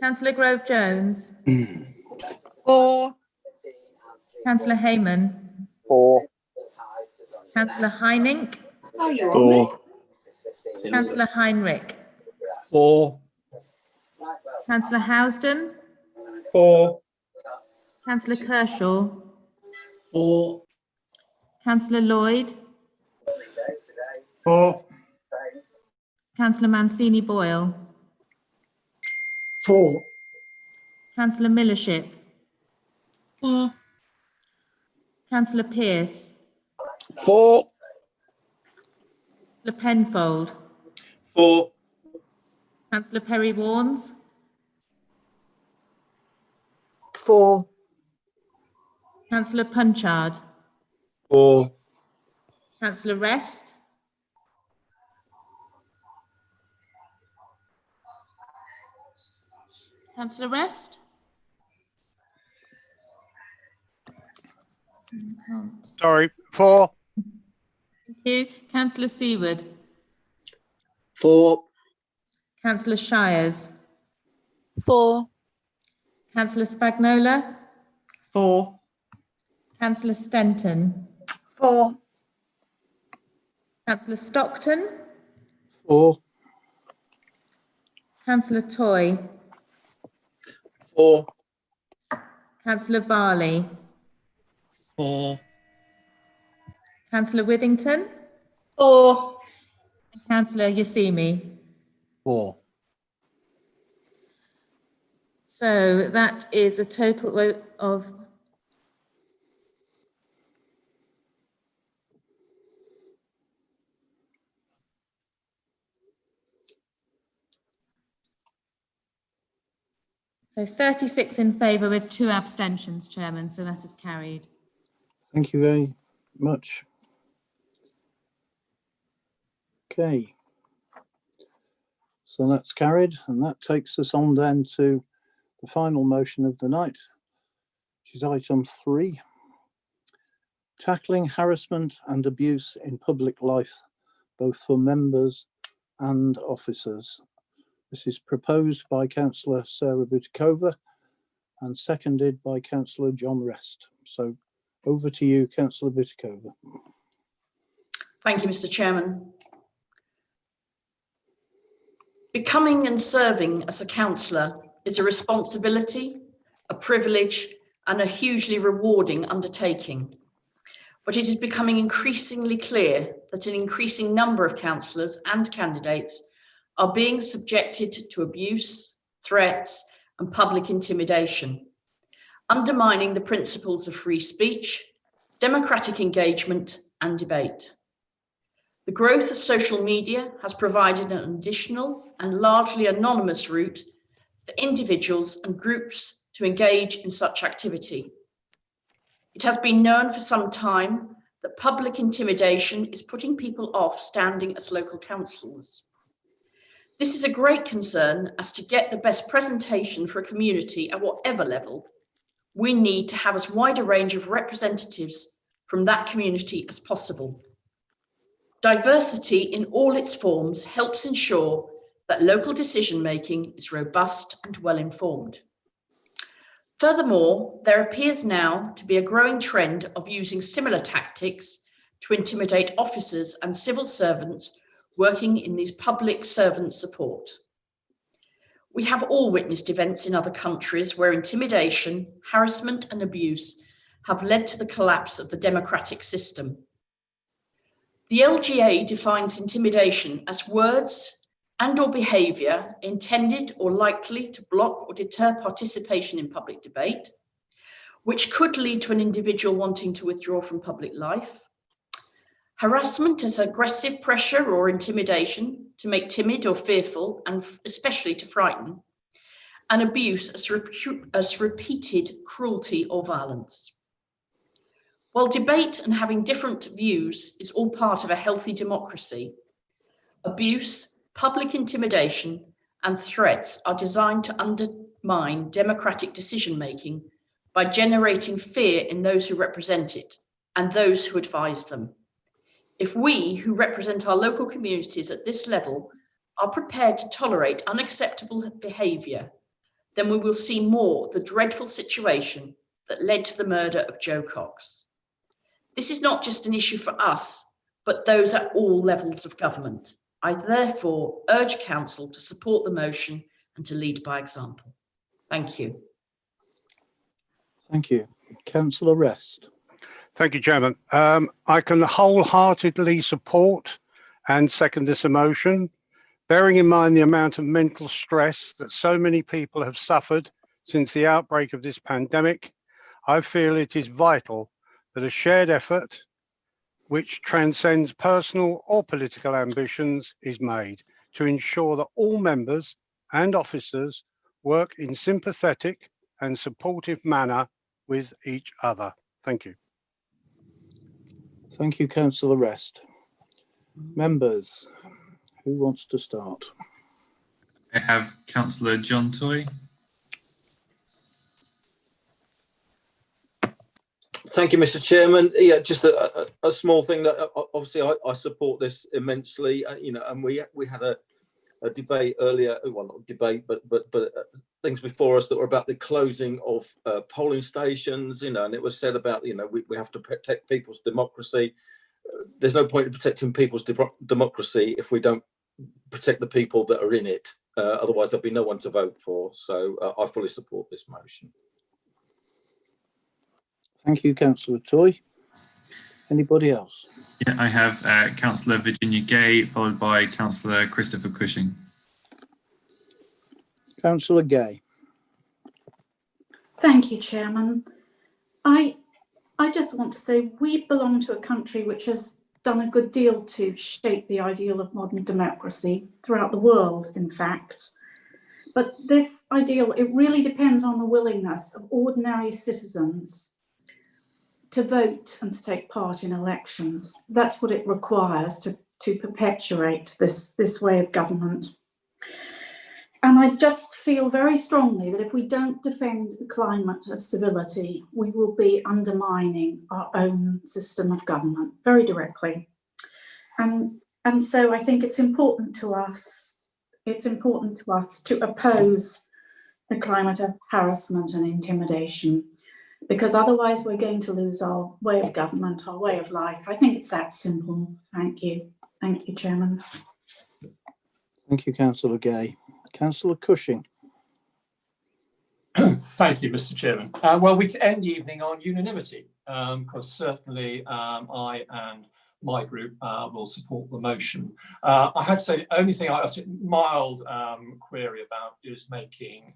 Councillor Grove Jones. For. Councillor Hayman. For. Councillor Heinink. Oh, you're For. Councillor Heinrich. For. Councillor Housden. For. Councillor Kershaw. For. Councillor Lloyd. For. Councillor Mancini Boyle. For. Councillor Millership. For. Councillor Pearce. 4. Councillor Penfold. 4. Councillor Perry Warnes. 4. Councillor Punchard. 4. Councillor Rest. Councillor Rest. Sorry, 4. Thank you. Councillor Seward. 4. Councillor Shires. 4. Councillor Spagnola. 4. Councillor Stenton. 4. Councillor Stockton. 4. Councillor Toy. 4. Councillor Varley. 4. Councillor Withington. 4. Councillor Yassimi. 4. So that is a total vote of so 36 in favour with 2 abstentions, Chairman, so that is carried. Thank you very much. Okay. So that's carried, and that takes us on then to the final motion of the night, which is item 3, tackling harassment and abuse in public life, both for members and officers. This is proposed by Councillor Sarah Butikova and seconded by Councillor John Rest. So over to you, Councillor Butikova. Thank you, Mr. Chairman. Becoming and serving as a councillor is a responsibility, a privilege, and a hugely rewarding undertaking. But it is becoming increasingly clear that an increasing number of councillors and candidates are being subjected to abuse, threats, and public intimidation, undermining the principles of free speech, democratic engagement, and debate. The growth of social media has provided an additional and largely anonymous route for individuals and groups to engage in such activity. It has been known for some time that public intimidation is putting people off standing as local councillors. This is a great concern, as to get the best presentation for a community at whatever level, we need to have as wide a range of representatives from that community as possible. Diversity in all its forms helps ensure that local decision-making is robust and well-informed. Furthermore, there appears now to be a growing trend of using similar tactics to intimidate officers and civil servants working in these public servant support. We have all witnessed events in other countries where intimidation, harassment, and abuse have led to the collapse of the democratic system. The LGA defines intimidation as words and/or behaviour intended or likely to block or deter participation in public debate, which could lead to an individual wanting to withdraw from public life. Harassment as aggressive pressure or intimidation to make timid or fearful, and especially to frighten. And abuse as repeated cruelty or violence. While debate and having different views is all part of a healthy democracy, abuse, public intimidation, and threats are designed to undermine democratic decision-making by generating fear in those who represent it and those who advise them. If we, who represent our local communities at this level, are prepared to tolerate unacceptable behaviour, then we will see more of the dreadful situation that led to the murder of Jo Cox. This is not just an issue for us, but those at all levels of government. I therefore urge Council to support the motion and to lead by example. Thank you. Thank you. Councillor Rest. Thank you, Chairman. I can wholeheartedly support and second this motion, bearing in mind the amount of mental stress that so many people have suffered since the outbreak of this pandemic. I feel it is vital that a shared effort which transcends personal or political ambitions is made to ensure that all members and officers work in sympathetic and supportive manner with each other. Thank you. Thank you, Councillor Rest. Members, who wants to start? I have Councillor John Toy. Thank you, Mr. Chairman. Yeah, just a small thing that obviously I support this immensely. You know, and we had a debate earlier. Well, not debate, but things before us that were about the closing of polling stations. You know, and it was said about, you know, we have to protect people's democracy. There's no point in protecting people's democracy if we don't protect the people that are in it. Otherwise, there'll be no one to vote for. So I fully support this motion. Thank you, Councillor Toy. Anybody else? Yeah, I have Councillor Virginia Gay, followed by Councillor Christopher Cushing. Councillor Gay. Thank you, Chairman. I just want to say we belong to a country which has done a good deal to shape the ideal of modern democracy throughout the world, in fact. But this ideal, it really depends on the willingness of ordinary citizens to vote and to take part in elections. That's what it requires to perpetuate this way of government. And I just feel very strongly that if we don't defend a climate of civility, we will be undermining our own system of government very directly. And so I think it's important to us to oppose the climate of harassment and intimidation, because otherwise we're going to lose our way of government, our way of life. I think it's that simple. Thank you. Thank you, Chairman. Thank you, Councillor Gay. Councillor Cushing. Thank you, Mr. Chairman. Well, we can end the evening on unanimity, because certainly I and my group will support the motion. I have to say, the only thing I have a mild query about is making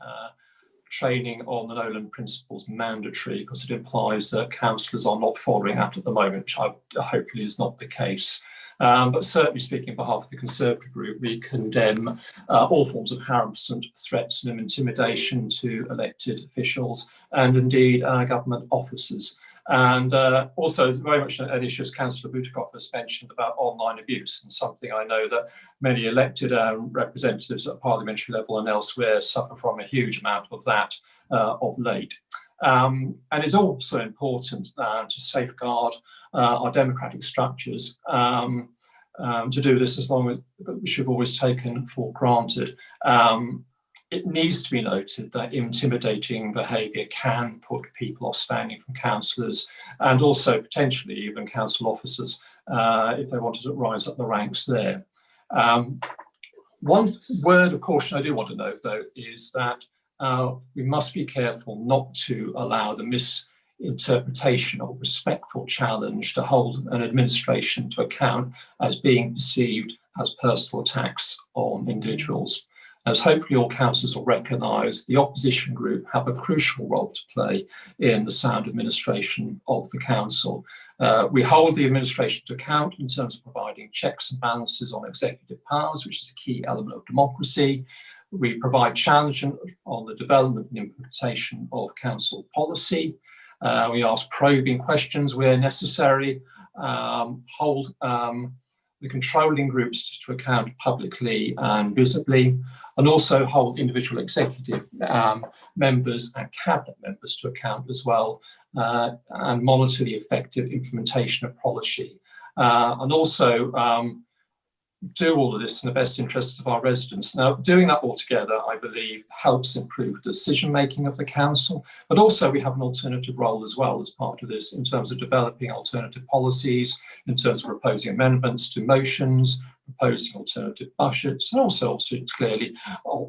training on the Nolan principles mandatory, because it implies that councillors are not following that at the moment, which hopefully is not the case. But certainly speaking on behalf of the Conservative group, we condemn all forms of harassment, threats and intimidation to elected officials and indeed government officers. And also very much an issue, as Councillor Butikoff has mentioned, about online abuse, and something I know that many elected representatives at parliamentary level and elsewhere suffer from a huge amount of that of late. And it's also important to safeguard our democratic structures, to do this as long as, which we've always taken for granted. It needs to be noted that intimidating behaviour can put people off standing from councillors, and also potentially even council officers if they wanted to rise up the ranks there. One word of caution I do want to note, though, is that we must be careful not to allow the misinterpretation or respectful challenge to hold an administration to account as being perceived as personal attacks on individuals. As hopefully all councillors will recognise, the opposition group have a crucial role to play in the sound administration of the council. We hold the administration to account in terms of providing checks and balances on executive powers, which is a key element of democracy. We provide challenge on the development and implementation of council policy. We ask probing questions where necessary, hold the controlling groups to account publicly and visibly, and also hold individual executive members and cabinet members to account as well, and monitor the effective implementation of policy. And also do all of this in the best interests of our residents. Now, doing that all together, I believe, helps improve the decision-making of the council, but also we have an alternative role as well as part of this in terms of developing alternative policies, in terms of proposing amendments to motions, proposing alternative budgets, and also clearly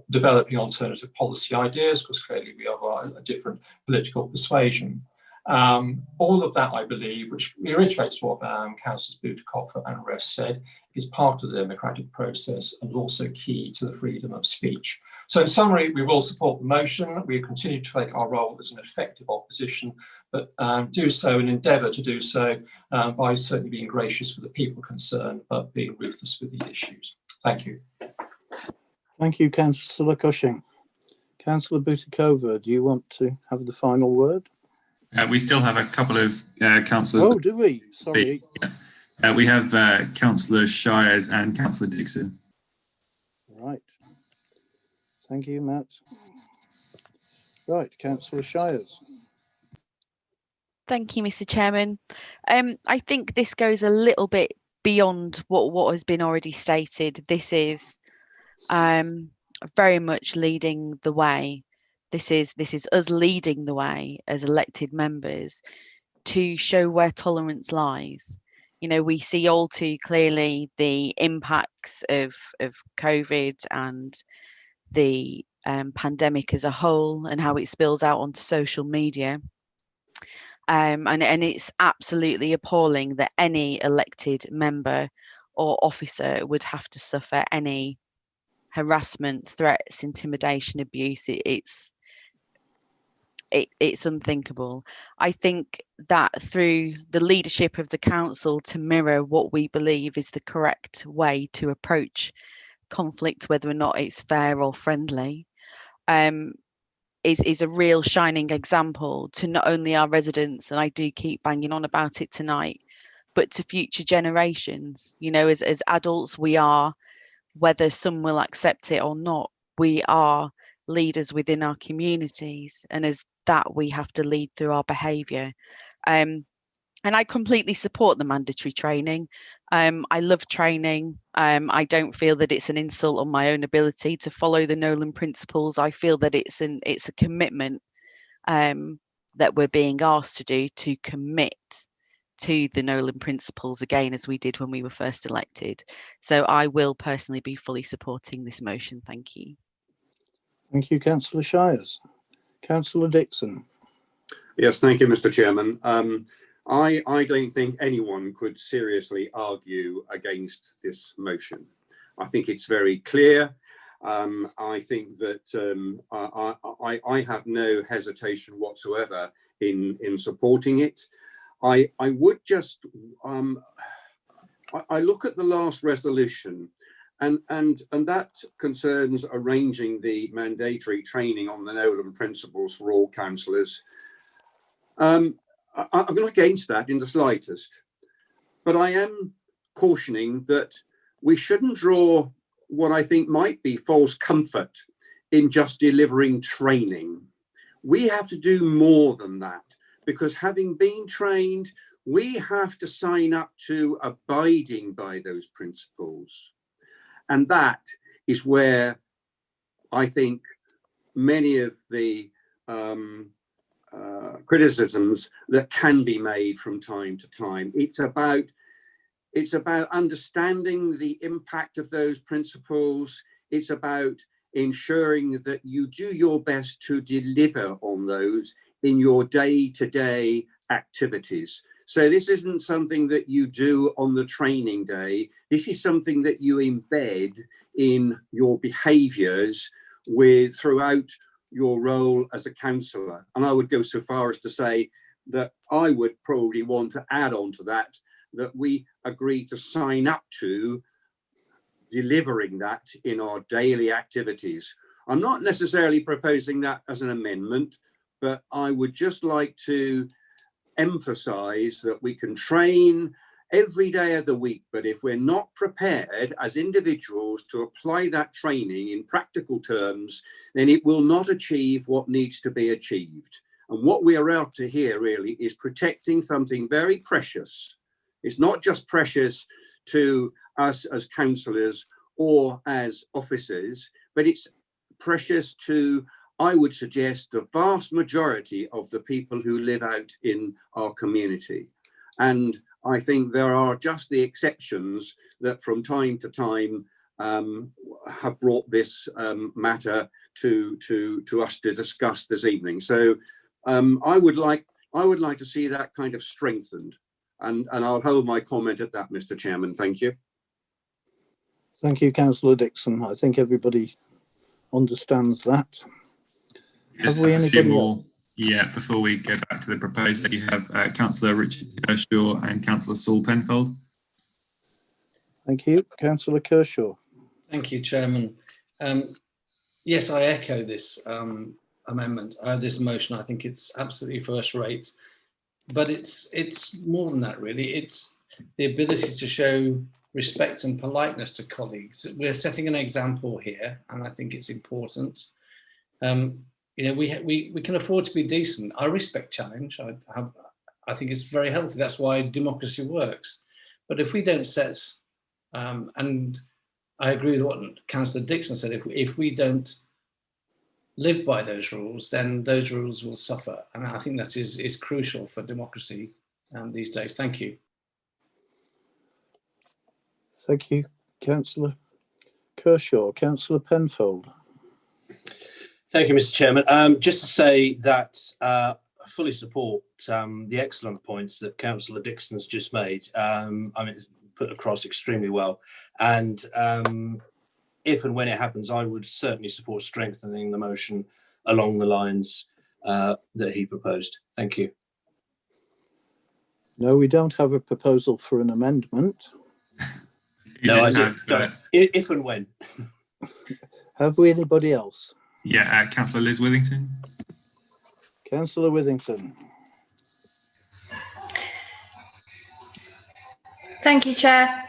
developing alternative policy ideas, because clearly we have a different political persuasion. All of that, I believe, which reiterates what Councillors Butikoff and Rest said, is part of the democratic process and also key to the freedom of speech. So in summary, we will support the motion. We continue to take our role as an effective opposition, but do so and endeavour to do so by certainly being gracious with the people concerned, but being ruthless with the issues. Thank you. Thank you, Councillor Cushing. Councillor Butikova, do you want to have the final word? We still have a couple of councillors. Oh, do we? Sorry. We have Councillor Shires and Councillor Dixon. Right. Thank you, Matt. Right, Councillor Shires. Thank you, Mr. Chairman. I think this goes a little bit beyond what has been already stated. This is very much leading the way. This is us leading the way as elected members to show where tolerance lies. You know, we see all too clearly the impacts of COVID and the pandemic as a whole and how it spills out onto social media. And it's absolutely appalling that any elected member or officer would have to suffer any harassment, threats, intimidation, abuse. It's unthinkable. I think that through the leadership of the council to mirror what we believe is the correct way to approach conflict, whether or not it's fair or friendly, is a real shining example to not only our residents, and I do keep banging on about it tonight, but to future generations. You know, as adults, we are, whether some will accept it or not, we are leaders within our communities, and as that we have to lead through our behaviour. And I completely support the mandatory training. I love training. I don't feel that it's an insult on my own ability to follow the Nolan principles. I feel that it's a commitment that we're being asked to do, to commit to the Nolan principles again, as we did when we were first elected. So I will personally be fully supporting this motion. Thank you. Thank you, Councillor Shires. Councillor Dixon. Yes, thank you, Mr. Chairman. I don't think anyone could seriously argue against this motion. I think it's very clear. I think that I have no hesitation whatsoever in supporting it. I would just, I look at the last resolution, and that concerns arranging the mandatory training on the Nolan principles for all councillors. I'm not against that in the slightest, but I am cautioning that we shouldn't draw what I think might be false comfort in just delivering training. We have to do more than that, because having been trained, we have to sign up to abiding by those principles. And that is where I think many of the criticisms that can be made from time to time. It's about understanding the impact of those principles. It's about ensuring that you do your best to deliver on those in your day-to-day activities. So this isn't something that you do on the training day. This is something that you embed in your behaviours throughout your role as a councillor. And I would go so far as to say that I would probably want to add on to that, that we agree to sign up to delivering that in our daily activities. I'm not necessarily proposing that as an amendment, but I would just like to emphasize that we can train every day of the week, but if we're not prepared as individuals to apply that training in practical terms, then it will not achieve what needs to be achieved. And what we are out to here really is protecting something very precious. It's not just precious to us as councillors or as officers, but it's precious to, I would suggest, the vast majority of the people who live out in our community. And I think there are just the exceptions that from time to time have brought this matter to us to discuss this evening. So I would like to see that kind of strengthened, and I'll hold my comment at that, Mr. Chairman. Thank you. Thank you, Councillor Dixon. I think everybody understands that. Just Have we have a few anybody more. else? Yeah, before we go back to the proposal, you have Councillor Richard Kershaw and Councillor Saul Penfold. Thank you. Councillor Kershaw. Thank you, Chairman. Yes, I echo this amendment, this motion. I think it's absolutely first rate, but it's more than that, really. It's the ability to show respect and politeness to colleagues. We're setting an example here, and I think it's important. You know, we can afford to be decent. I respect challenge. I think it's very healthy. That's why democracy works. But if we don't set, and I agree with what Councillor Dixon said, if we don't live by those rules, then those rules will suffer. And I think that is crucial for democracy these days. Thank you. Thank you, Councillor Kershaw. Councillor Penfold. Thank you, Mr. Chairman. Just to say that I fully support the excellent points that Councillor Dixon has just made. I mean, it's put across extremely well. And if and when it happens, I would certainly support strengthening the motion along the lines that he proposed. Thank you. No, we don't have a proposal for an amendment. No, I said, if and when. Have we anybody else? Yeah, Councillor Liz Withington. Councillor Withington. Thank you, Chair.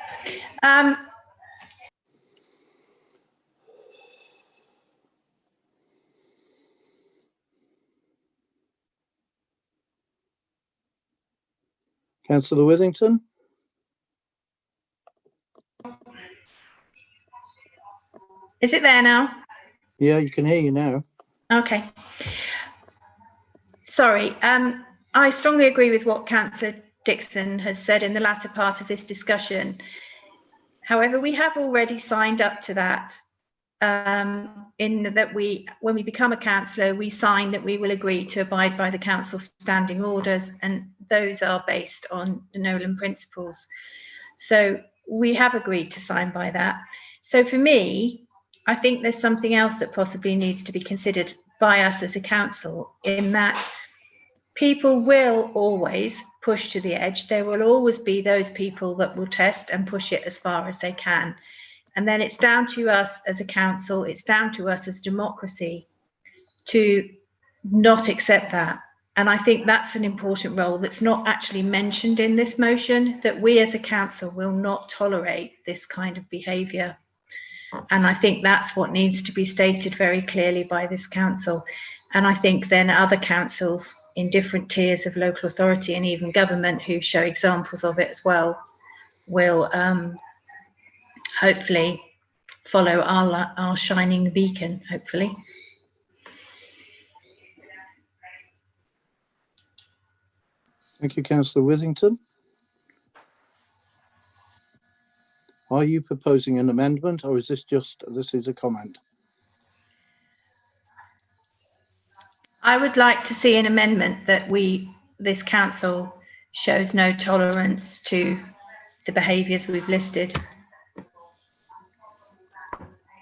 Councillor Withington. Is it there now? Yeah, you can hear you now. Okay. Sorry. I strongly agree with what Councillor Dixon has said in the latter part of this discussion. However, we have already signed up to that. In that when we become a councillor, we sign that we will agree to abide by the council's standing orders, and those are based on the Nolan principles. So we have agreed to sign by that. So for me, I think there's something else that possibly needs to be considered by us as a council, in that people will always push to the edge. There will always be those people that will test and push it as far as they can. And then it's down to us as a council, it's down to us as democracy to not accept that. And I think that's an important role that's not actually mentioned in this motion, that we as a council will not tolerate this kind of behaviour. And I think that's what needs to be stated very clearly by this council. And I think then other councils in different tiers of local authority and even government who show examples of it as well will hopefully follow our shining beacon, hopefully. Thank you, Councillor Withington. Are you proposing an amendment, or is this a comment? I would like to see an amendment that this council shows no tolerance to the behaviours we've listed.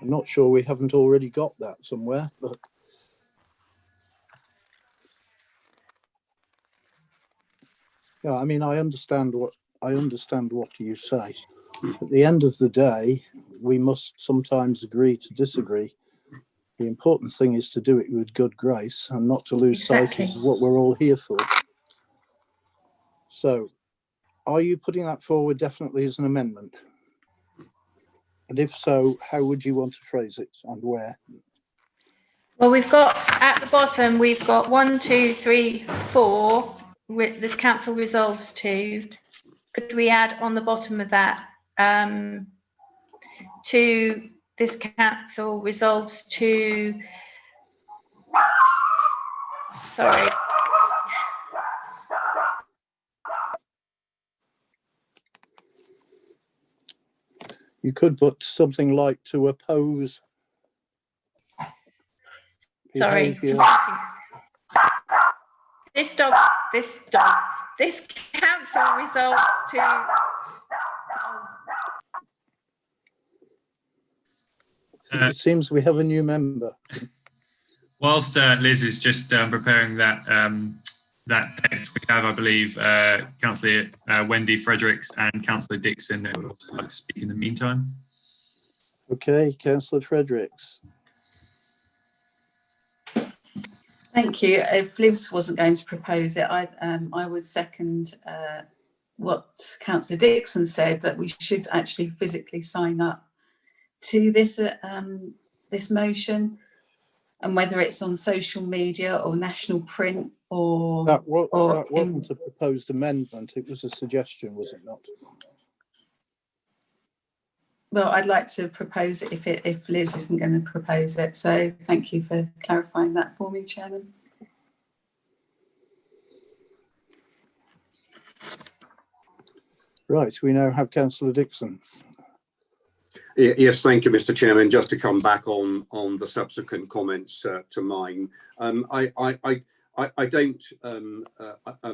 I'm not sure we haven't already got that somewhere, but yeah, I mean, I understand what you say. At the end of the day, we must sometimes agree to disagree. The important thing is to do it with good grace and not to lose sight of what we're all here for. So, are you putting that forward definitely as an amendment? And if so, how would you want to phrase it and where? Well, we've got at the bottom, we've got 1, 2, 3, 4. This council resolves to. Could we add on the bottom of that? To this council resolves to. Sorry. You could put something like to oppose. Sorry. Behaviour. This council resolves to. It seems we have a new member. Whilst Liz is just preparing that that text, we have, I believe, Councillor Wendy Fredericks and Councillor Dixon that would also like to speak in the meantime. Okay, Councillor Fredericks. Thank you. If Liz wasn't going to propose it, I would second what Councillor Dixon said, that we should actually physically sign up to this this motion, and whether it's on social media or national print or That wasn't a proposed amendment, it was a suggestion, was it not? well, I'd like to propose it if Liz isn't going to propose it. So thank you for clarifying that for me, Chairman. Right, we now have Councillor Dixon. Yes, thank you, Mr. Chairman. Just to come back on the subsequent comments to mine, I don't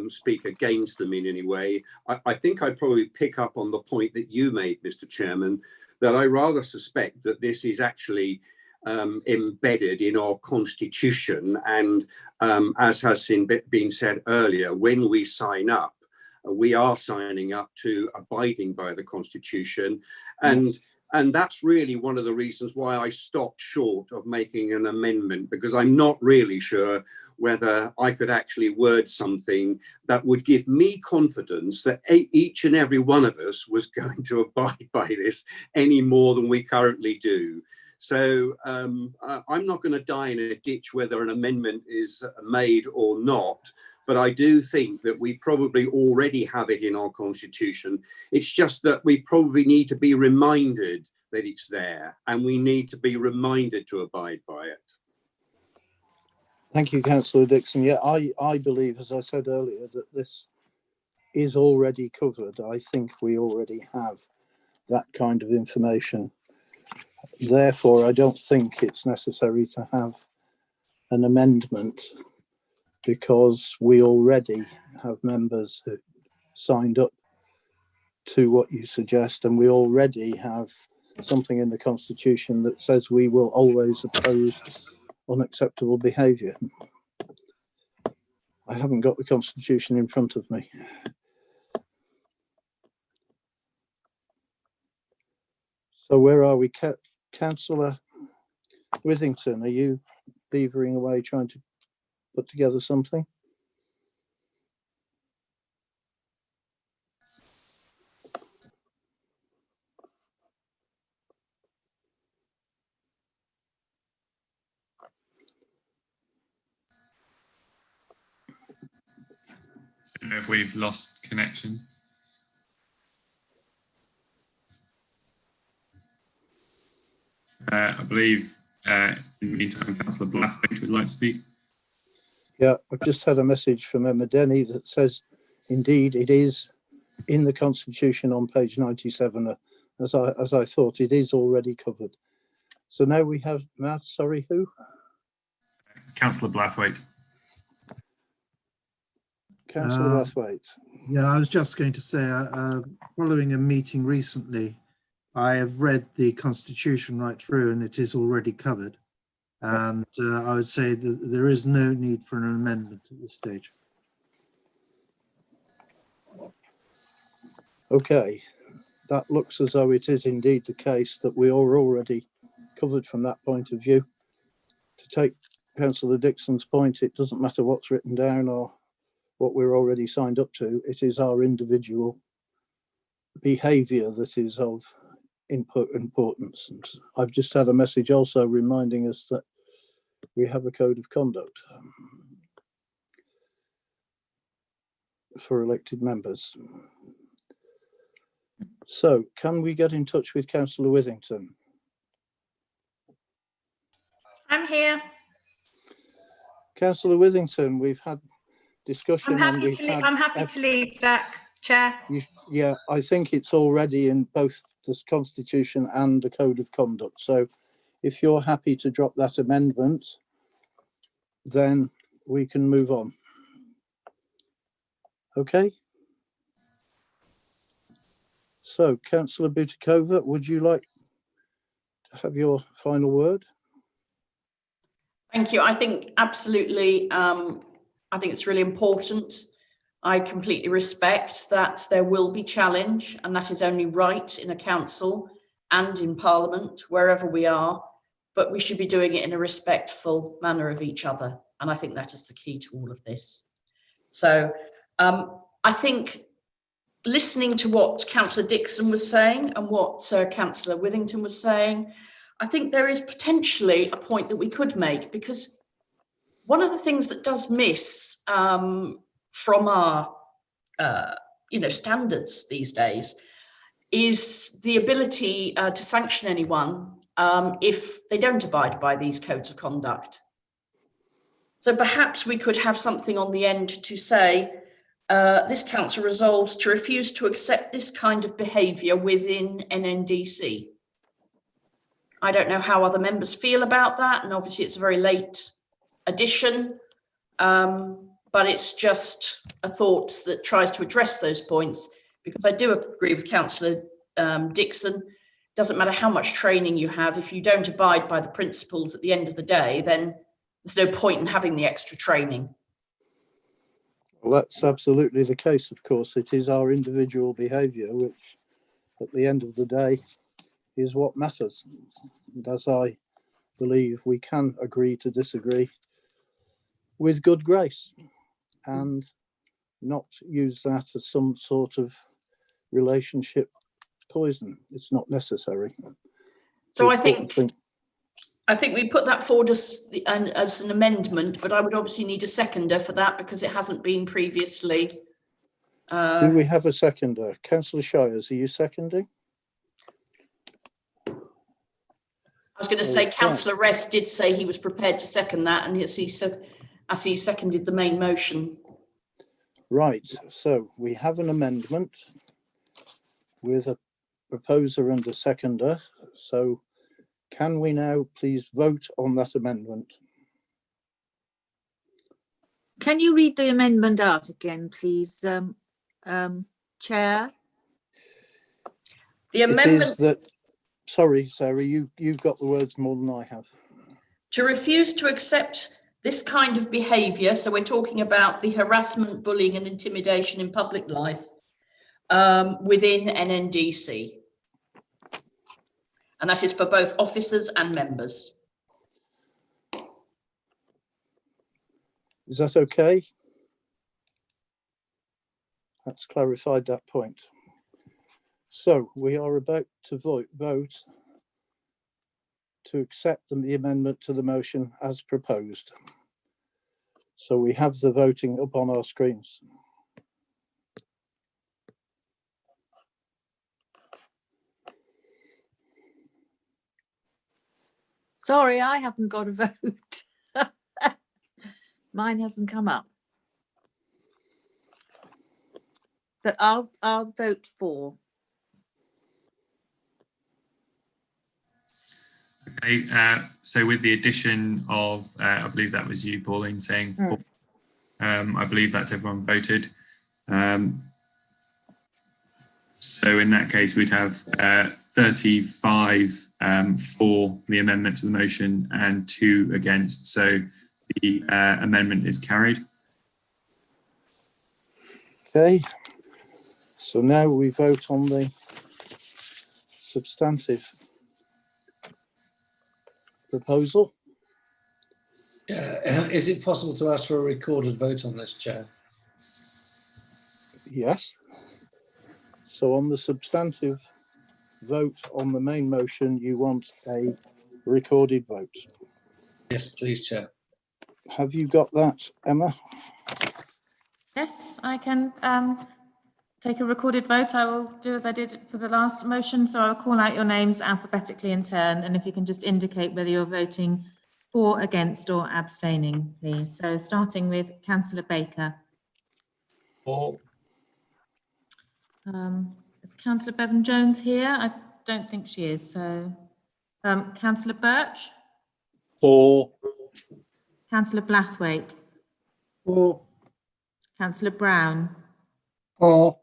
speak against them in any way. I think I probably pick up on the point that you made, Mr. Chairman, that I rather suspect that this is actually embedded in our constitution, and as has been said earlier, when we sign up, we are signing up to abiding by the constitution, and that's really one of the reasons why I stopped short of making an amendment, because I'm not really sure whether I could actually word something that would give me confidence that each and every one of us was going to abide by this any more than we currently do. So I'm not going to die in a ditch whether an amendment is made or not, but I do think that we probably already have it in our constitution. It's just that we probably need to be reminded that it's there, and we need to be reminded to abide by it. Thank you, Councillor Dixon. Yeah, I believe, as I said earlier, that this is already covered. I think we already have that kind of information. Therefore, I don't think it's necessary to have an amendment, because we already have members who signed up to what you suggest, and we already have something in the Constitution that says we will always oppose unacceptable behaviour. I haven't got the Constitution in front of me. So where are we? Councillor Withington, are you beavering away trying to put together something? I don't know if we've lost connection. I believe in the meantime, Councillor Blathwaite would like to speak. Yeah, I've just had a message from Emma Denny that says, indeed, it is in the Constitution on page 97. As I thought, it is already covered. So now we have, sorry, who? Councillor Blathwaite. Councillor Blathwaite. Yeah, I was just going to say, following a meeting recently, I have read the Constitution right through, and it is already covered. And I would say that there is no need for an amendment at this stage. Okay, that looks as though it is indeed the case that we are already covered from that point of view. To take Councillor Dixon's point, it doesn't matter what's written down or what we're already signed up to. It is our individual behaviour that is of importance. And I've just had a message also reminding us that we have a code of conduct for elected members. So can we get in touch with Councillor Withington? I'm here. Councillor Withington, we've had discussion. I'm happy to leave that, Chair. Yeah, I think it's already in both the Constitution and the Code of Conduct. So if you're happy to drop that amendment, then we can move on. Okay. So, Councillor Butikova, would you like to have your final word? Thank you. I think absolutely, I think it's really important. I completely respect that there will be challenge, and that is only right in a council and in Parliament, wherever we are, but we should be doing it in a respectful manner of each other. And I think that is the key to all of this. So I think listening to what Councillor Dixon was saying and what Councillor Withington was saying, I think there is potentially a point that we could make, because one of the things that does miss from our standards these days is the ability to sanction anyone if they don't abide by these codes of conduct. So perhaps we could have something on the end to say, this council resolves to refuse to accept this kind of behaviour within NNDC. I don't know how other members feel about that, and obviously it's a very late addition, but it's just a thought that tries to address those points, because I do agree with Councillor Dixon. Doesn't matter how much training you have, if you don't abide by the principles at the end of the day, then there's no point in having the extra training. Well, that's absolutely the case, of course. It is our individual behaviour which, at the end of the day, is what matters. And as I believe, we can agree to disagree with good grace and not use that as some sort of relationship poison. It's not necessary. So I think we put that forward as an amendment, but I would obviously need a seconder for that because it hasn't been previously. Do we have a seconder? Councillor Shires, are you seconding? I was going to say Councillor Rest did say he was prepared to second that, and as he seconded the main motion. Right, so we have an amendment with a proposer and a seconder. So can we now please vote on that amendment? Can you read the amendment out again, please, Chair? The amendment is that, sorry, Sarah, you've got the words more than I have. To refuse to accept this kind of behaviour, so we're talking about the harassment, bullying and intimidation in public life within NNDC. And that is for both officers and members. Is that okay? That's clarified that point. So we are about to vote to accept the amendment to the motion as proposed. So we have the voting up on our screens. Sorry, I haven't got a vote. Mine hasn't come up. But I'll vote for. Okay, so with the addition of, I believe that was you, Pauline, saying, I believe that's everyone voted. So in that case, we'd have 35 for the amendment to the motion and 2 against. So the amendment is carried. Okay, so now we vote on the substantive proposal. Is it possible to ask for a recorded vote on this, Chair? Yes. So on the substantive vote on the main motion, you want a recorded vote? Yes, please, Chair. Have you got that, Emma? Yes, I can take a recorded vote. I will do as I did for the last motion. So I'll call out your names alphabetically in turn. And if you can just indicate whether you're voting for, against or abstaining, please. So starting with Councillor Baker. For. Is Councillor Bevan-Jones here? I don't think she is. So Councillor Birch? For. Councillor Blathwaite? For. Councillor Brown? For.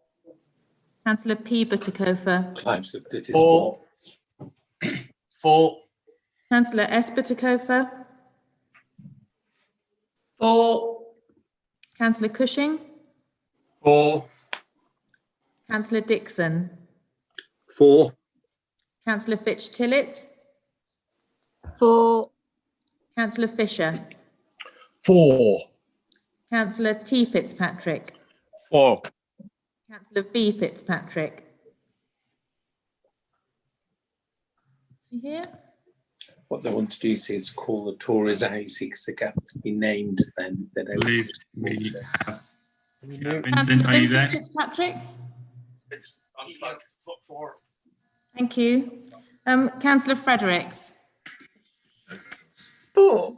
Councillor P. Buttercofer? Clive's did his For. 4. Councillor Espeticofer, 4. Councillor Cushing, 4. Councillor Dixon, 4. Councillor Fitch-Tillett, 4. Councillor Fisher, 4. Councillor T. Fitzpatrick, 4. Councillor V. Fitzpatrick. Is he here? What they want to do is call the Tories out, because they have to be named, then they don't. believe we have. Vincent, Councillor are you Vincent there? Fitzpatrick. Thank you. Councillor Fredericks. 4.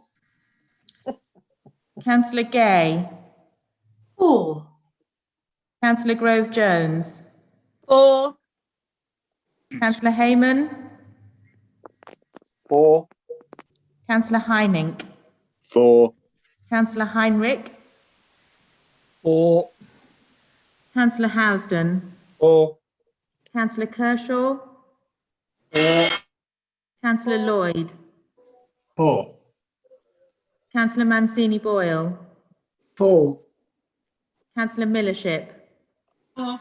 Councillor Gay. 4. Councillor Grove Jones. 4. Councillor Hayman. 4. Councillor Heinink. 4. Councillor Heinrich. 4. Councillor Housden. 4. Councillor Kershaw. 4. Councillor Lloyd. 4. Councillor Mancini Boyle. 4. Councillor Millership. 4.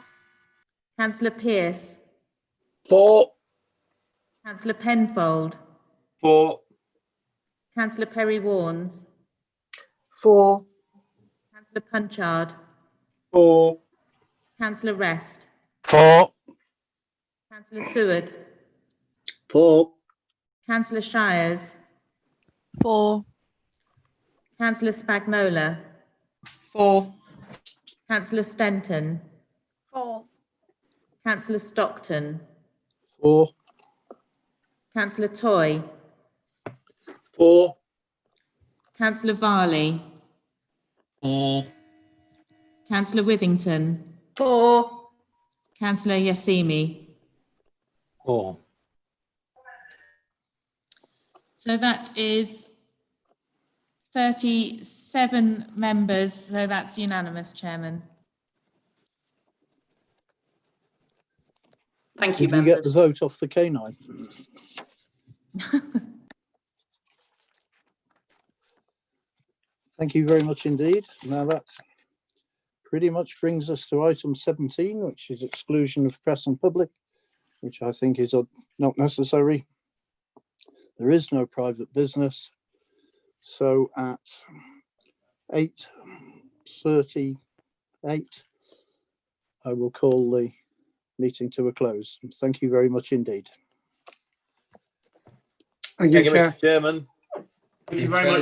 Councillor Pearce. 4. Councillor Penfold. 4. Councillor Perry Warnes. 4. Councillor Punchard. 4. Councillor Rest. 4. Councillor Seward. 4. Councillor Shires. 4. Councillor Spagnola. 4. Councillor Stenton. 4. Councillor Stockton. 4. Councillor Toy. 4. Councillor Varley. 4. Councillor Withington. 4. Councillor Yassimi. 4. So that is 37 members, so that's unanimous, Chairman. Thank you, Did we get the members. vote off the canine? Thank you very much indeed. Now that pretty much brings us to item 17, which is exclusion of press and public, which I think is not necessary. There is no private business. So at 8:38, I will call the meeting to a close. Thank you very much indeed. Thank you, Mr. Chairman. Thank you very much.